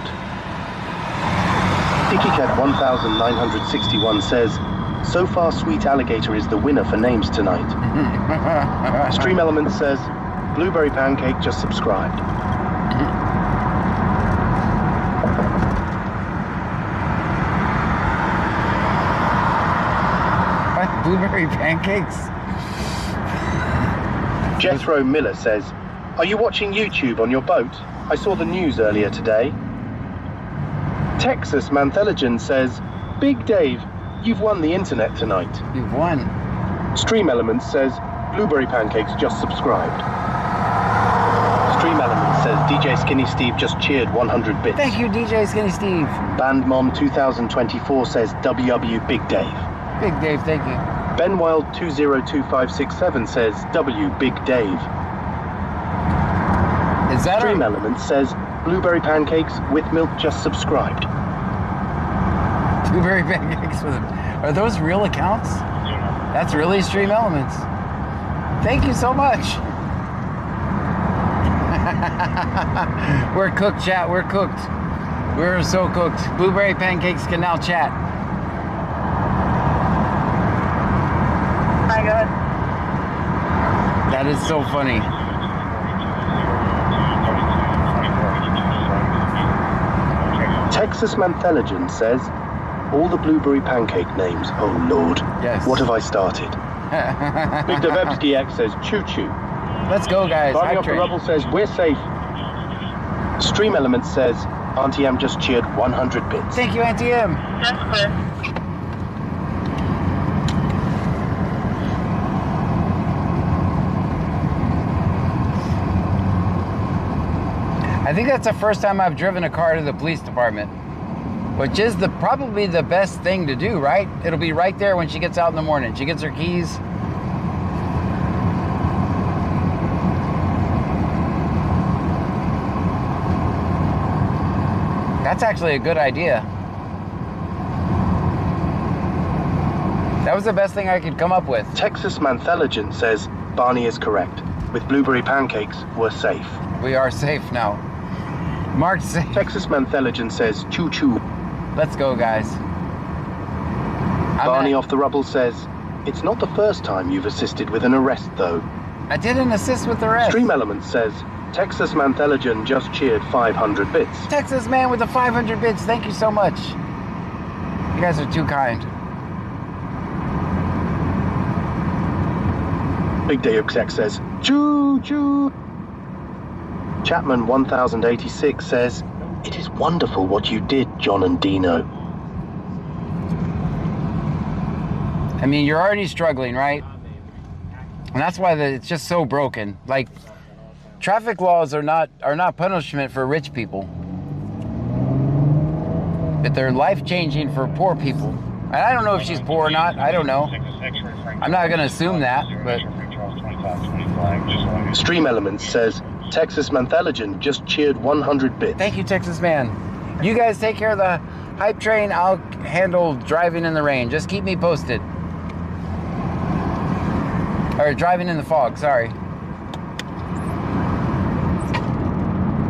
DickyCat 1961 says so far Sweet Alligator is the winner for names tonight. Stream Elements says Blueberry Pancake just subscribed. What? Blueberry pancakes? Jethro Miller says, are you watching YouTube on your boat? I saw the news earlier today. Texas Mantheligen says, Big Dave, you've won the internet tonight. You've won. Stream Elements says, Blueberry Pancakes just subscribed. Stream Elements says, DJ Skinny Steve just cheered 100 bits. Thank you, DJ Skinny Steve. Band Mom 2024 says, WW Big Dave. Big Dave, thank you. Ben Wild 202567 says, W Big Dave. Is that Stream Elements says, Blueberry Pancakes with milk just subscribed. Blueberry pancakes with are those real accounts? That's really Stream Elements. Thank you so much. We're cooked, chat. We're cooked. We're so cooked. Blueberry pancakes can now chat. My God. That is so funny. Texas Mantheligen says, all the Blueberry Pancake names, oh Lord. Yes. What have I started? Big Devebski X says, Choo Choo. Let's go, guys. Barney off the Rubble says, we're safe. Stream Elements says, Auntie M just cheered 100 bits. Thank you, Auntie M. That's clear. I think that's the first time I've driven a car to the police department, which is probably the best thing to do, right? It'll be right there when she gets out in the morning. She gets her keys. That's actually a good idea. That was the best thing I could come up with. Texas Mantheligen says, Barney is correct. With Blueberry Pancakes, we're safe. We are safe now. Mark's safe. Texas Mantheligen says, Choo Choo. Let's go, guys. Barney off the Rubble says, it's not the first time you've assisted with an arrest, though. I didn't assist with the arrest. Stream Elements says, Texas Mantheligen just cheered 500 bits. Texas man with the 500 bits, thank you so much. You guys are too kind. Big Day XX says, Choo Choo. Chapman 1086 says, it is wonderful what you did, John and Dino. I mean, you're already struggling, right? And that's why it's just so broken. Like, traffic laws are not punishment for rich people, but they're life-changing for poor people. And I don't know if she's poor or not. I don't know. I'm not going to assume that, but... Stream Elements says, Texas Mantheligen just cheered 100 bits. Thank you, Texas man. You guys take care of the hype train. I'll handle driving in the rain. Just keep me posted. Or driving in the fog, sorry.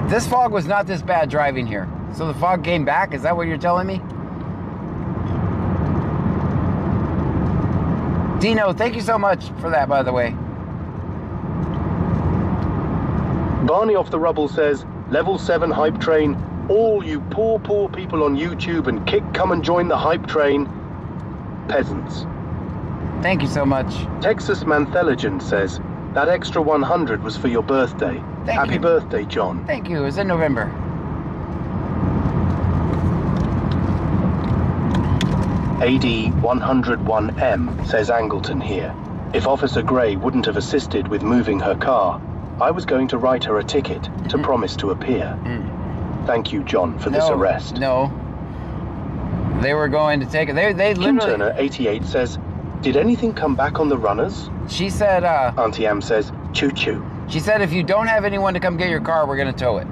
This fog was not this bad driving here. So the fog came back? Is that what you're telling me? Dino, thank you so much for that, by the way. Barney off the Rubble says, Level 7 hype train. All you poor people on YouTube and Kick, come and join the hype train. Peasants. Thank you so much. Texas Mantheligen says, that extra 100 was for your birthday. Happy birthday, John. Thank you. It was in November. AD 101M, says Angleton here. If Officer Gray wouldn't have assisted with moving her car, I was going to write her a ticket to promise to appear. Thank you, John, for this arrest. No. They were going to take it. They Kim literally... Turner, 88, says, did anything come back on the runners? She said, Auntie Am says, choo-choo. She said, if you don't have anyone to come get your car, we're going to tow it.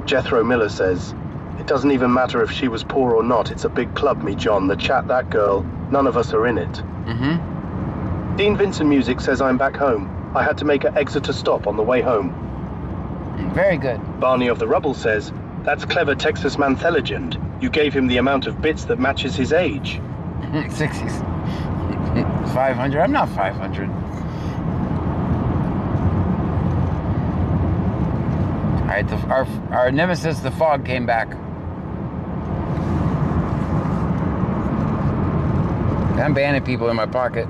Jethro Miller says, it doesn't even matter if she was poor or not. It's a big club, me John. The chat, that girl. None of us are in it. Dean Vincent Music says I'm back home. I had to make an Exeter stop on the way home. Very good. Barney of the Rubble says, that's clever Texas Manthelegend. You gave him the amount of bits that matches his age. 60s. 500. I'm not 500. All right, our nemesis, the fog, came back. I'm banning people in my pocket.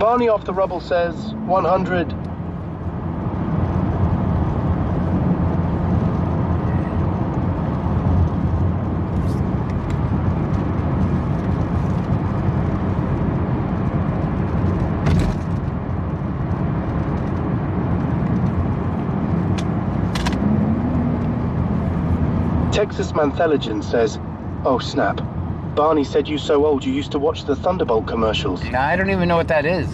Barney off the Rubble says 100. Texas Manthelegend says, oh snap. Barney said you so old you used to watch the Thunderbolt commercials. I don't even know what that is.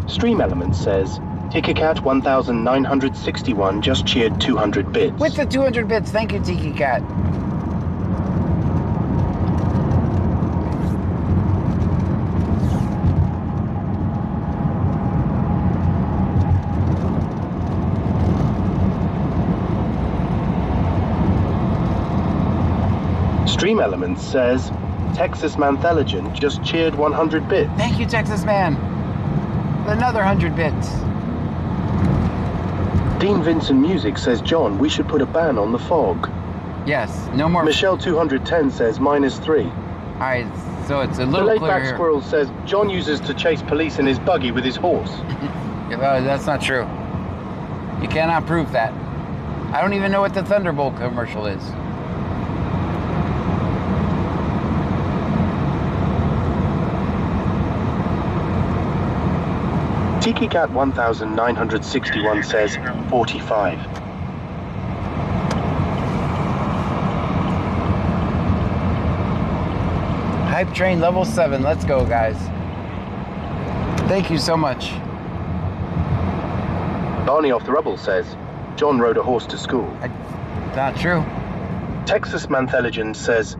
Stream Elements says, TikiCat 1961 just cheered 200 bits. With the 200 bits, thank you, Tiki Cat. Stream Elements says, Texas Manthelegend just cheered 100 bits. Thank you, Texas Man. Another 100 bits. Dean Vincent Music says, John, we should put a ban on the fog. Yes, no more. Michelle 210 says -3. All right, so it's a little The clearer laid-back here. squirrel says, John uses to chase police in his buggy with his horse. Yeah, well, that's not true. You cannot prove that. I don't even know what the Thunderbolt commercial is. TikiCat 1961 says 45. Hype Train level 7. Let's go, guys. Thank you so much. Barney off the Rubble says, John rode a horse to school. Not true. Texas Manthelegend says,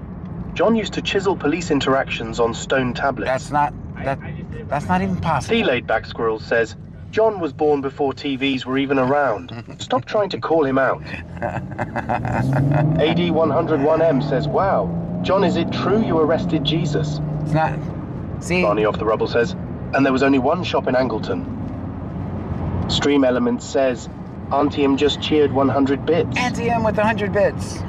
John used to chisel police interactions on stone tablets. That's not even possible. The laid-back squirrel says, John was born before TVs were even around. Stop trying to call him out. AD 101M says, wow, John, is it true you arrested Jesus? It's not. See? Barney off the Rubble says, and there was only one shop in Angleton. Stream Elements says, Auntie M just cheered 100 bits. Auntie M with 100 bits.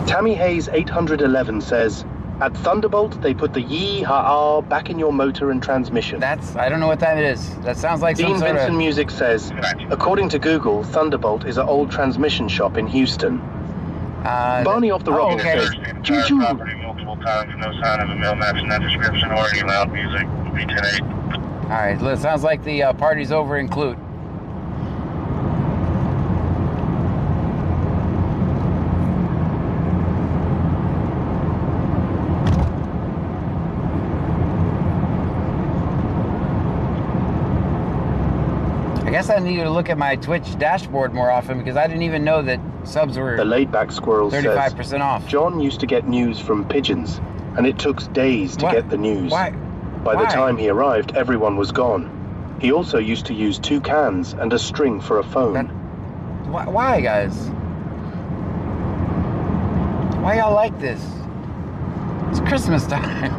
Tammy Hayes 811 says, at Thunderbolt, they put the yee-ha-ah back in your motor and transmission. I don't know what that is. That sounds like Dean some sort Vincent of... Music says, according to Google, Thunderbolt is an old transmission shop in Houston. Barney off the Rubble says, choo-choo. Multiple times, no sign of a mail matching that description or any loud music. V10-8. All right, well, it sounds like the party's over in Clute. I guess I need to look at my Twitch dashboard more often because I didn't even know that subs were The laid-back squirrel 35% says, off. John used to get news from pigeons, and it took days to get the news. Why? By the time he arrived, everyone was gone. He also used to use 2 cans and a string for a phone. Why, guys? Why y'all like this? It's Christmas time.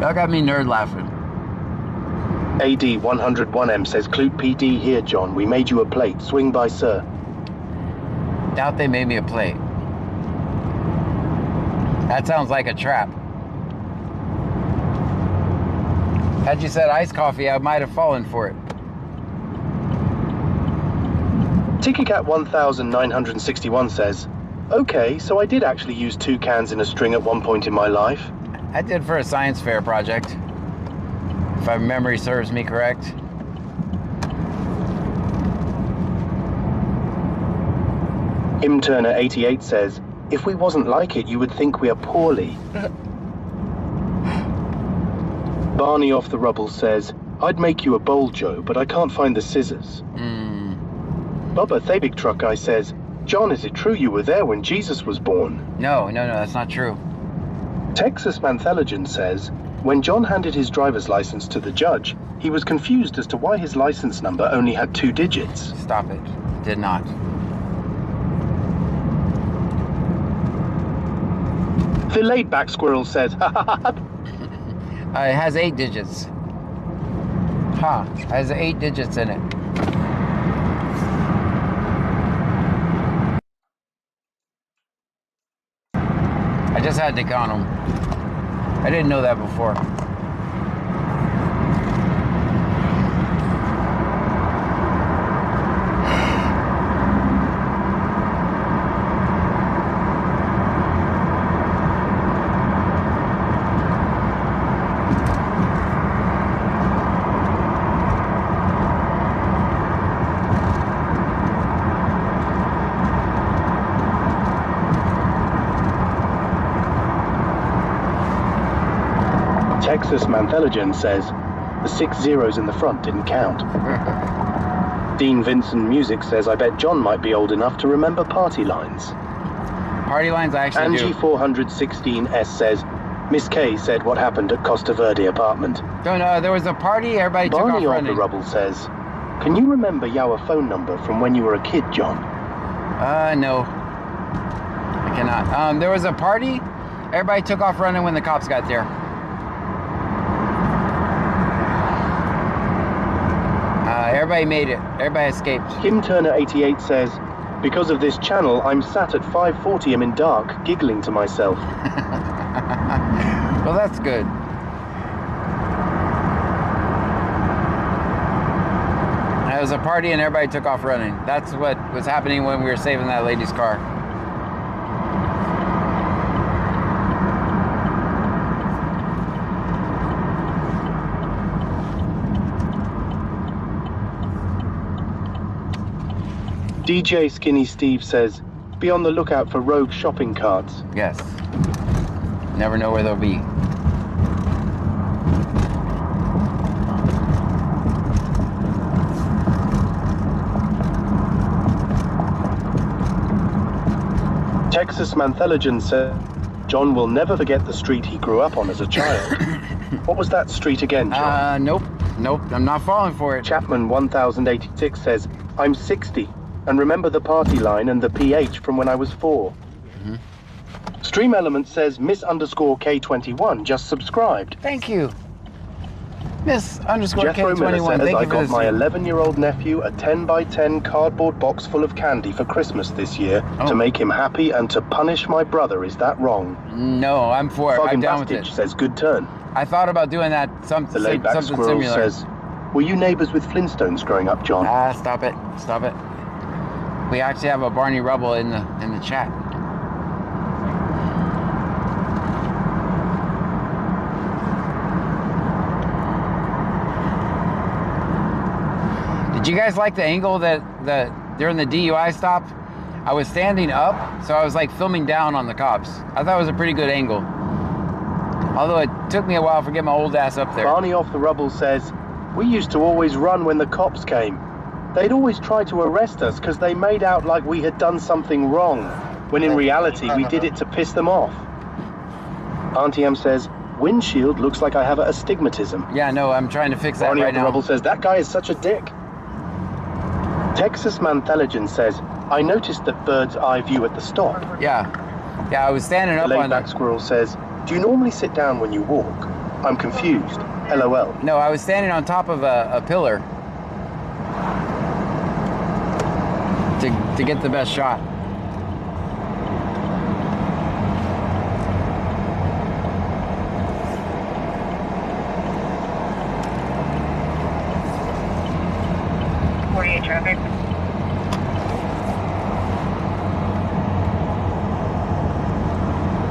Y'all got me nerd laughing. AD 101M says, Clute PD here, John. We made you a plate. Swing by, sir. Doubt they made me a plate. That sounds like a trap. Had you said iced coffee, I might have fallen for it. TicketCat 1961 says, okay, so I did actually use 2 cans in a string at one point in my life. I did for a science fair project, if my memory serves me correct. Turner 88 says, if we wasn't like it, you would think we are poorly. Barney off the rubble says, I'd make you a bowl, Joe, but I can't find the scissors. Bubba Thabig Truck Guy says, John, is it true you were there when Jesus was born? No, that's not true. Texas Mantheligen says, when John handed his driver's license to the judge, he was confused as to why his license number only had 2 digits. Stop it. Did not. The laid-back squirrel says, it has 8 digits. It has 8 digits in it. I just had to count them. I didn't know that before. Texas Mantheligen says, the 6 zeros in the front didn't count. Dean Vincent Music says, I bet John might be old enough to remember party lines. Party lines I actually do. Angie 416S says, Miss K said what happened at Costa Verde apartment. No, there was a party, everybody took off Barney running. off the rubble says, can you remember your phone number from when you were a kid, John? No. I cannot. There was a party, everybody took off running when the cops got there. Everybody made it. Everybody escaped. Kim Turner 88 says, because of this channel, I'm sat at 5:40 in dark, giggling to myself. Well, that's good. It was a party and everybody took off running. That's what was happening when we were saving that lady's car. DJ Skinny Steve says, be on the lookout for rogue shopping carts. Yes. Never know where they'll be. Texas Mantheligen said, John will never forget the street he grew up on as a child. What was that street again, John? Nope. I'm not falling for it. Chapman 1086 says, I'm 60. And remember the party line and the PH from when I was 4. Stream Element says Miss_K21 just subscribed. Thank you. Miss_K21. Jethro Miller says, Thank I you for got my this. 11-year-old nephew a 10x10 cardboard box full of candy for Christmas this year to make him happy and to punish my brother. Is that wrong? No, I'm for it. I'm down with it. Bastage says, good turn. I thought about doing that. The laid-back squirrel says, were you neighbors with Flintstones growing up, John? Stop it. We actually have a Barney Rubble in the chat. Did you guys like the angle that during the DUI stop? I was standing up, so I was like filming down on the cops. I thought it was a pretty good angle. Although it took me a while to get my old ass up there. Barney off the rubble says, we used to always run when the cops came. They'd always try to arrest us because they made out like we had done something wrong, when in reality we did it to piss them off. Auntie M says, windshield looks like I have astigmatism. Yeah, no, I'm trying to fix that Barney right off the now. rubble says, that guy is such a dick. Texas Mantheligen says, I noticed that bird's eye view at the stop. Yeah, I was standing up on the laid-back squirrel says, do you normally sit down when you walk? I'm confused. LOL. No, I was standing on top of a pillar to get the best shot.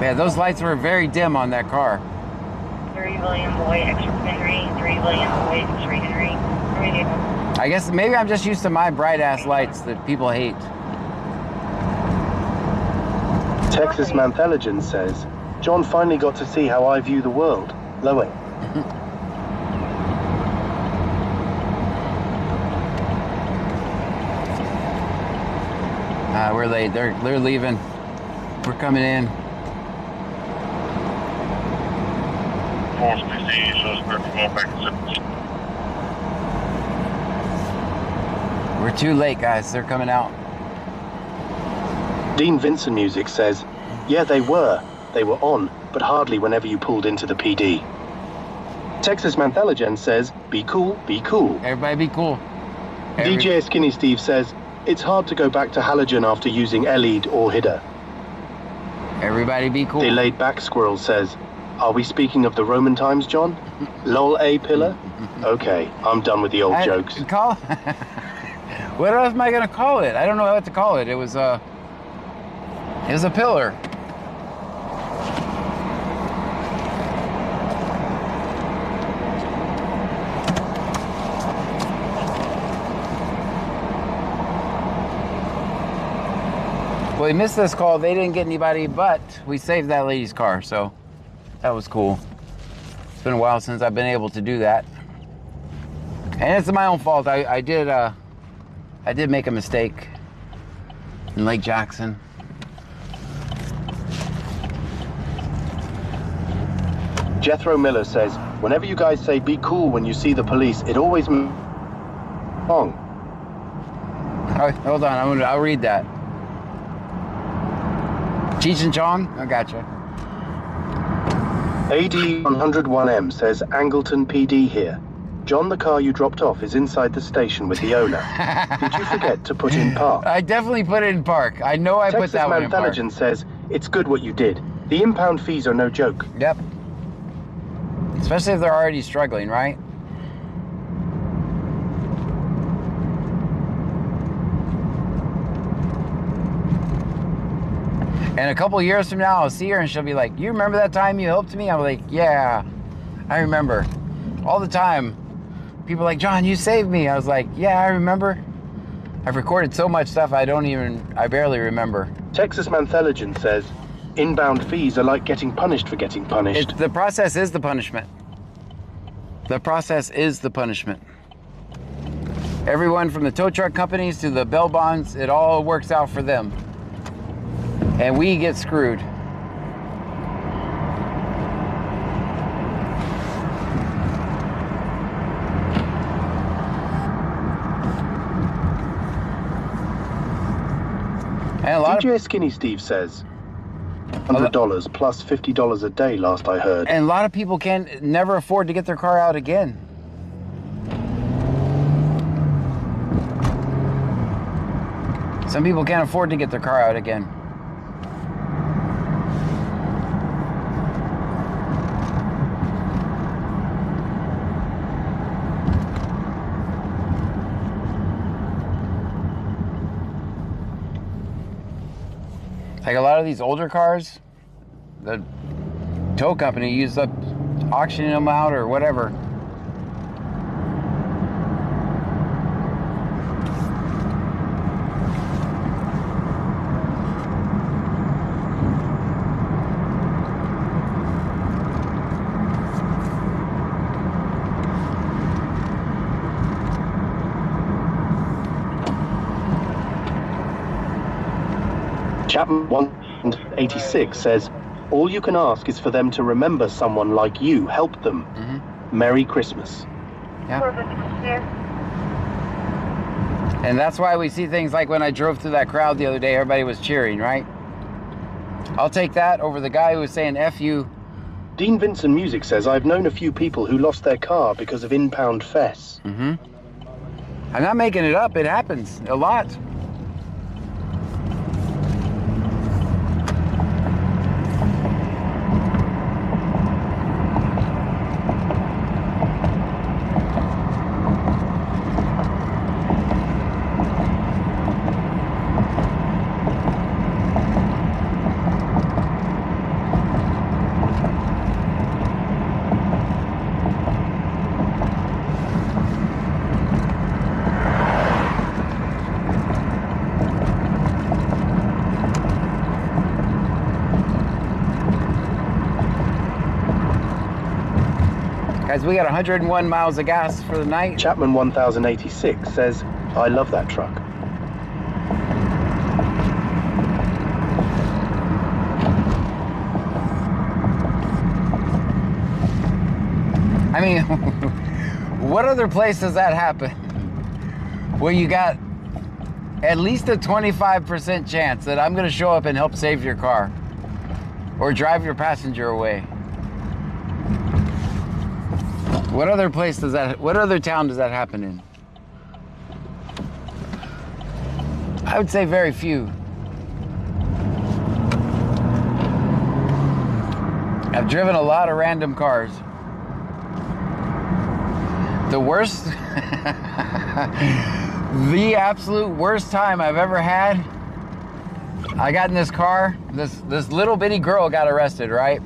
Yeah, those lights were very dim on that car. 3 William Boyd, extra Henry. 3 William Boyd, extra Henry. I guess maybe I'm just used to my bright ass lights that people hate. Texas Mantheligen says, John finally got to see how I view the world. Lowing. We're late. They're leaving. We're coming in. We're too late, guys. They're coming out. Dean Vincent Music says, yeah, they were. They were on, but hardly whenever you pulled into the PD. Texas Mantheligen says, be cool, be cool. Everybody be cool. DJ Skinny Steve says, it's hard to go back to halogen after using Elide or HIDA. Everybody be cool. The laid back squirrel says, are we speaking of the Roman times, John? Lol A pillar? Okay, I'm done with the old jokes. What else am I gonna call it? I don't know what to call it. It was a pillar. Well, we missed this call. They didn't get anybody, but we saved that lady's car, so that was cool. It's been a while since I've been able to do that. And it's my own fault. I did make a mistake in Lake Jackson. Jethro Miller says, whenever you guys say be cool when you see the police, it always wrong. Oh, hold on, I'll read that. Cheech and Chong? I gotcha. AD 101M says, Angleton PD here. John, the car you dropped off is inside the station with the owner. Did you forget to put in park? I definitely put it in park. I know I put that one in park. Texas Mantheligen says, it's good what you did. The impound fees are no joke. Yep. Especially if they're already struggling, right? And a couple years from now, I'll see her and she'll be like, you remember that time you helped me? I'm like, yeah, I remember. All the time. People are like, John, you saved me. I was like, yeah, I remember. I've recorded so much stuff I barely remember. Texas Mantheligen says, inbound fees are like getting punished for getting punished. The process is the punishment. The process is the punishment. Everyone from the tow truck companies to the bail bonds, it all works out for them. And we get screwed. And DJ Skinny Steve says, $100 plus $50 a day last I heard. And a lot of people can never afford to get their car out again. Some people can't afford to get their car out again. Like a lot of these older cars, the tow company used up auctioning them out or whatever. Chapman 186 says, all you can ask is for them to remember someone like you helped them. Merry Christmas. Yeah. And that's why we see things like when I drove through that crowd the other day, everybody was cheering, right? I'll take that over the guy who was saying F you. Dean Vincent Music says, I've known a few people who lost their car because of impound fees. I'm not making it up. It happens a lot. Guys, we got 101 miles of gas for the night. Chapman 1086 says, I love that truck. I mean, what other place does that happen? Where you got at least a 25% chance that I'm gonna show up and help save your car or drive your passenger away. What other place does that, what other town does that happen in? I would say very few. I've driven a lot of random cars. The worst, the absolute worst time I've ever had, I got in this car, this little bitty girl got arrested, right?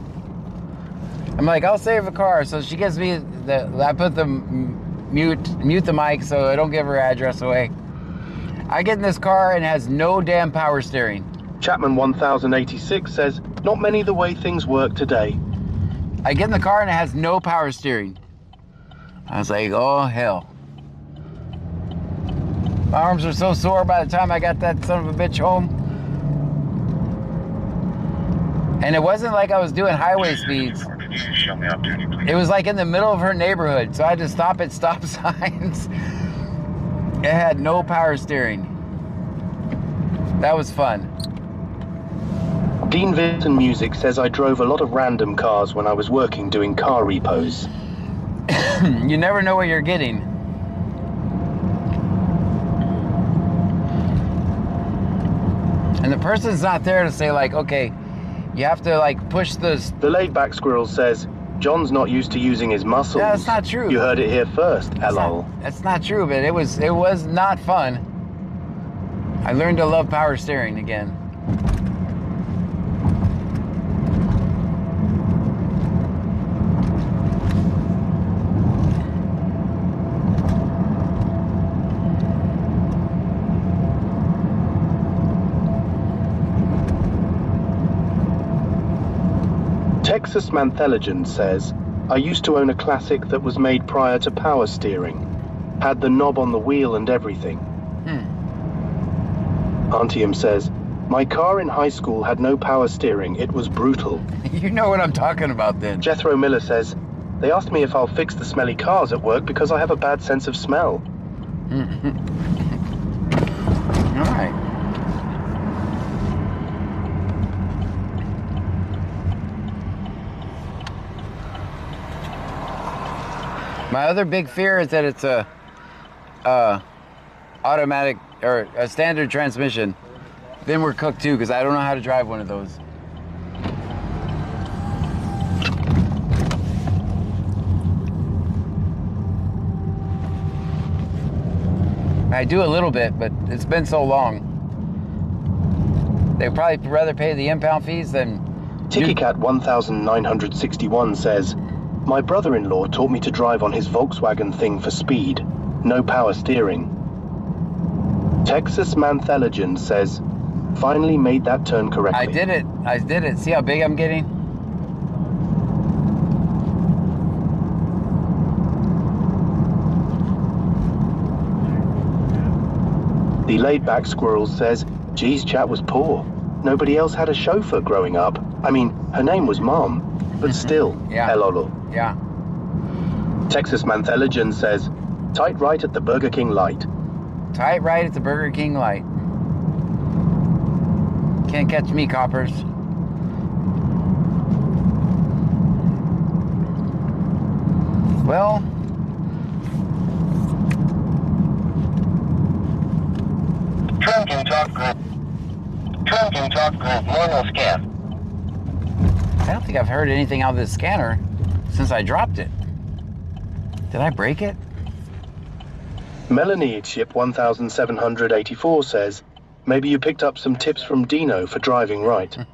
I'm like, I'll save the car. So she gives me I put the mute the mic so I don't give her address away. I get in this car and it has no damn power steering. Chapman 1086 says, not many the way things work today. I get in the car and it has no power steering. I was like, oh hell. My arms were so sore by the time I got that son of a bitch home. And it wasn't like I was doing highway speeds. It was like in the middle of her neighborhood, so I had to stop at stop signs. It had no power steering. That was fun. Dean Vinton Music says I drove a lot of random cars when I was working doing car repos. You never know what you're getting. And the person's not there to say like, okay, you have to like push this. The laid-back squirrel says, John's not used to using his muscles. Yeah, that's not true. You heard it here first, lol. That's not true, but it was not fun. I learned to love power steering again. Texas Mantheligen says, I used to own a classic that was made prior to power steering. Had the knob on the wheel and everything. Antium says, my car in high school had no power steering. It was brutal. You know what I'm talking about then. Jethro Miller says, they asked me if I'll fix the smelly cars at work because I have a bad sense of smell. All right. My other big fear is that it's a automatic or a standard transmission. Then we're cooked too, because I don't know how to drive one of those. I do a little bit, but it's been so long. They'd probably rather pay the impound fees than... TikiCat 1961 says, my brother-in-law taught me to drive on his Volkswagen thing for speed. No power steering. Texas Mantheligen says, finally made that turn correctly. I did it. I did it. See how big I'm getting? The laid-back squirrel says, geez, chat was poor. Nobody else had a chauffeur growing up. I mean, her name was Mom. But still, yeah. Hello. Yeah. Texas Mantheligen says, tight right at the Burger King light. Tight right at the Burger King light. Can't catch me, coppers. Well, Trunking Talk Group. Trunking Talk Group, normal scan. I don't think I've heard anything out of this scanner since I dropped it. Did I break it? Melanie Ship 1784 says, maybe you picked up some tips from Dino for driving right. Did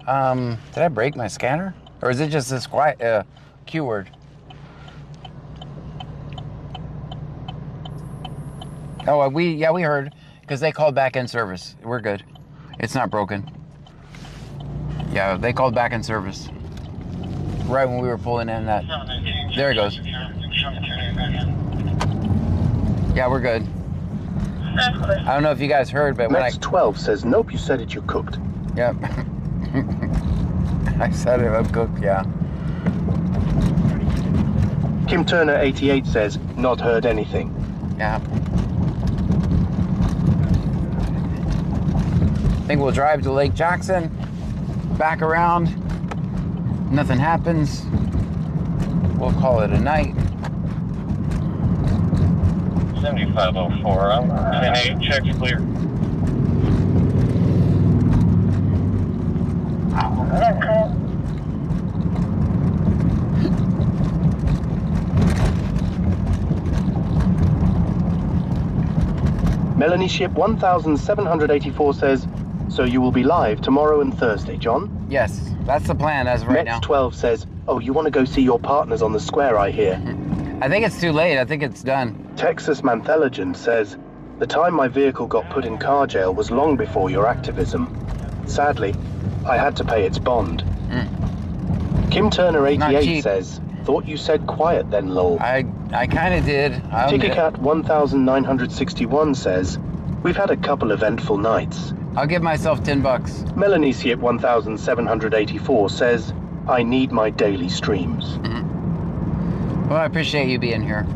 I break my scanner? Or is it just this quiet Q word? Oh, we heard, because they called back in service. We're good. It's not broken. Yeah, they called back in service. Right when we were pulling in that. There it goes. Yeah, we're good. I don't know if you guys heard, but when Mets 12 says, nope, you said it, you cooked. Yep. I said it, I'm cooked, yeah. Kim Turner 88 says, not heard anything. Yeah. I think we'll drive to Lake Jackson, back around. Nothing happens. We'll call it a night. 7504, I'm 10-8, checks clear. Melanie Ship 1784 says, so you will be live tomorrow and Thursday, John? Yes, that's the plan as of right now. Mets 12 says, oh, you want to go see your partners on the square, I hear. I think it's too late. I think it's done. Texas Manthelagen says, the time my vehicle got put in car jail was long before your activism. Sadly, I had to pay its bond. Kim Turner 88 says, thought you said quiet then, lol. I kind of did. Tickycat 1961 says, we've had a couple eventful nights. I'll give myself $10. Melanie Siet 1784 says, I need my daily streams. Well, I appreciate you being here.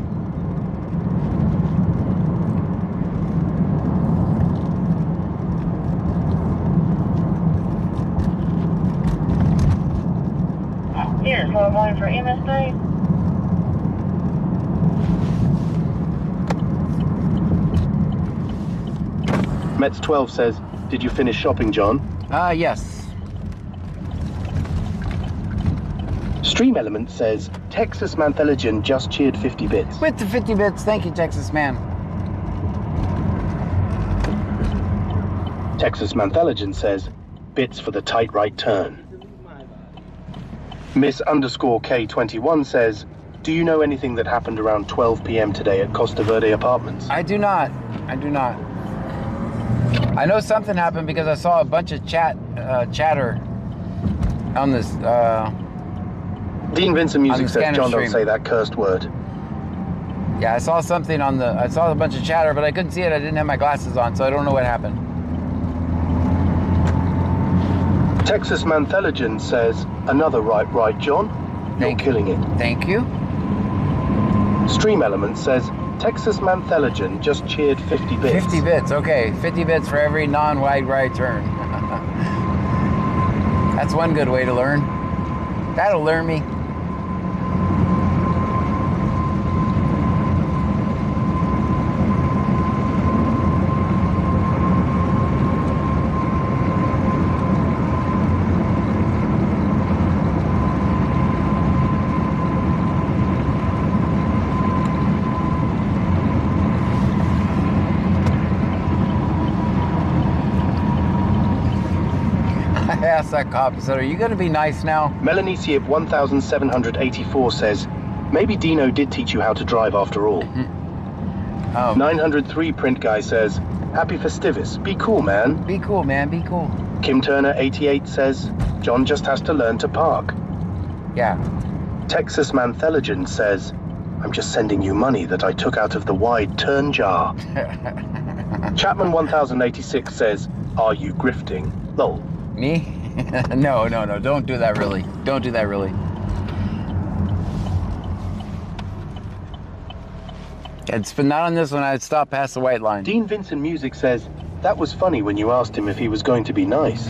Yes, we're going for MSA. Mets 12 says, did you finish shopping, John? Yes. Stream Element says, Texas Manthelagen just cheered 50 bits. With the 50 bits, thank you, Texas man. Texas Manthelagen says, bits for the tight right turn. Miss _ K21 says, do you know anything that happened around 12 p.m. today at Costa Verde Apartments? I do not. I do not. I know something happened because I saw a bunch of chatter on this. Dean Vincent Music says, John, don't say that cursed word. Yeah, I saw something on the. I saw a bunch of chatter, but I couldn't see it. I didn't have my glasses on, so I don't know what happened. Texas Manthelagen says, another right, John. You're killing it. Thank you. Stream Element says, Texas Manthelagen just cheered 50 bits. 50 bits, okay. 50 bits for every non-wide right turn. That's one good way to learn. That'll learn me. I asked that cop, I said, are you going to be nice now? Melanie Siep 1784 says, maybe Dino did teach you how to drive after all. 903 print guy says, happy Festivus. Be cool, man. Be cool, man. Be cool. Kim Turner 88 says, John just has to learn to park. Yeah. Texas Manthelagen says, I'm just sending you money that I took out of the wide turn jar. Chapman 1086 says, are you grifting? Lol. Me? No, don't do that really. Don't do that really. It's been not on this one, I'd stop past the white line. Dean Vincent Music says, that was funny when you asked him if he was going to be nice.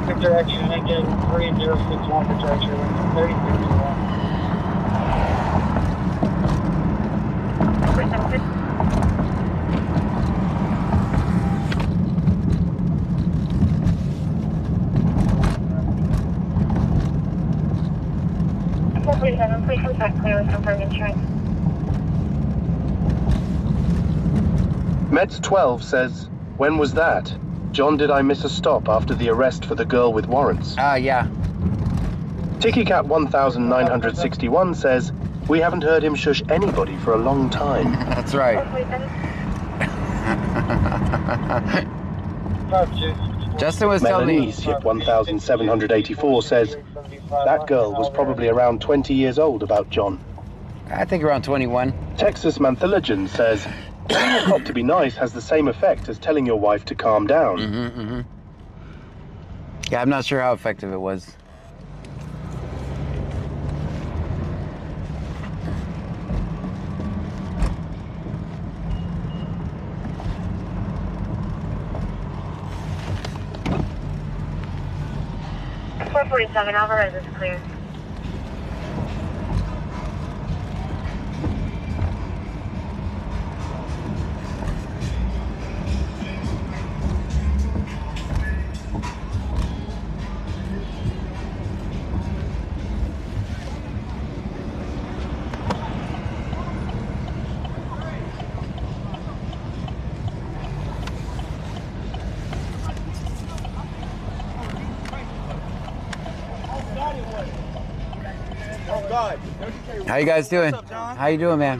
Victor X, Unit 3061 for Charger, 3061. Please contact clear with confirmed insurance. Mets 12 says, when was that? John, did I miss a stop after the arrest for the girl with warrants? Yeah. Tickycat 1961 says, we haven't heard him shush anybody for a long time. That's right. Justin was telling me. Melanie, ship 1784, says, that girl was probably around 20 years old about John. I think around 21. Texas Manthiligen says, telling a cop to be nice has the same effect as telling your wife to calm down. Yeah, I'm not sure how effective it was. .447, Alvarez is clear. How you guys doing? How you doing, man?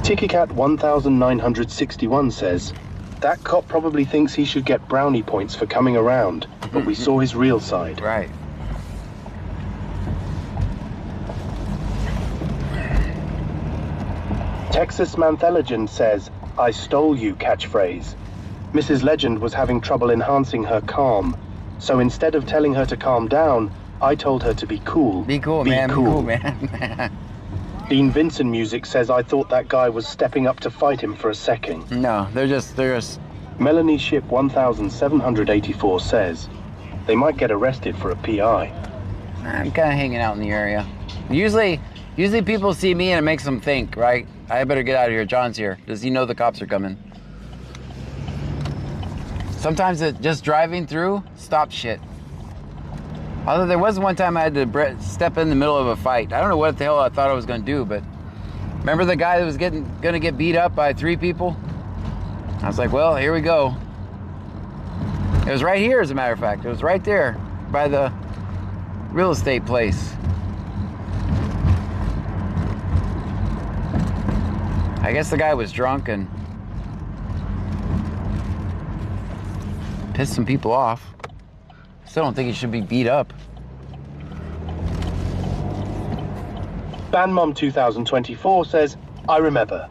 TickyCat 1961 says, that cop probably thinks he should get brownie points for coming around, but we saw his real side. Right. Texas Mantheligen says, I stole you catchphrase. Mrs. Legend was having trouble enhancing her calm, so instead of telling her to calm down, I told her to be cool. Be cool, man. Be cool, man. Dean Vincent Music says, I thought that guy was stepping up to fight him for a second. No, they're just... Melanie Ship 1784 says, they might get arrested for a PI. I'm kind of hanging out in the area. Usually people see me and it makes them think, right? I better get out of here. John's here. Does he know the cops are coming? Sometimes just driving through stops shit. Although there was one time I had to step in the middle of a fight. I don't know what the hell I thought I was going to do, but remember the guy that was going to get beat up by 3 people? I was like, well, here we go. It was right here, as a matter of fact. It was right there by the real estate place. I guess the guy was drunk and pissed some people off. Still don't think he should be beat up. Banmom 2024 says, I remember.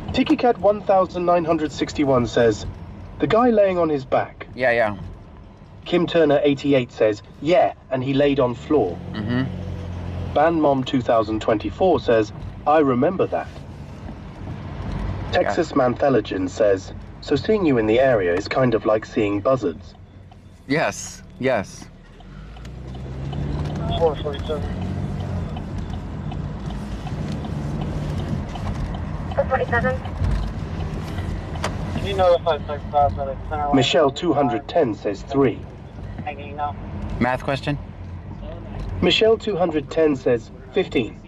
TickyCat 1961 says, the guy laying on his back. Yeah. Kim Turner 88 says, yeah, and he laid on floor. Banmom 2024 says, I remember that. Texas Mantheligen says, so seeing you in the area is kind of like seeing buzzards. Yes. 447. 447. Can you notify Texas that it's center line? Michelle 210 says 3. Math question? Michelle 210 says 15.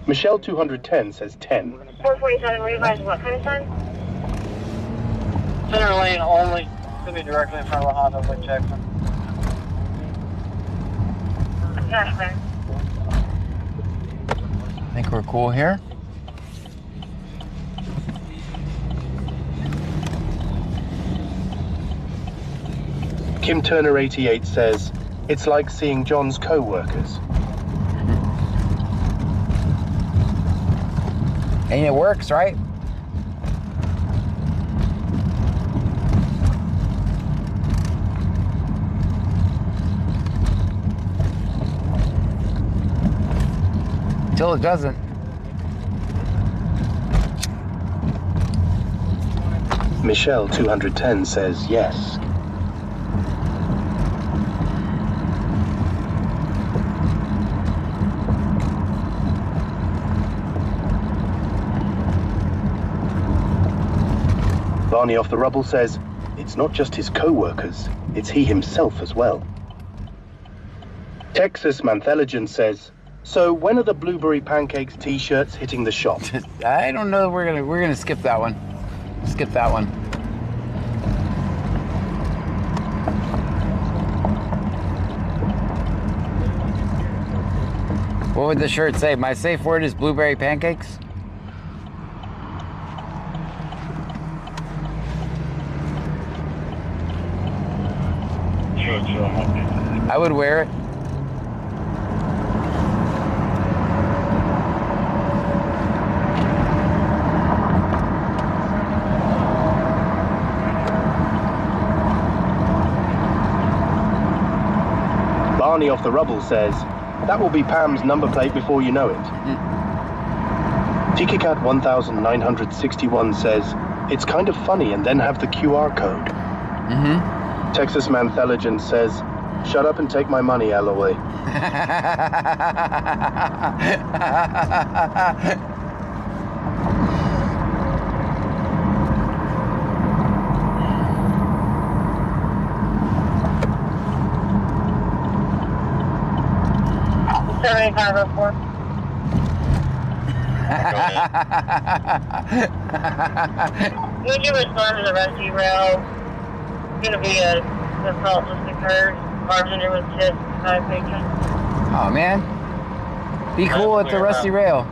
Michelle 210 says 10. 447, revise what kind of sign? Center lane only. Could be directly in front of a Honda with Jackson. Yes, man. I think we're cool here. Kim Turner 88 says, it's like seeing John's co-workers. And it works, right? Until it doesn't. Michelle 210 says yes. Barney off the rubble says, it's not just his co-workers, it's he himself as well. Texas Mantheligen says, so when are the Blueberry Pancakes t-shirts hitting the shop? I don't know. We're gonna skip that one. Skip that one. What would the shirt say? My safe word is blueberry pancakes? I would wear it. Barney off the rubble says, that will be Pam's number plate before you know it. TikiCat 1961 says, it's kind of funny and then have the QR code. Texas Man Theligen says, shut up and take my money, Alloway. Would you respond to the rescue rail? It's gonna be a assault just occurred. Bartender was hit by a patron. Oh man. Be cool at the Rusty Rail.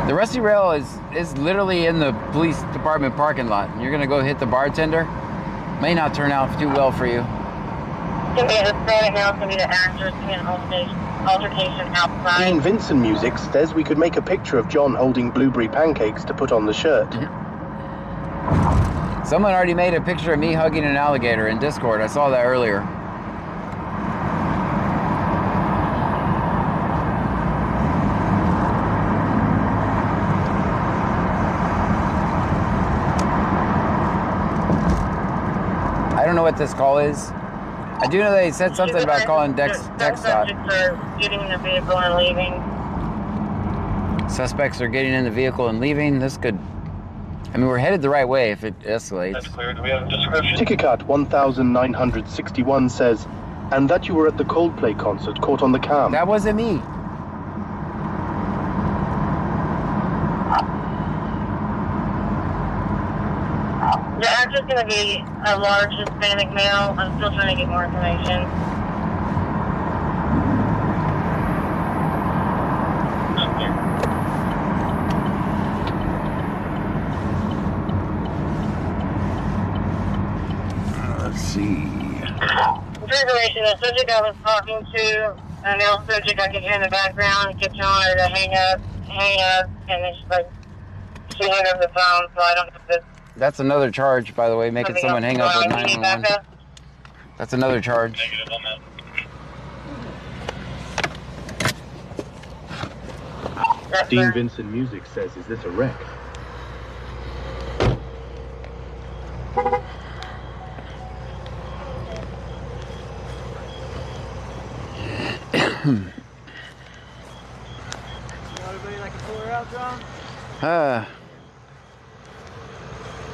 The Rusty Rail is literally in the police department parking lot. You're gonna go hit the bartender. May not turn out too well for you. It's gonna be a Hispanic now, it's gonna be the actors, it's gonna be an altercation outside. Ian Vincent Music says we could make a picture of John holding blueberry pancakes to put on the shirt. Someone already made a picture of me hugging an alligator in Discord. I saw that earlier. I don't know what this call is. I do know they said something about calling Dex dot. Suspects are getting in the vehicle and leaving. Suspects are getting in the vehicle and leaving. This could... I mean, we're headed the right way if it escalates. That's clear. Do we have a description? TikiCat 1961 says, and that you were at the Coldplay concert caught on the cam. That wasn't me. The actor's going to be a large Hispanic male. I'm still trying to get more information. Let's see. For information, the subject I was talking to, a male subject I could hear in the background, kept telling her to hang up, and then she hung up the phone, so I don't know if this... That's another charge, by the way, making someone hang up with 911. That's another charge. Negative on that. Dean Vincent Music says, is this a wreck?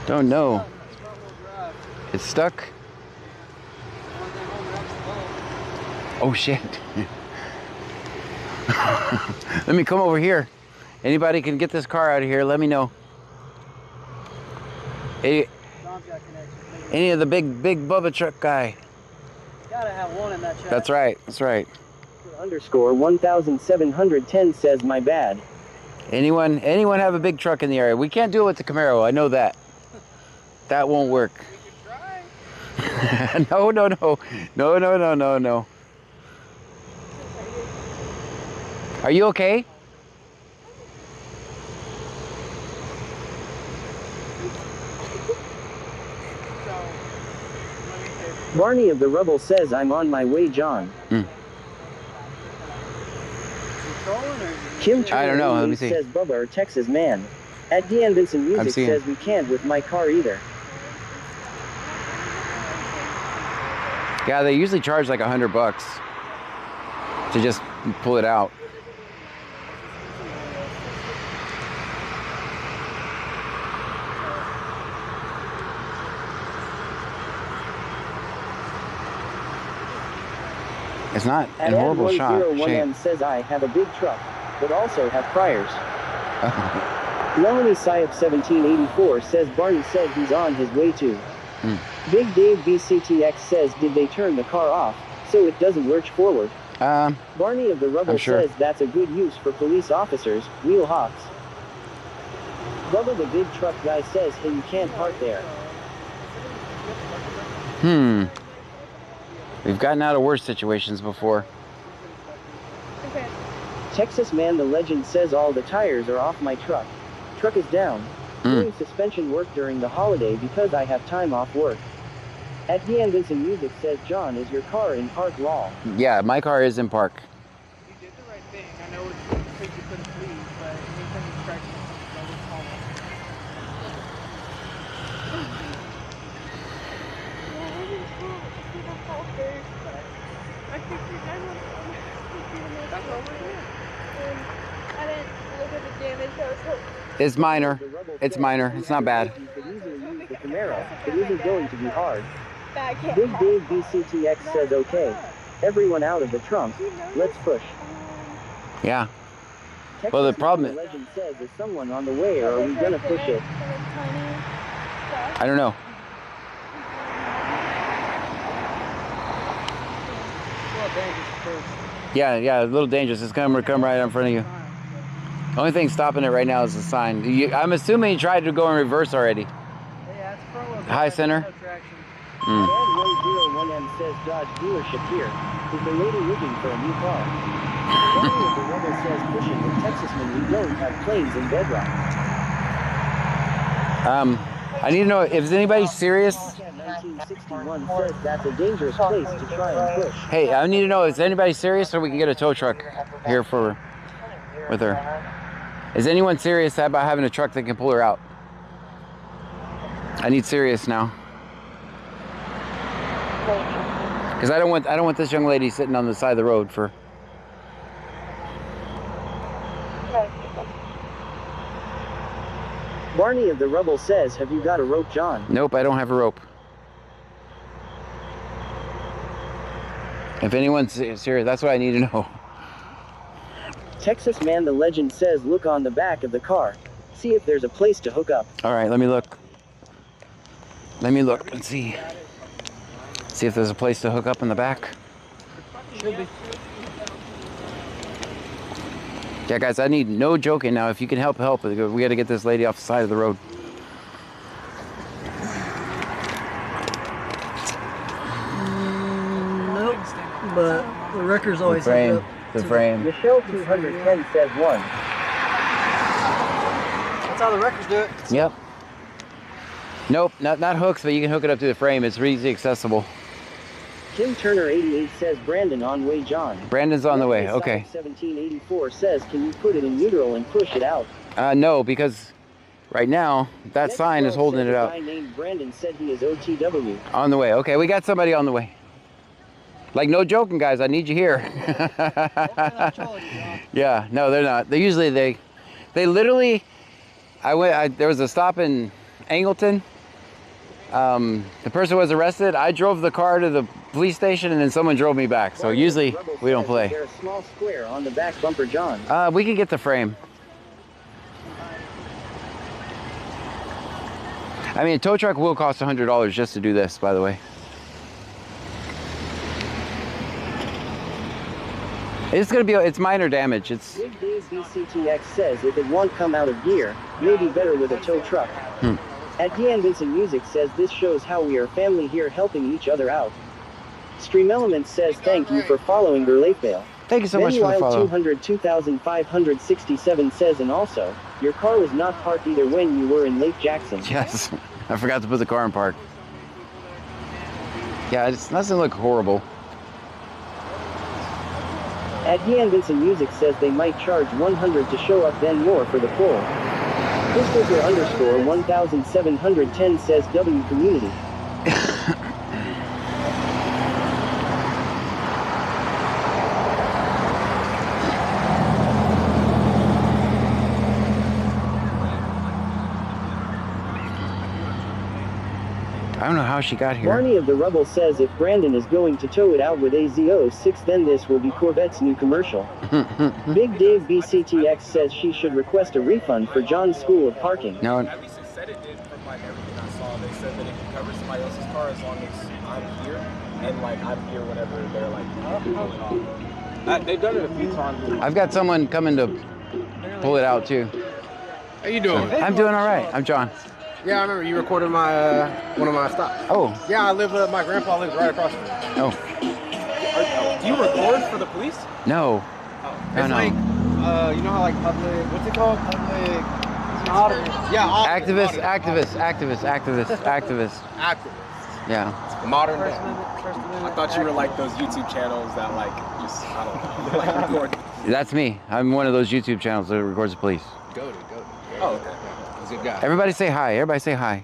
Don't know. It's stuck. Oh shit. Let me come over here. Anybody can get this car out of here, let me know. Any of the big Bubba truck guy. Gotta have one in that truck. That's right, that's right. Underscore 1710 says my bad. Anyone have a big truck in the area? We can't do it with the Camaro, I know that. That won't work. We can try. No. No. Are you okay? Barney of the Rubble says I'm on my way, John. Kim I don't know, let me see. says Bubba or Texas man. At Dean Vincent Music says we can't with my car either. Yeah, they usually charge like $100 to just pull it out. It's not in horrible shape. 101M says I have a big truck, but also have priors. Melanie Syop 1784 says Barney said he's on his way to. Big Dave BCTX says did they turn the car off, so it doesn't lurch forward? Barney of the Rubble I'm sure. says that's a good use for police officers, wheel hops. Bubba the big truck guy says, hey, you can't park there. We've gotten out of worse situations before. Texas Man the Legend says all the tires are off my truck. Truck is down. Doing suspension work during the holiday because I have time off work. At the end Vincent Music says, John, is your car in park law? Yeah, my car is in park. You did the right thing. I know it's crazy you couldn't leave, but anytime you strike me, I would call it. I think you guys that's what we're doing. I didn't look at the damage. I was hoping. It's minor. It's minor. It's not bad. You could easily use the Camaro. It isn't going to be hard. Big Dave BCTX says, okay. Everyone out of the trunk. Let's push. Yeah. Well, the problem The Legend says, is someone on the way or are we gonna push it? I don't know. Yeah, a little dangerous. It's gonna come right in front of you. The only thing stopping it right now is the sign. I'm assuming you tried to go in reverse already. Yeah, it's front-wheel High center. Bad 101M says Dodge dealership here. Is the lady looking for a new car? Barney of the Rebel says pushing with Texasmen we don't have planes in bedrock. I need to know if there's anybody serious. 1961 says that's a dangerous place to try and push. Hey, I need to know, is anybody serious so we can get a tow truck here with her? Is anyone serious about having a truck that can pull her out? I need serious now. Because I don't want this young lady sitting on the side of the road for. Barney of the Rubble says, have you got a rope, John? Nope, I don't have a rope. If anyone's serious, that's what I need to know. Texas Man the Legend says, look on the back of the car. See if there's a place to hook up. All right, let me look. Let me look and see. See if there's a place to hook up in the back. Should be. Yeah, guys, I need no joking now. If you can help. We got to get this lady off the side of the road. Nope, but the wreckers always frame. hook up. The frame. Michelle 210 says 1. That's how the wreckers do it. Yep. Nope, not hooks, but you can hook it up to the frame. It's easy accessible. Kim Turner 88 says Brandon on way, John. Brandon's on the way. Okay. 1784 says, can you put it in neutral and push it out? No, because right now that Next sign is girl holding says it a up. guy named Brandon said he is OTW. On the way. Okay, we got somebody on the way. Like, no joking, guys. I need you here. Yeah, no, they're not. They usually they literally. There was a stop in Angleton. The person was arrested. I drove the car to the police station, and then someone drove me back. So usually we don't play. There's a small square on the back bumper, John. We can get the frame. I mean, a tow truck will cost $100 just to do this, by the way. It's minor damage. It's. Big Dave BCTX says if it won't come out of gear, maybe better with a tow truck. At the end, Vincent Music says this shows how we are family here helping each other out. Stream Elements says thank you for following Gurleyfail. Thank you so much for the follow. 200 2567 says, and also, your car was not parked either when you were in Lake Jackson. Yes, I forgot to put the car in park. Yeah, it doesn't look horrible. At the end, Vincent Music says they might charge 100 to show up, then more for the pull. Christopher _ 1710 says W Community. I don't know how she got here. Barney of the Rubble says if Brandon is going to tow it out with AZ06, then this will be Corvette's new commercial. Big Dave BCTX says she should request a refund for John's School of Parking. No. At least it said it did from like everything I saw. They said that it could cover somebody else's car as long as I'm here. and like I'm here whenever they're like going off. They've done it a few times. I've got someone coming to pull it out too. How you doing? I'm doing all right. I'm John. Yeah, I remember you recorded my one of my stops. Oh. Yeah, I live. My grandpa lives right across from me. Oh. Do you record for the police? No. It's like, you know how like public, what's it called? Public. Yeah. Activist. Yeah. Modern day. I thought you were like those YouTube channels that like just, I don't know, like record. That's me. I'm one of those YouTube channels that records the police. Go. Oh, okay. He's a good guy. Everybody say hi. Everybody say hi.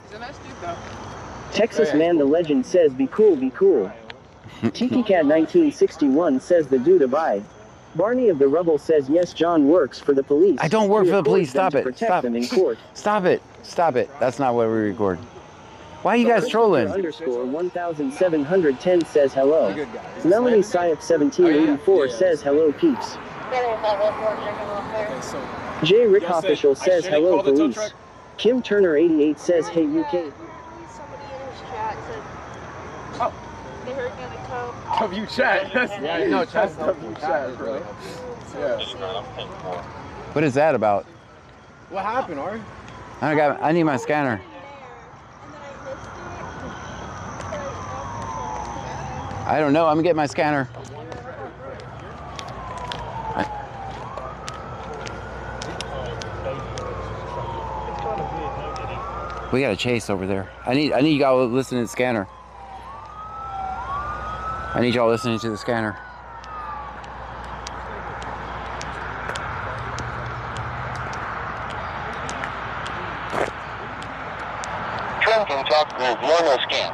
He's a nice dude though. Texas Man the Legend says be cool, be cool. Tiki Cat 1961 says the dude abide. Barney of the Rubble says yes, John works for the police. I don't work for the police. Stop it. Protect them in court. Stop it. That's not what we record. Why are you guys trolling? Underscore 1710 says hello. Melanie Syop 1784 says hello peeps. Jay Rick Official says hello police. Kim Turner 88 says hey UK. W chat. Yeah, no, chat's W chat, bro. Yeah. What is that about? What happened, Ari? I need my scanner. I don't know. I'm gonna get my scanner. We got a chase over there. I need y'all listening to the scanner. I need y'all listening to the scanner. Trenton Talk Group, Mono Scan.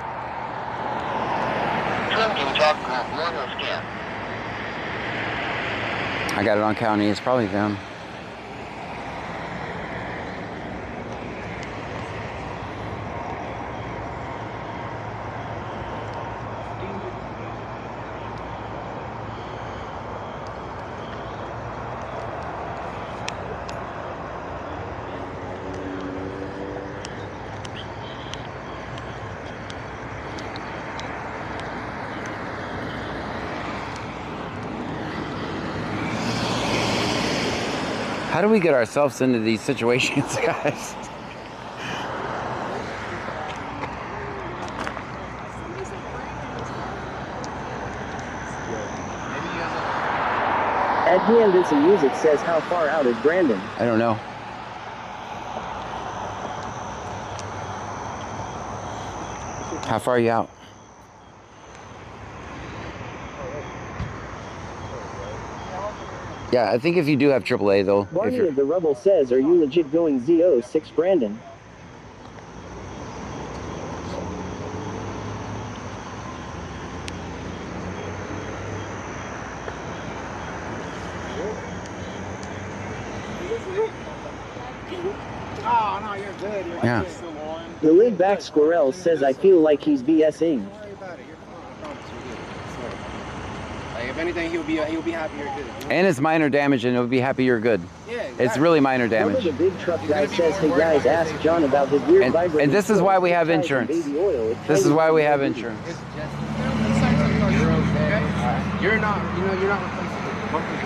Trenton Talk Group, Mono Scan. I got it on county. It's probably them. How do we get ourselves into these situations, guys? At He Vincent Music says how far out is Brandon? I don't know. How far are you out? Yeah, I think if you do have AAA though. Barney of the Rubble says, are you legit going Z06 Brandon? Oh, no, you're good. You're Yeah. good. Still on. The laid back Squirrel says I feel like he's BSing. Don't worry about it. You're fine. I promise you. You're good. Like, if anything, he'll be happy you're good. And it's minor damage, and it'll be happy you're good. Yeah, exactly. It's really minor Bubba damage. the big truck guy says, hey guys, ask John about his weird vibrating. And this is why we have insurance. baby oil. This is why we have insurance. It's just, you're okay. You're not, you're not replacing the bumpers.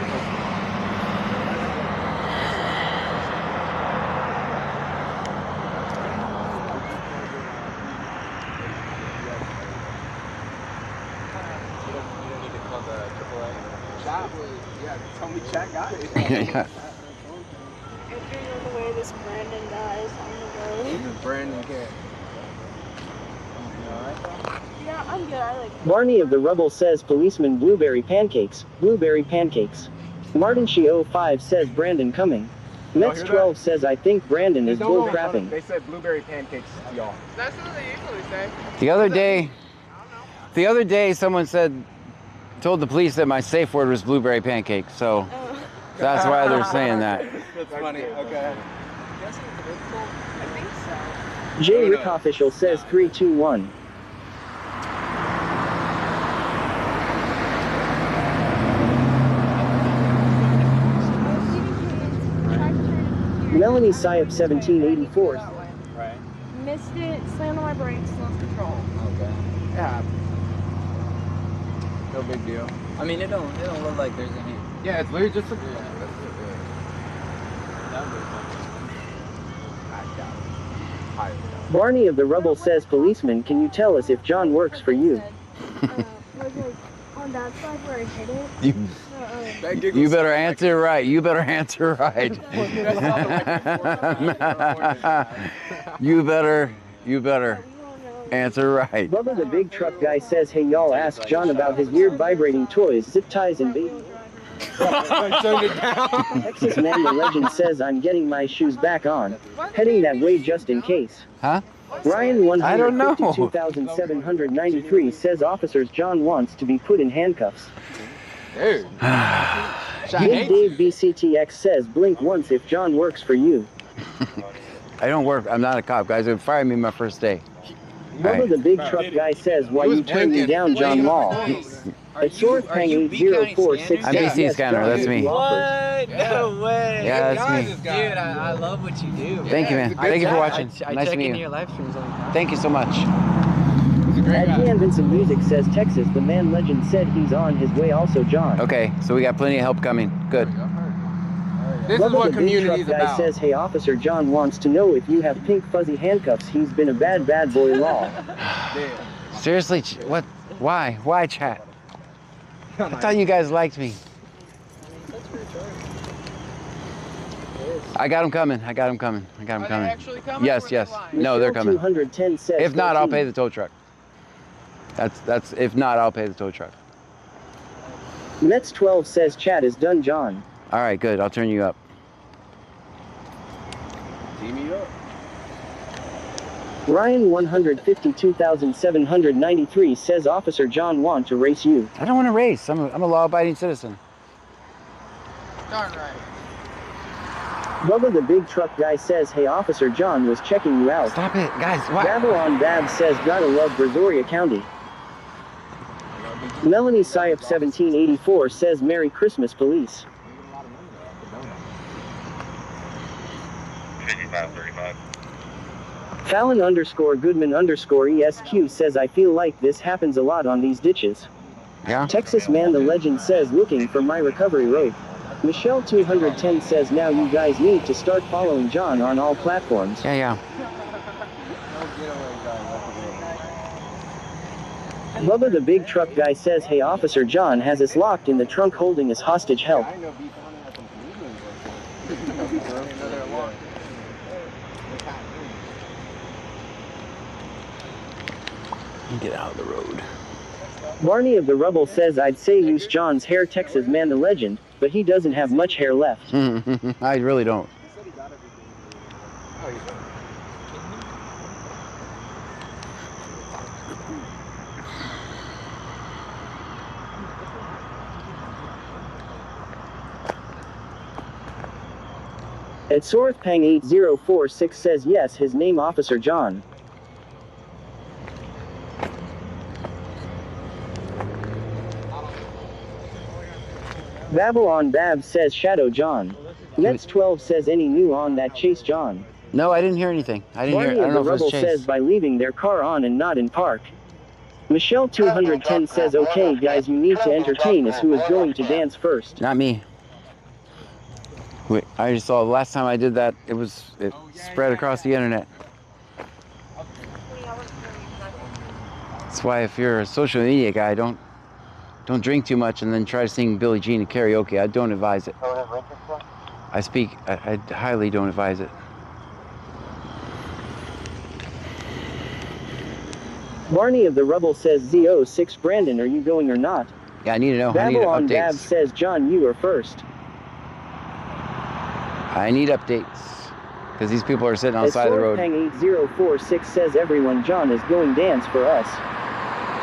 Tell me Chat got it. Yeah. If you know the way this Brandon dies on the road. Even Brandon can. Yeah, I'm good. I like Barney of the Rubble says policeman blueberry pancakes. Blueberry pancakes. Martin She 05 says Brandon coming. Mets 12 says I think Brandon is bull crapping. They said blueberry pancakes, y'all. That's what they usually say. The other day, someone told the police that my safe word was blueberry pancake. So that's why they're saying that. That's funny. Okay. I think so. Jay Rick Official says 321. Melanie Syop 1784. Missed it, slammed on my brakes, lost control. Okay. Yeah. No big deal. I mean, it don't look like there's any. Yeah, it's literally just a. Barney of the Rubble says, policeman, can you tell us if John works for you? On that side where I hit it. You better answer right. You better answer right. You better answer right. Bubba the big truck guy says, hey y'all, ask John about his weird vibrating toys, zip ties and baby. Texas Man the Legend says, I'm getting my shoes back on. Heading that way just in case. Huh? Ryan I don't know. 152,793 says officers John wants to be put in handcuffs. Dude. Big Dave BCTX says, blink once if John works for you. I don't work. I'm not a cop, guys. They fired me my first day. Bubba the big truck guy says, why you turn me down, John Law? At Sword Pang 8046 I'm BC Scanner. That's me. What? No way. Yeah, that's me. Dude, I love what you do. Thank you, man. Thank you for watching. I Nice to check meet into you. your live streams all the time. Thank you so much. Adrian Vincent Music says, Texas, the man legend said he's on his way, also John. Okay, so we got plenty of help coming. Good. This is what community is guy about. says, hey, Officer John wants to know if you have pink fuzzy handcuffs. He's been a bad boy law. Seriously, what? Why? Why, chat? I thought you guys liked me. I got them coming. I got them coming. I got them coming. actually coming, Yes, or are they yes. lying? No, they're coming. 210 says, If not, I'll 13. pay the tow truck. That's. If not, I'll pay the tow truck. Mets 12 says, chat is done, John. All right, good. I'll turn you up. Team me up. Ryan 152,793 says, Officer John want to race you. I don't want to race. I'm a law-abiding citizen. Darn right. Bubba the big truck guy says, hey, Officer John was checking you out. Stop it, guys. What? Babylon Bab says, gotta love Brazoria County. Melanie Syop 1784 says, Merry Christmas, police. 5535. Fallon _Goodman _ESQ says, I feel like this happens a lot on these ditches. Yeah? Texas Man the Legend says, looking for my recovery rope. Michelle 210 says, now you guys need to start following John on all platforms. Yeah. Bubba the big truck guy says, hey, Officer John has us locked in the trunk holding us hostage. Help. Get out of the road. Barney of the Rubble says, I'd say use John's hair. Texas Man the Legend, but he doesn't have much hair left. I really don't. At Sorthpang 8046 says, yes, his name Officer John. Babylon Bab says, Shadow John. Nets 12 says, any new on that chase John. No, I didn't hear anything. I didn't Barney hear. I of don't the know if it Rubble was says, Chase. by leaving their car on and not in park. Michelle 210 says, okay guys, you need to entertain us. Who is going to dance first? Not me. Wait, I just saw the last time I did that, it spread across the internet. That's why if you're a social media guy, don't drink too much and then try to sing Billie Jean at karaoke. I don't advise it. I highly don't advise it. Barney of the Rubble says, Z06 Brandon, are you going or not? Yeah, I need to know. I need Babylon Bab updates. says, John, you are first. I need updates. Because these people are sitting on the As side of the road. Pang 8046 says, everyone, John is going dance for us.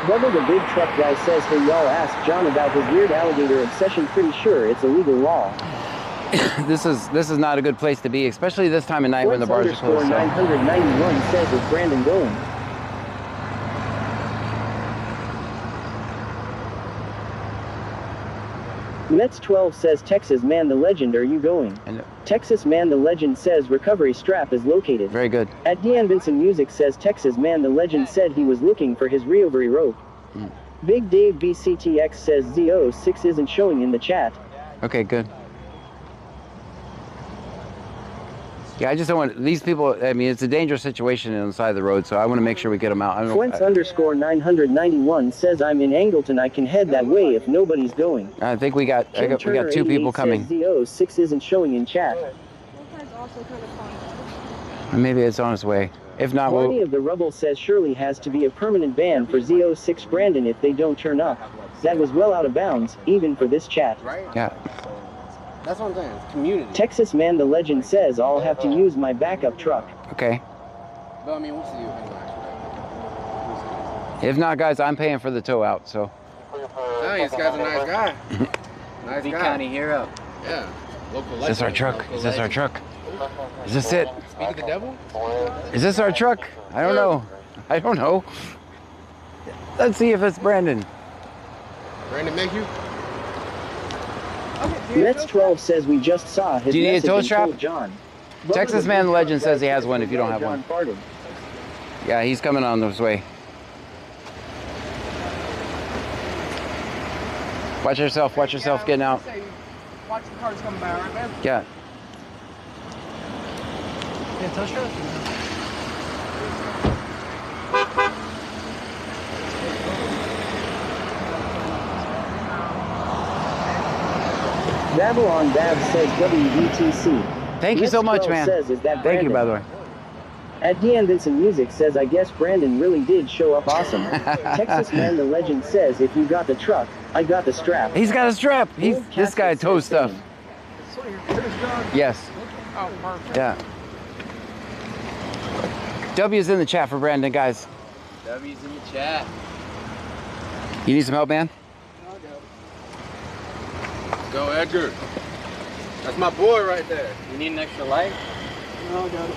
Bubba the big truck guy says, hey y'all, ask John about his weird alligator obsession. Pretty sure it's a legal law. This is not a good place to be, especially this time of night when the bars are closed. So. 991 says, is Brandon going? Mets 12 says Texas Man the Legend, are you going? Texas Man the Legend says recovery strap is located. Very good. At Dean Vincent Music says Texas Man the Legend said he was looking for his recovery rope. Big Dave BCTX says Z06 isn't showing in the chat. Okay, good. Yeah, I just don't want these people. I mean, it's a dangerous situation on the side of the road, so I want to make sure we get them out. Quince underscore 991 says I'm in Angleton. I can head that way if nobody's going. I think we got 2 people coming. Z06 isn't showing in chat. Maybe it's on its way. If not, Barney of the Rubble says Shirley has to be a permanent ban for Z06 Brandon if they don't turn up. That was well out of bounds, even for this chat. Yeah. That's what I'm saying. It's community. Texas Man the Legend says I'll have to use my backup truck. Okay. But I mean, we'll see you anyway. If not, guys, I'm paying for the tow out. So. Hey, this guy's a nice guy. Nice Big guy. County hero. Yeah. Local Is this our truck? Is this our truck? Is this it? Speak of the devil? Is this our truck? I don't know. I don't know. Let's see if it's Brandon. Brandon Mayhew? Mets 12 says we just saw his Do you need a message tow and strap? told John. Texas Man the Legend says he has one if you don't have one. Farted. Yeah, he's coming on his way. Watch yourself getting out. Watch the cars coming by, right, man? Yeah. Yeah, touch her. Babylon Bab says WBTC. Thank you so much, 12 man. Says, is that Thank you, Brandon? by the way. At Dean Vincent Music says, I guess Brandon really did show up awesome. Texas Man the Legend says, if you got the truck, I got the strap. He's got a strap. This guy tows stuff. Yes. Oh, perfect. Yeah. W's in the chat for Brandon, guys. W's in the chat. You need some help, man? Go, Edgar. That's my boy right there. You need an extra light? No, I got it.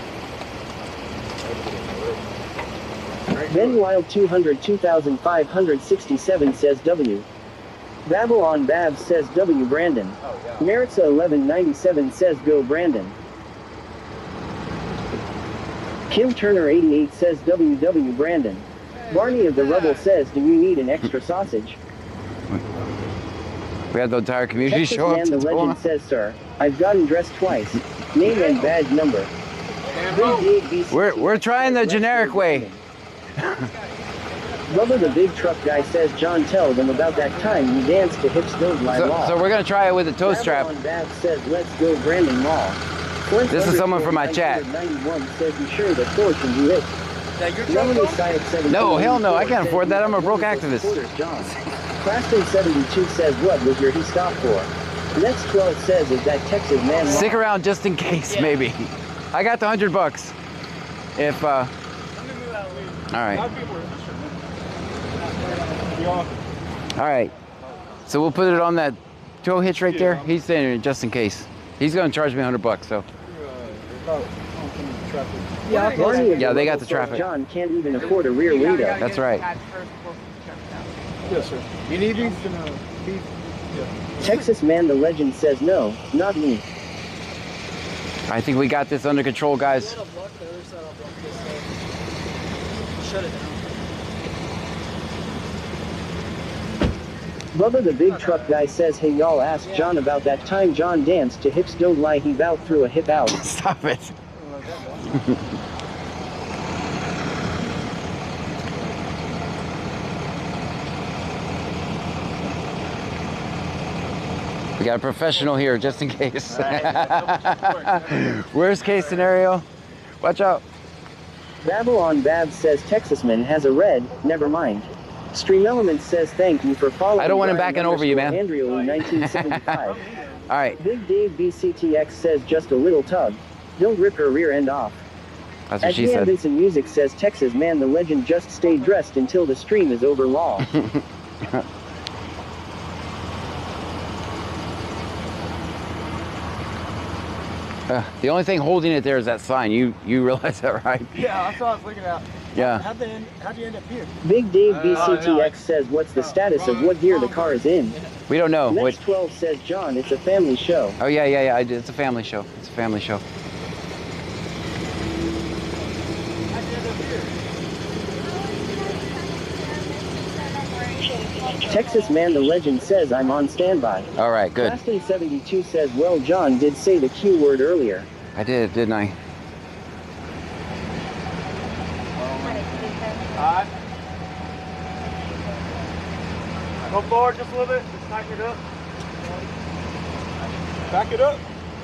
Ben Wild 202,567 says W. Babylon Bab says W Brandon. Maritza 1197 says go Brandon. Kim Turner 88 says WW Brandon. Barney of the Rubble says, do you need an extra sausage? We had the entire community Texas show up Man to the the Legend says, sir, I've gotten dressed twice. Name and badge number. We're trying the generic way. Bubba the Big Truck Guy says, John, tell them about that time you danced to Hips Don't Lie Law. So we're gonna try it with a tow strap. Babylon Bab says, let's go Brandon Law. This is someone from my chat. 91 says, you sure the Thor can do it? No, hell no, I can't afford that. I'm a broke activist. Claston 72 says, what was your he stopped for? Next 12 says, is that Texas Man Law? Stick around just in case, maybe. I got the $100. If all right. All right. So we'll put it on that tow hitch right there. He's saying it just in case. He's gonna charge me $100, so. Yeah, they got the traffic. John can't even afford a rear window. That's right. Yes, sir. You need these? Texas Man the Legend says, no, not me. I think we got this under control, guys. Shut it down. Bubba the Big Truck Guy says, hey y'all, ask John about that time John danced to Hips Don't Lie, he bowed through a hip out. Stop it. We got a professional here, just in case. Worst case scenario, watch out. Babylon Bab says Texas Man has a red, never mind. Stream Elements says thank you for following. I don't want him backing over you, man. Andrea Lee 1975. All right. Big Dave BCTX says just a little tug. Don't rip her rear end off. That's what she said. Vincent Music says Texas Man the Legend just stay dressed until the stream is over law. The only thing holding it there is that sign. You realize that, right? Yeah, that's what I was looking at. Yeah. How'd you end up here? Big Dave BCTX says, what's the status of what gear the car is in? We don't know. Next 12 says, John, it's a family show. Oh yeah. It's a family show. It's a family show. Texas Man the Legend says, I'm on standby. All right, good. Blaston 72 says, well, John did say the Q word earlier. I did, didn't I? Alright. Go forward just a little bit. Just tighten it up. Back it up.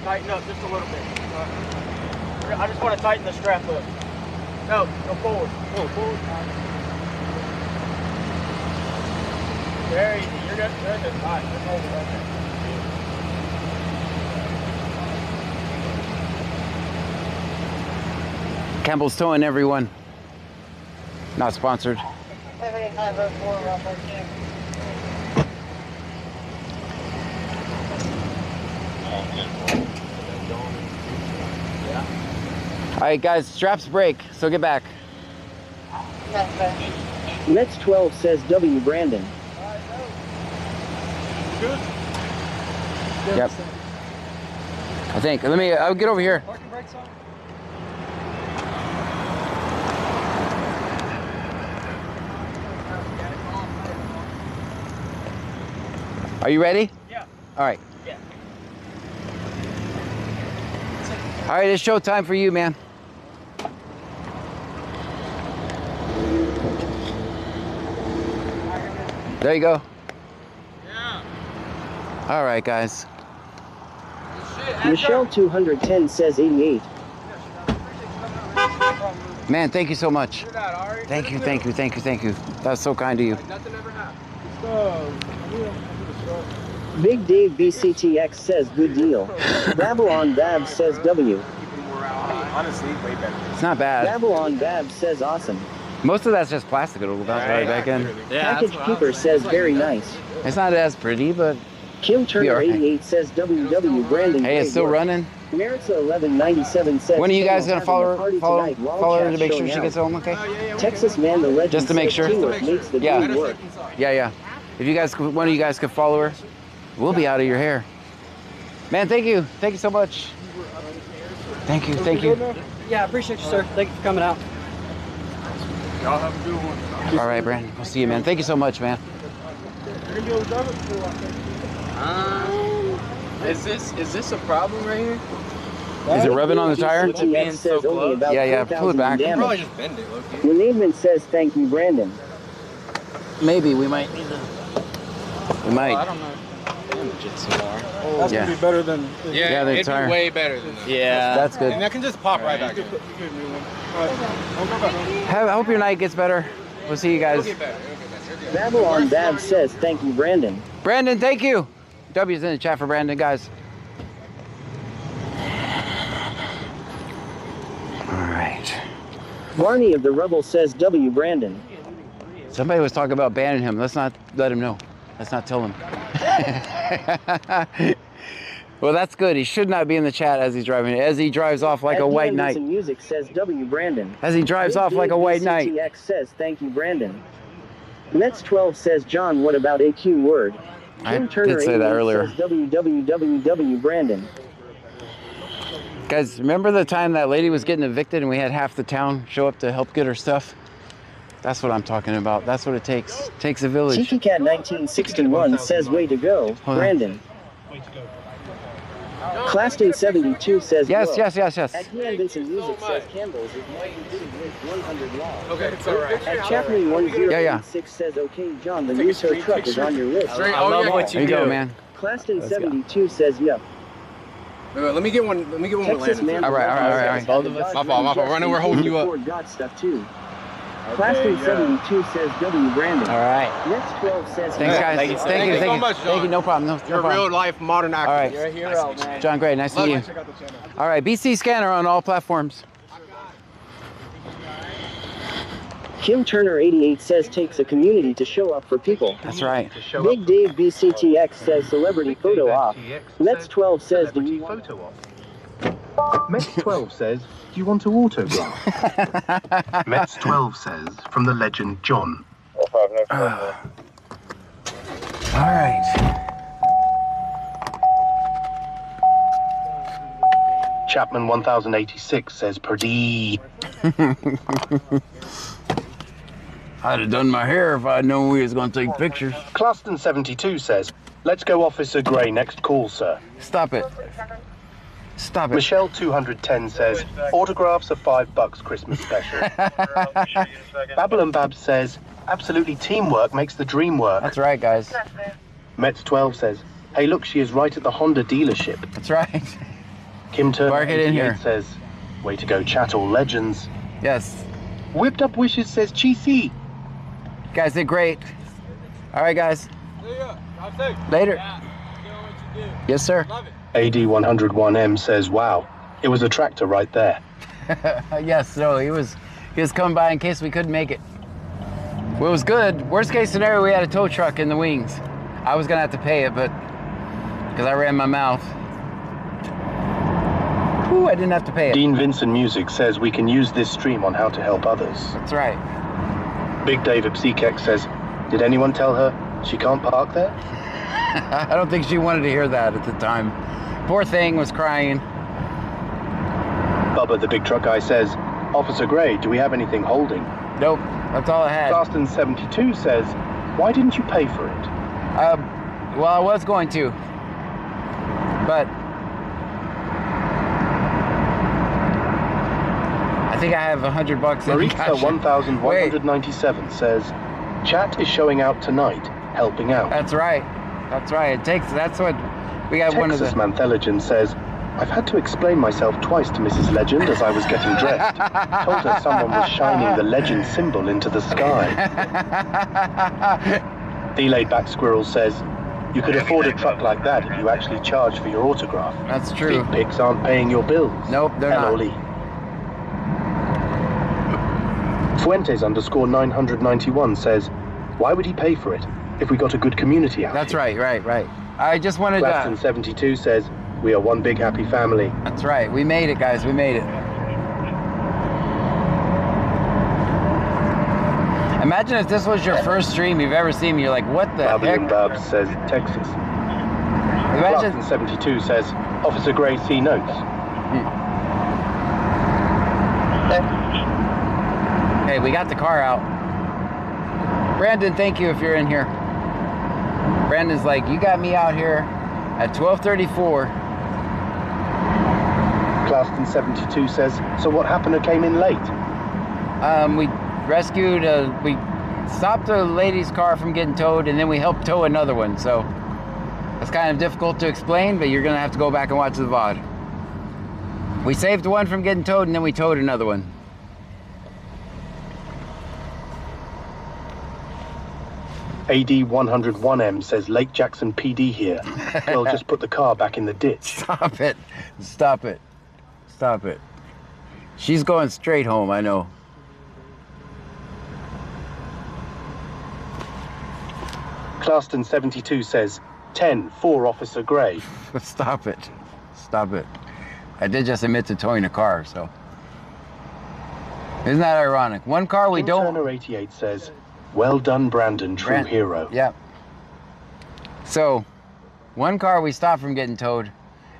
Tighten up just a little bit. I just want to tighten the strap up. No, go forward. Go forward. Very easy. You're good. Good. All right. Just hold it right there. Campbell's Towing, everyone. Not sponsored. 7504 Ruffles here. All right, guys, straps break, so get back. Mets 12 says, W. Brandon. Good. Yep. I think. I'll get over here. Parking brakes on? Are you ready? Yeah. All right. Yeah. All right, it's showtime for you, man. There you go. Yeah. All right, guys. Michelle 210 says 88. Man, thank you so much. Thank you. That was so kind of you. Nothing ever happened. Big Dave BCTX says good deal. Babylon Bab says W. Honestly, way better. It's not bad. Babylon Bab says awesome. Most of that's just plastic. It'll bounce right back in. Package Keeper says very nice. It's not as pretty, but Kim Turner alright. 88 says WW Brandon. hey, it's still running. Maritza 1197 says. When are you guys "Hey, gonna we're follow having a her? party tonight, Follow her to Wildcat make sure showing she out." gets home, okay? Texas Man the Legend Just to make says sure. teamwork makes the Yeah. dream work. Yeah. If you guys, one of you guys could follow her, we'll be out of your hair. Man, thank you so much. Thank you. Yeah, I appreciate you, sir. Thank you for coming out. Y'all have a good one. All right, Brandon. We'll see you, man. Thank you so much, man. Is this a problem right here? Is it rubbing on the tire? BCTX says only about Yeah. 4,000 Pull it back. damage. Probably just bend it, look. Renavement says thank you, Brandon. Maybe we might need to. We might. I don't know. Damage it some more. That's Yeah. gonna be better than. Yeah, the it'd tire. be way better than that. Yeah. That's good. And that can just pop right back in. I hope your night gets better. We'll see you guys. It'll get better. It'll get better. Babylon Bab says thank you, Brandon. Brandon, thank you. W's in the chat for Brandon, guys. All right. Barney of the Rebel says W. Brandon. Somebody was talking about banning him. Let's not let him know. Let's not tell him. Well, that's good. He should not be in the chat as he's driving. As he drives off like a white knight. Music says W. Brandon. As he drives Big off like a white knight. BCTX says thank you, Brandon. Mets 12 says John. What about AQ word? I Kim Turner did say that 88 earlier. Says WWWW Brandon. Guys, remember the time that lady was getting evicted and we had half the town show up to help get her stuff? That's what I'm talking about. That's what it takes. It takes a village. Cheeky Cat 1961 says way to go, Hold on. Brandon. Claston 72 says Yes, whoa. yes. At Ian Vincent Music says Campbell's is more than 100 laws. Okay, it's all right. At Chaplin 1086 Yeah. says okay, John, the new tow truck is on your list. Straight- I love what There you you do. go, man. Claston 72 says yep. Wait, let me get one. Let me get one with Texas Landon. Man. All right. Both of us. My fault. Running, we're holding you up. Ford got stuff too. Claston 72 says W. Brandon. All right. Next 12 says Thanks, guys. Thank you, Thank Thank you. you so much, Thank you. John. No problem. No You're a problem. real life modern actor. All right. You're a hero, man. John Gray, nice to meet you. Check out the channel. All right, BC Scanner on all platforms. Kim Turner 88 says takes a community to show up for people. That's right. Big Dave BCTX says celebrity photo off. Mets 12 says do you Celebrity photo op. Mets12 says, do you want to autograph? Mets12 says, from the legend John. All right. Chapman 1086 says, Perdee. I'd have done my hair if I'd known we was going to take pictures. Claston 72 says, let's go Officer Gray next call, sir. Stop it. Stop it. Michelle 210 says, autographs are $5 Christmas special. Babble and Babs says, absolutely teamwork makes the dream work. That's right, guys. Mets12 says, hey look, she is right at the Honda dealership. That's right. Kim Turner Mark it in here. says, way to go chat all legends. Yes. Whipped Up Wishes says, cheesy. You guys did great. All right, guys. See ya. Drive safe. Later. Yeah. Doing what you do. Yes, sir. Love it. AD101M says, wow, it was a tractor right there. Yes, no, he was coming by in case we couldn't make it. Well, it was good. Worst case scenario, we had a tow truck in the wings. I was gonna have to pay it, but because I ran my mouth. Whew, I didn't have to pay it. Dean Vincent Music says we can use this stream on how to help others. That's right. Big David Psikek says, did anyone tell her she can't park there? I don't think she wanted to hear that at the time. Poor thing was crying. Bubba, the big truck guy, says, Officer Gray, do we have anything holding? Nope, that's all I had. Claston 72 says, why didn't you pay for it? Well, I was going to, but I think I have $100 in cash. Maritza 1197 says, chat is showing out tonight, helping out. That's right. That's right. That's what we got. Texas One of the Mantheligen says, I've had to explain myself twice to Mrs. Legend as I was getting dressed. Told her someone was shining the Legend symbol into the sky. The laid back squirrel says, you could afford a truck like that if you actually charge for your autograph. That's true. Big pigs aren't paying your bills. Nope, they're not. Oli. Fuentes _991 says, why would he pay for it if we got a good community out? That's right. I just wanted Glaston 72 says, we are one big happy family. That's right. We made it, guys. We made it. Imagine if this was your first stream you've ever seen. You're like, what the Bobby heck? and Babs says, Texas. Imagine. Glaston 72 says, Officer Gray, see notes. Hey, we got the car out. Brandon, thank you if you're in here. Brandon's like, you got me out here at 12:34. Claston 72 says, so what happened who came in late? We rescued, we stopped a lady's car from getting towed, and then we helped tow another one. So it's kind of difficult to explain, but you're gonna have to go back and watch the VOD. We saved one from getting towed, and then we towed another one. AD101M says, Lake Jackson PD here. We'll just put the car back in the ditch. Stop it. Stop it. Stop it. She's going straight home, I know. Claston 72 says, 10 for Officer Gray. Stop it. Stop it. I did just admit to towing a car, so. Isn't that ironic? One car we don't... Turner 88 says, well done, Brandon, true hero. Yeah. So, one car we stopped from getting towed,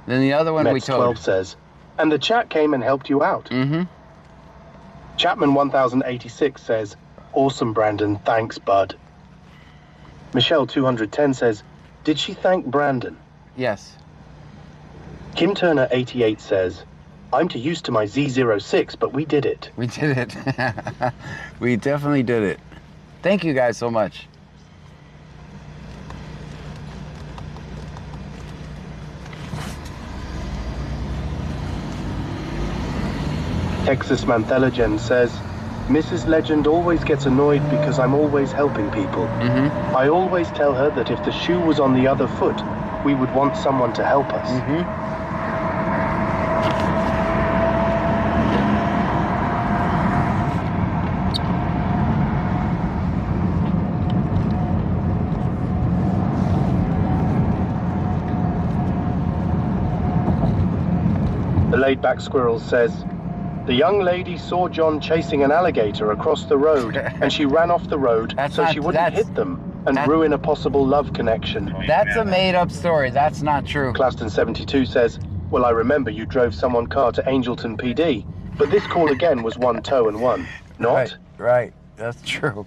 then the other one we towed. 12 says, and the chat came and helped you out. Mm-hmm. Chapman 1086 says, awesome, Brandon, thanks, bud. Michelle 210 says, did she thank Brandon? Yes. Kim Turner 88 says, I'm too used to my Z06, but we did it. We did it. We definitely did it. Thank you guys so much. Texas Mantheligen says, Mrs. Legend always gets annoyed because I'm always helping people. Mm-hmm. I always tell her that if the shoe was on the other foot, we would want someone to help us. Mm-hmm. The laid-back squirrel says, the young lady saw John chasing an alligator across the road, and she ran off the road she wouldn't hit them and ruin a possible love connection. That's a made-up story. That's not true. Claston 72 says, well, I remember you drove someone's car to Angelton PD, but this call again was one tow and one, not? Right. That's true.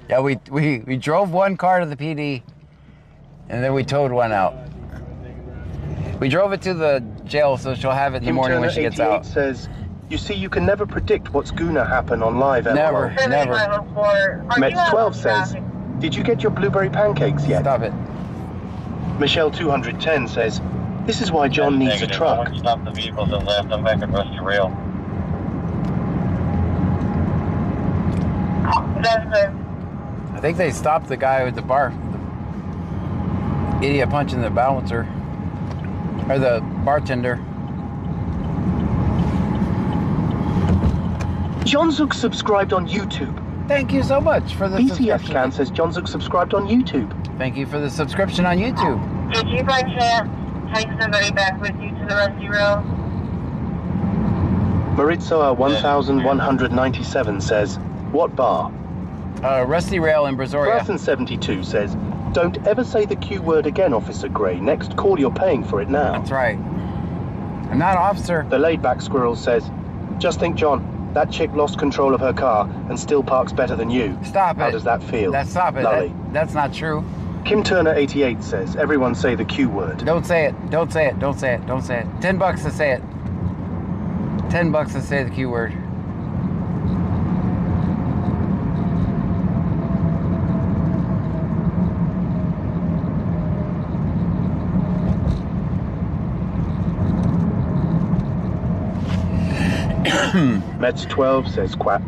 Yeah, we drove one car to the PD, and then we towed one out. We drove it to the jail, so she'll have it in the morning when she gets out. Says, you see, you can never predict what's gonna happen on live. Never. Mets 12 says, did you get your blueberry pancakes yet? Stop it. Michelle 210 says, this is why John needs a truck. Stop the vehicles and left them back across the rail. I think they stopped the guy with the bar. The idiot punching the balancer. Or the bartender. John Zook subscribed on YouTube. Thank you so much for the BCF subscription. Can says John Zook subscribed on YouTube. Thank you for the subscription on YouTube. Did you by chance take somebody back with you to the Rusty Rail? Maritza 1197 says, what bar? Rusty Rail in Brazoria. Person 72 says, don't ever say the Q word again, Officer Gray. Next call, you're paying for it now. That's right. I'm not an officer. The laid-back squirrel says, just think, John, that chick lost control of her car and still parks better than you. Stop it. How does that feel? Stop it. Lolly. That's not true. Kim Turner 88 says, everyone say the Q word. Don't say it. Don't say it. Don't say it. Don't say it. $10 to say it. $10 to say the Q word. Mets 12 says quack.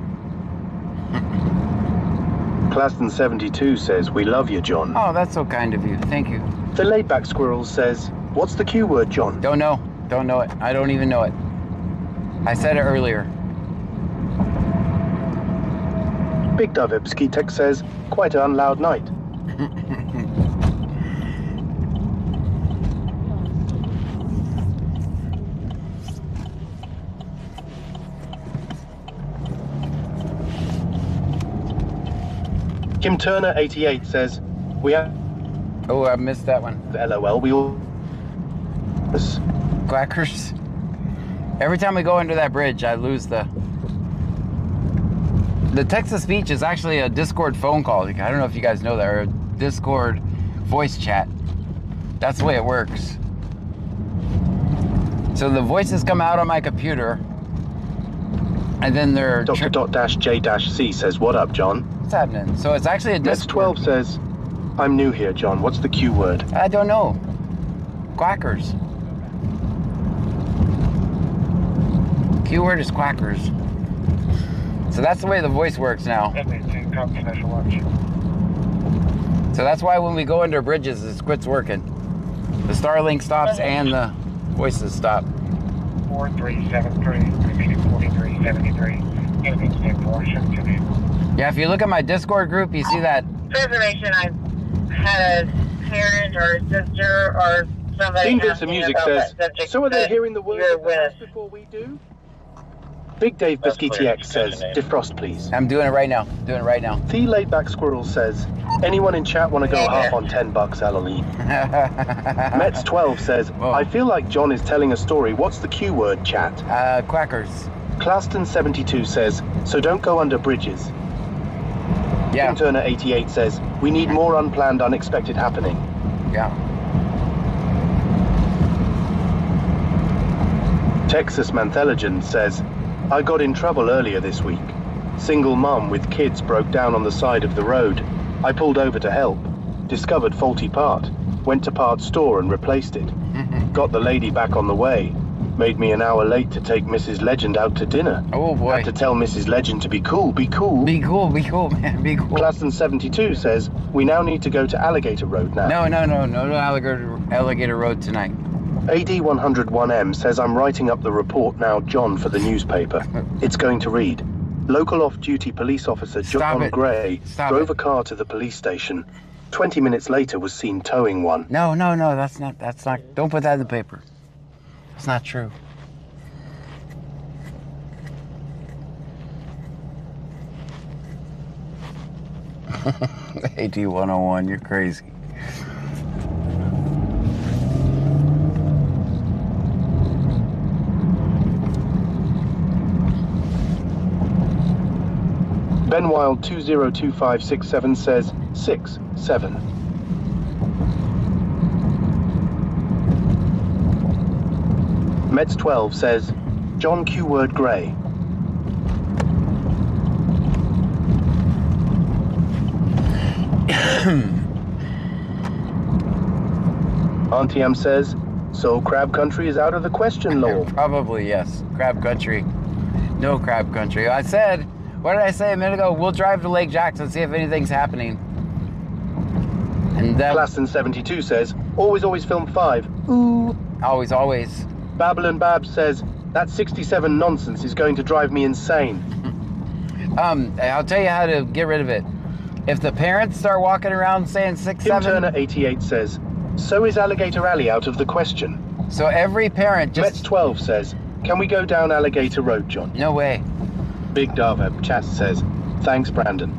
Claston 72 says, we love you, John. Oh, that's so kind of you. Thank you. The laid-back squirrel says, what's the Q word, John? Don't know. Don't know it. I don't even know it. I said it earlier. Big Davibski Tech says, quite an unloud night. Kim Turner 88 says, we have... Oh, I missed that one. LOL, we all... Quackers. Every time we go under that bridge, I lose the... The text-to-speech is actually a Discord phone call. I don't know if you guys know that, or a Discord voice chat. That's the way it works. So the voices come out on my computer, and then they're... Dr.-J-C says, what up, John? What's happening? So it's actually a Discord. Mets 12 says, I'm new here, John. What's the Q word? I don't know. Quackers. Q word is quackers. So that's the way the voice works now. So that's why when we go under bridges, it quits working. The Starlink stops and the voices stop. 4373, repeating 4373. Yeah, if you look at my Discord group, you see that. Preservation, I had a parent or a sister or somebody Dean asking Music about says, that subject. so are they hearing the words you're of the house with. before we do? Big Dave Biscuitx says, defrost please. I'm doing it right now. Doing it right now. The laid-back squirrel says, anyone in chat want to go half on $10, Alaline? Mets 12 says, I feel like John is telling a story. What's the Q word, chat? Quackers. Claston 72 says, so don't go under bridges. Yeah. Kim Turner 88 says, we need more unplanned, unexpected happening. Yeah. Texas Manthelogen says, I got in trouble earlier this week. Single mom with kids broke down on the side of the road. I pulled over to help. Discovered faulty part. Went to parts store and replaced it. Got the lady back on the way. Made me an hour late to take Mrs. Legend out to dinner. Oh boy. Had to tell Mrs. Legend to be cool, be cool. Be cool, man, be cool. Claston 72 says, we now need to go to Alligator Road now. No Alligator Road tonight. AD101M says, I'm writing up the report now, John, for the newspaper. It's going to read, local off-duty police officer John Gray drove a car to the police station. 20 minutes later was seen towing one. No, that's not, don't put that in the paper. It's not true. AT-101, you're crazy. Ben Wild 202567 says 6-7. Mets 12 says John Q Word Gray. Auntie M says, so Crab Country is out of the question, lol. Probably, yes. Crab Country. No Crab Country. I said, what did I say a minute ago? We'll drive to Lake Jackson, see if anything's happening. And that... Claston 72 says, always film 5. Ooh. Always. Babylon Babs says, that 67 nonsense is going to drive me insane. I'll tell you how to get rid of it. If the parents start walking around saying 6-7... Tim Turner 88 says, so is Alligator Alley out of the question. So every parent just... Mets 12 says, can we go down Alligator Road, John? No way. Big Darvab Chas says, thanks, Brandon.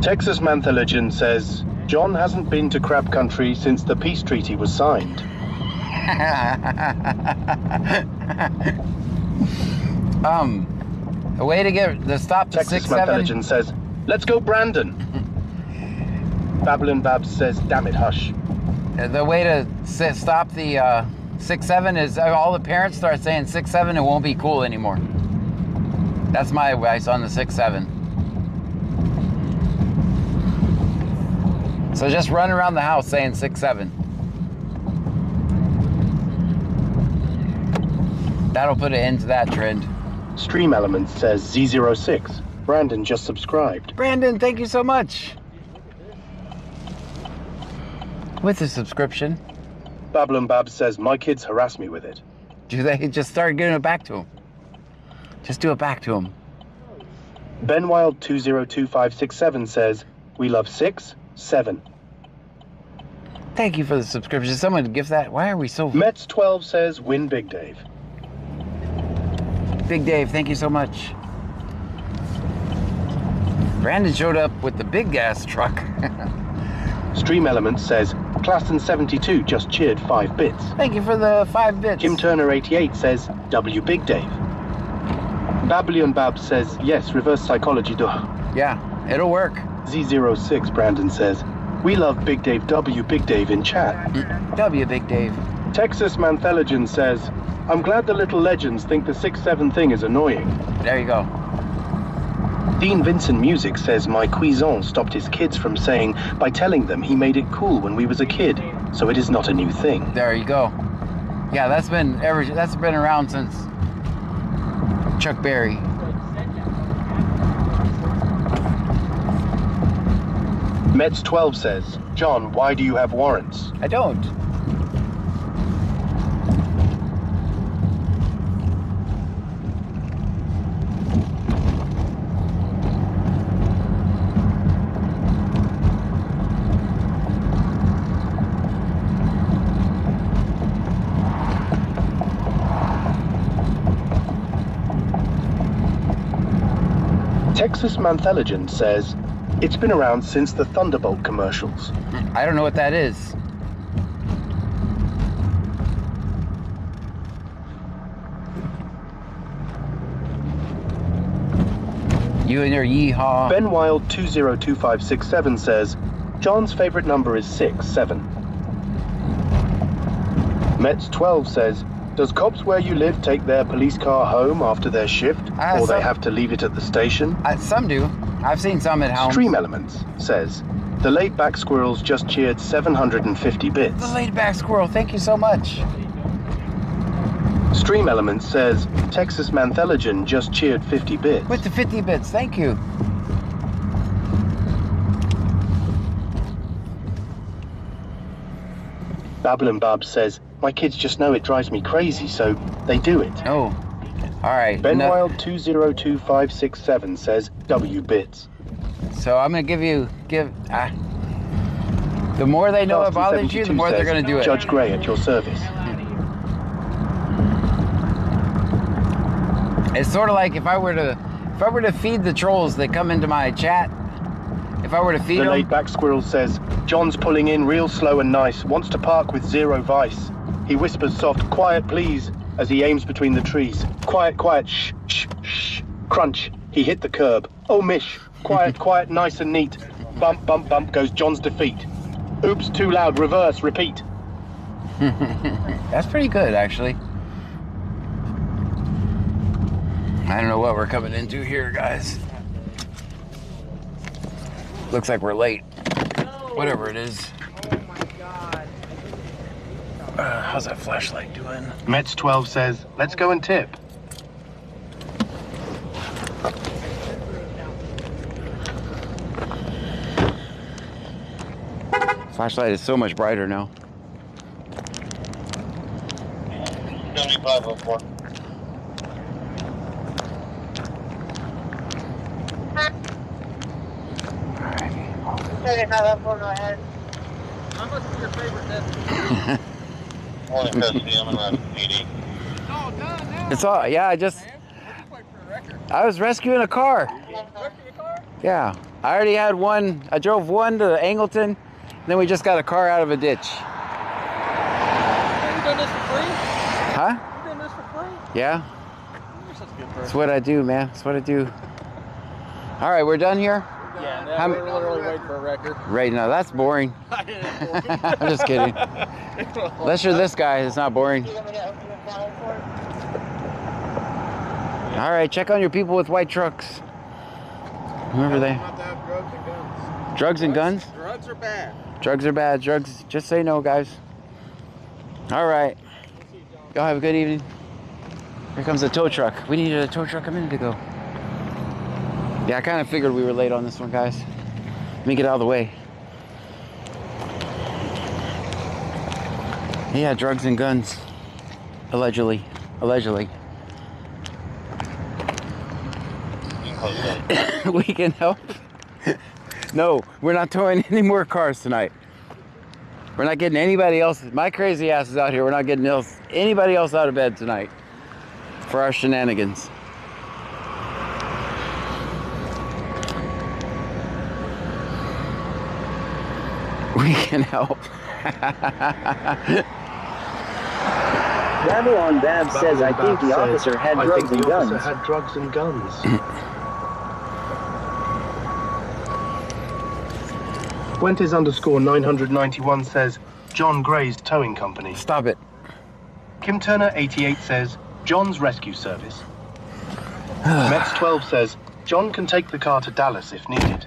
Texas Mantha Legend says, John hasn't been to Crab Country since the peace treaty was signed. A way to get the stop to 6-7. Texas Mantha Legend says, let's go, Brandon. Babylon Babs says, damn it, hush. The way to stop the 6-7 is all the parents start saying 6-7, it won't be cool anymore. That's my advice on the 6-7. So just run around the house saying 6-7. That'll put an end to that trend. Stream Elements says Z06. Brandon just subscribed. Brandon, thank you so much. With the subscription. Babylon Babs says, my kids harass me with it. Do they? Just start giving it back to them. Just do it back to them. Ben Wild 202567 says, we love 6-7. Thank you for the subscription. Someone gift that. Why are we so... Mets 12 says, win Big Dave. Big Dave, thank you so much. Brandon showed up with the big gas truck. Stream Elements says, Claston 72 just cheered 5 bits. Thank you for the 5 bits. Jim Turner 88 says, W Big Dave. Babylon Babs says, yes, reverse psychology duh. Yeah, it'll work. Z06 Brandon says, we love Big Dave W Big Dave in chat. W Big Dave. Texas Mantheligen says, I'm glad the little legends think the 6-7 thing is annoying. There you go. Dean Vincent Music says my Cuisin stopped his kids from saying by telling them he made it cool when we was a kid, so it is not a new thing. There you go. Yeah, that's been around since Chuck Berry. Mets 12 says, John, why do you have warrants? I don't. Texas Mantheligen says, it's been around since the Thunderbolt commercials. I don't know what that is. You and your yeehaw. Ben Wild 202567 says, John's favorite number is 6-7. Mets 12 says, does cops where you live take their police car home after their shift, or they have to leave it at the station? Some do. I've seen some at home. Stream Elements says, the laid-back squirrels just cheered 750 bits. The laid-back squirrel, thank you so much. Stream Elements says, Texas Mantheligen just cheered 50 bits. With the 50 bits, thank you. Babylon Bob says, my kids just know it drives me crazy, so they do it. Oh, all right. Ben Wild 202567 says W bits. So I'm gonna the more they know it bothers you, the more they're gonna do it. Judge Gray at your service. It's sort of like if I were to feed the trolls that come into my chat, If I were to feed The him, laid-back squirrel says, John's pulling in real slow and nice, wants to park with zero vice. He whispers soft, quiet please, as he aims between the trees. Quiet, quiet, shh, shh, shh. Crunch, he hit the curb. Oh, mish, quiet, quiet, nice and neat. Bump, bump, bump goes John's defeat. Oops, too loud, reverse, repeat. that's pretty good, actually. I don't know what we're coming into here, guys. Looks like we're late. Whatever it is. Oh my god. How's that flashlight doing? Mets 12 says, let's go and tip. Flashlight is so much brighter now. 7504. Go ahead. How much is your favorite deputy? Only custody, I'm gonna have PD. No, done now. It's all, yeah, I was rescuing a car. Rescue a car? Yeah, I already had one. I drove one to Angleton, then we just got a car out of a ditch. Have you done this for free? Huh? You done this for free? Yeah, You're such a good person. that's what I do, man. That's what I do. All right, we're done here? Yeah, we're literally waiting for a record. Right now, that's boring. I'm just kidding. Unless you're this guy, it's not boring. All right, check on your people with white trucks. Remember they? Not to have drugs and guns. Drugs and guns? Drugs are bad. Drugs are bad. Drugs, just say no, guys. All right. Y'all have a good evening. Here comes the tow truck. We needed a tow truck a minute ago. Yeah, I kind of figured we were late on this one, guys. Let me get out of the way. Yeah, drugs and guns. Allegedly. Allegedly. We can help. No, we're not towing any more cars tonight. We're not getting anybody else. My crazy ass is out here. We're not getting anybody else out of bed tonight for our shenanigans. We can help. Babylon Bab says, I think the officer had drugs and guns. Had drugs and guns. Wentes underscore 991 says, John Gray's Towing Company. Stop it. Kim Turner 88 says, John's Rescue Service. Mets 12 says, John can take the car to Dallas if needed.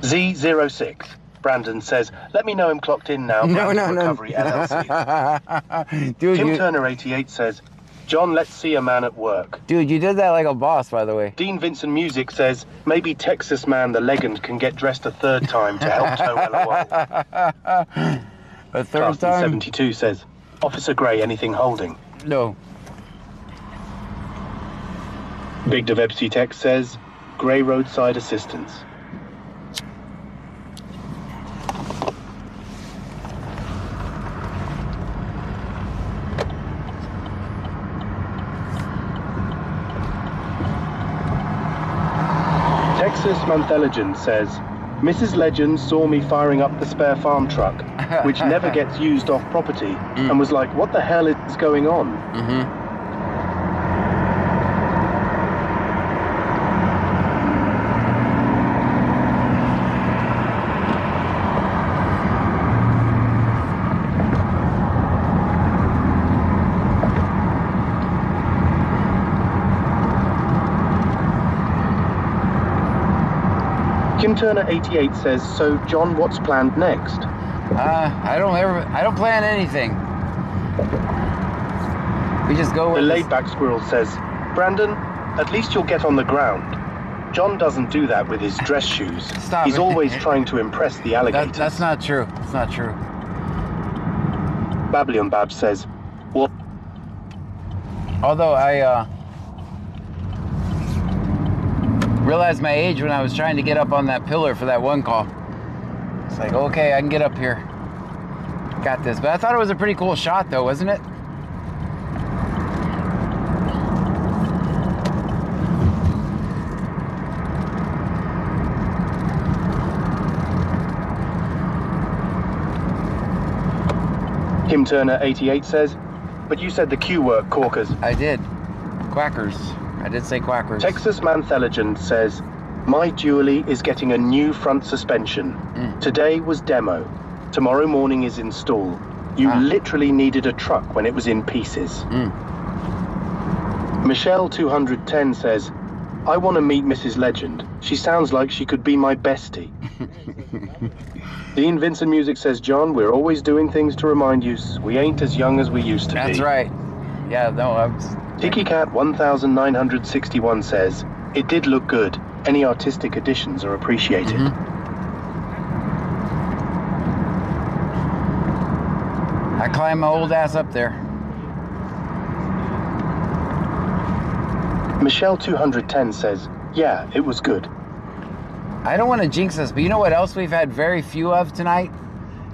Z06. Brandon says, let me know him clocked in now. No. Recovery LLC. Dude, Kim Turner 88 says, John, let's see a man at work. Dude, you did that like a boss, by the way. Dean Vincent Music says, maybe Texas Man the Legend can get dressed a third time to help tow LOL. A third Carsten time? 72 says, Officer Gray, anything holding? No. Big Devepsi Tech says, Gray roadside assistance. Texas Montheligen says, Mrs. Legend saw me firing up the spare farm truck, which never gets used off property, and was like, what the hell is going on? Kim Turner 88 says, so John, what's planned next? I don't plan anything. We just go The with laid-back squirrel says, Brandon, at least you'll get on the ground. John doesn't do that with his dress shoes. Stop He's it. always trying to impress the alligators. That's not true. It's not true. Babylon Bab says, what? Although I realized my age when I was trying to get up on that pillar for that one call. It's like, okay, I can get up here. Got this. But I thought it was a pretty cool shot though, wasn't it? Kim Turner 88 says, but you said the Q word, Corkers. I did. Quackers. I did say quackers. Texas Manthelegend says, my Dually is getting a new front suspension. Today was demo. Tomorrow morning is install. You literally needed a truck when it was in pieces. Michelle 210 says, I want to meet Mrs. Legend. She sounds like she could be my bestie. Dean Vincent Music says, John, we're always doing things to remind you we ain't as young as we used to be. That's right. Yeah, no, I was... Tiki Cat 1961 says, it did look good. Any artistic additions are appreciated. I climbed my old ass up there. Michelle 210 says, yeah, it was good. I don't want to jinx us, but you know what else we've had very few of tonight?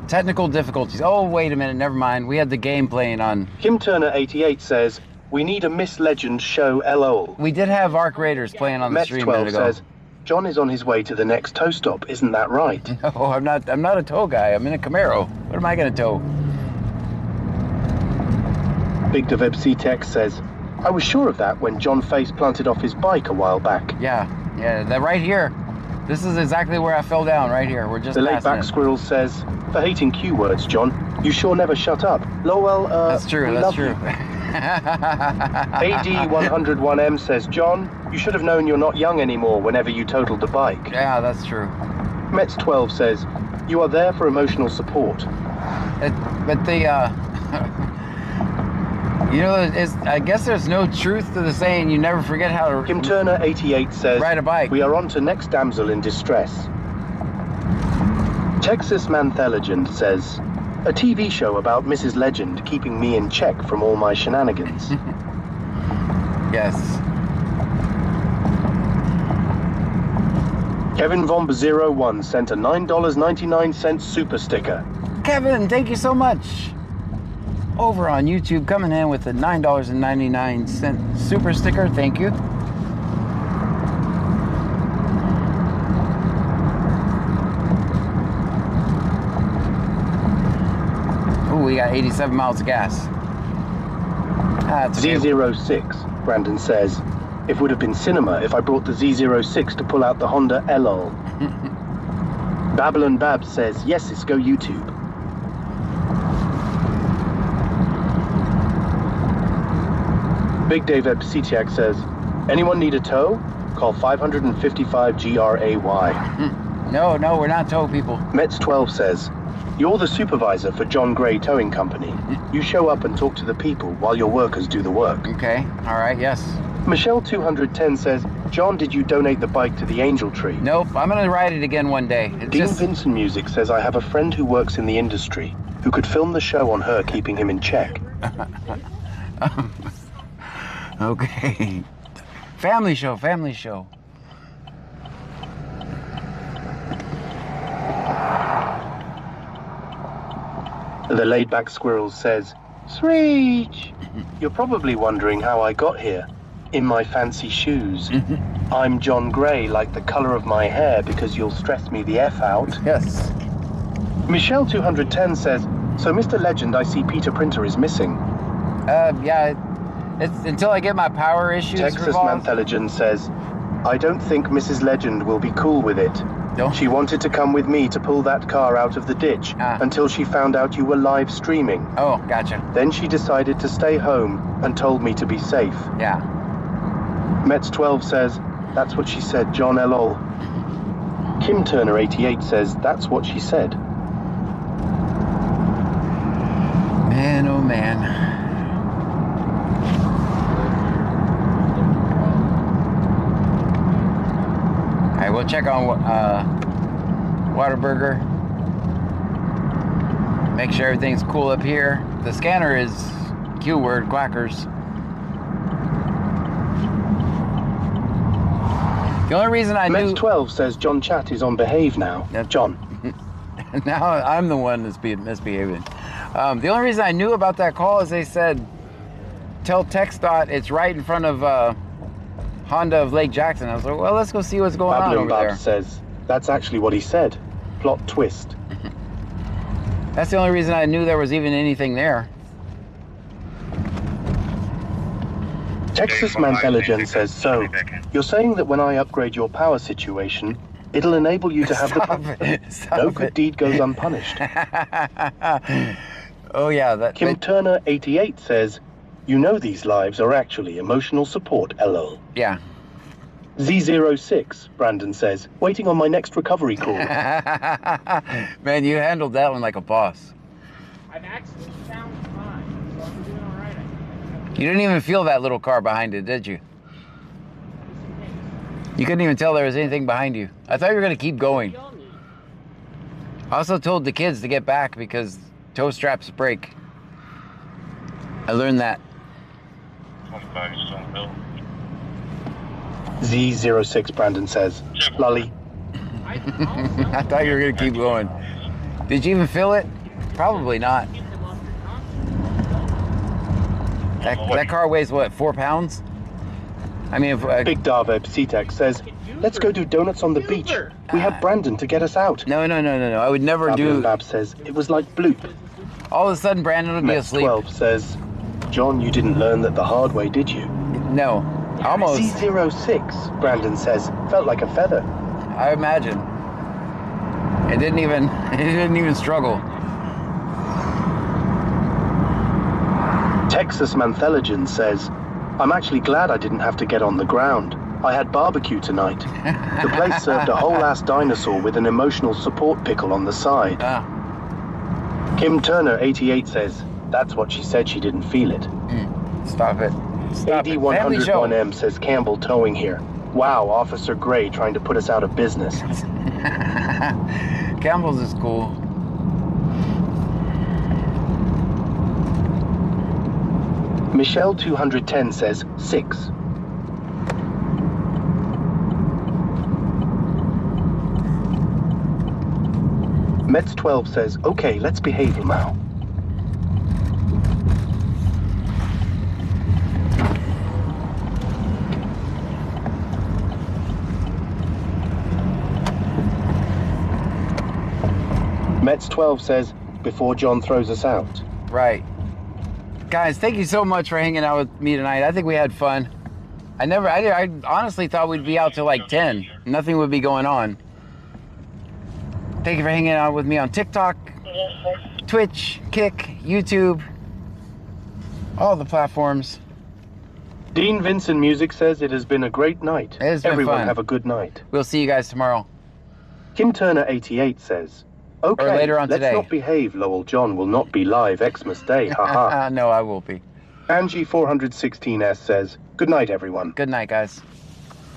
Technical difficulties. Oh, wait a minute, never mind. We had the game playing on... Kim Turner 88 says, we need a Miss Legend show LOL. We did have Arc Raiders playing on the stream a minute ago. 12 says, John is on his way to the next tow stop, isn't that right? No, I'm not a tow guy. I'm in a Camaro. What am I going to tow? Big Deveb C-Tech says, I was sure of that when John Face planted off his bike a while back. Yeah, that right here. This is exactly where I fell down, right here. We're just The laid back squirrel says, for hating Q words, John, you sure never shut up. Lowell, that's true, that's true. AD101M says, John, you should have known you're not young anymore whenever you totaled the bike. Yeah, that's true. Mets12 says, you are there for emotional support. But the, you know, I guess there's no truth to the saying you never forget how to... Kim Turner 88 says, ride a bike. We are on to next damsel in distress. Texas Manthelegend says, a TV show about Mrs. Legend keeping me in check from all my shenanigans. Yes. Kevin Vomba01 sent a $9.99 super sticker. Kevin, thank you so much. Over on YouTube, coming in with a $9.99 super sticker. Thank you. Oh, we got 87 miles of gas. Z06, Brandon says, it would have been cinema if I brought the Z06 to pull out the Honda LL. Babylon Babs says, yes, Cisco YouTube. Big Dave Ebsitiak says, anyone need a tow? Call 555 GRAY. No, we're not tow people. Mets12 says, you're the supervisor for John Gray Towing Company. You show up and talk to the people while your workers do the work. Okay, all right, yes. Michelle 210 says, John, did you donate the bike to the Angel Tree? Nope, I'm going to ride it again one day. Dean Vincent Music says, I have a friend who works in the industry who could film the show on her keeping him in check. Okay. Family show. The laid-back squirrel says, Sweet! You're probably wondering how I got here. In my fancy shoes. I'm John Gray, like the color of my hair, because you'll stress me the F out. Yes. Michelle 210 says, so Mr. Legend, I see Peter Printer is missing. Yeah, it's until I get my power issues Texas resolved. Manthelegend says, I don't think Mrs. Legend will be cool with it. No? She wanted to come with me to pull that car out of the ditch until she found out you were live streaming. Oh, gotcha. Then she decided to stay home and told me to be safe. Yeah. Mets12 says, that's what she said, John LOL. Kim Turner 88 says, that's what she said. Man, oh man. Alright, we'll check on Whataburger. Make sure everything's cool up here. The scanner is Q word, quackers. The only reason I knew... Mets12 says John Chat is on behave now. John. Now I'm the one that's misbehaving. The only reason I knew about that call is they said, tell TxDOT it's right in front of Honda of Lake Jackson. I was like, well, let's go see what's going on over there. Says, that's actually what he said. Plot twist. That's the only reason I knew there was even anything there. Texas Mantelligent says, so, you're saying that when I upgrade your power situation, it'll enable you to have no good deed goes unpunished. Oh yeah, Kim Turner 88 says, you know these lives are actually emotional support, lol. Yeah. Z06, Brandon says, waiting on my next recovery call. Man, you handled that one like a boss. I've actually sound fine, so I'm doing all right. You didn't even feel that little car behind it, did you? You couldn't even tell there was anything behind you. I thought you were going to keep going. I also told the kids to get back because toe straps break. I learned that. Z06, Brandon says, lolly. I thought you were going to keep going. Did you even feel it? Probably not. That car weighs what, 4 pounds? I mean, if, Big Darveb CTEC says, let's go do donuts on the beach. We have Brandon to get us out. No. I would never do. Bab says, it was like bloop. All of a sudden, Brandon would be asleep. 12 says, John, you didn't learn that the hard way, did you? No, almost. Z06, Brandon says, felt like a feather. I imagine. It didn't even struggle. Texas Mantheligen says, I'm actually glad I didn't have to get on the ground. I had barbecue tonight. The place served a whole-ass dinosaur with an emotional support pickle on the side. Kim Turner 88 says, that's what she said, she didn't feel it. Stop it. Stop it. Family show. AD101M says, Campbell towing here. Wow, Officer Gray trying to put us out of business. Campbell's is cool. Michelle 210 says 6. Mets 12 says, okay, let's behave now. Mets 12 says, before John throws us out. Right. Guys, thank you so much for hanging out with me tonight. I think we had fun. I honestly thought we'd be out till like 10. Nothing would be going on. Thank you for hanging out with me on TikTok, Twitch, Kick, YouTube, all the platforms. Dean Vincent Music says it has been a great night. It has been Everyone fun. have a good night. We'll see you guys tomorrow. Kim Turner 88 says, okay, or later on let's today. not behave. Lowell John will not be live Xmas Day. Haha. No, I will be. Angie 416S says, good night, everyone. Good night, guys.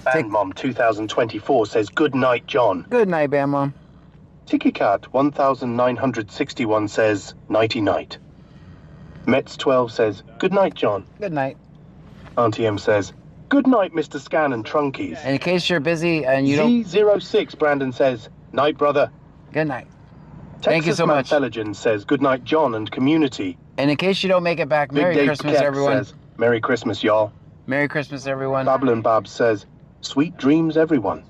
Band Mom 2024 says, good night, John. Good night, Band Mom. Tikicat 1961 says, nighty night. Mets 12 says, good night, John. Good night. Auntie M says, good night, Mr. Scan and Trunkies. And in case you're busy and you don't... Z06, Brandon says, night, brother. Good night. Texas Thank you so much. Intelligence says, good night, John and community. And in case you don't make it back, Big Merry Dave Christmas, Keck everyone. Says, Merry Christmas, y'all. Merry Christmas, everyone. Babylon Bob says, sweet dreams, everyone.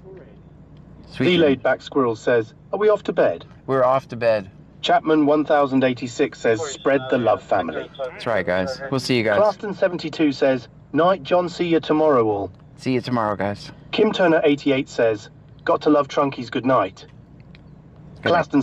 Sweet The Laid Back Squirrel says, are we off to bed? We're off to bed. Chapman 1086 says, spread the love, family. That's right, guys. We'll see you guys. Claston 72 says, night, John, see you tomorrow, all. See you tomorrow, guys. Kim Turner 88 says, got to love Trunkies, good night. Claston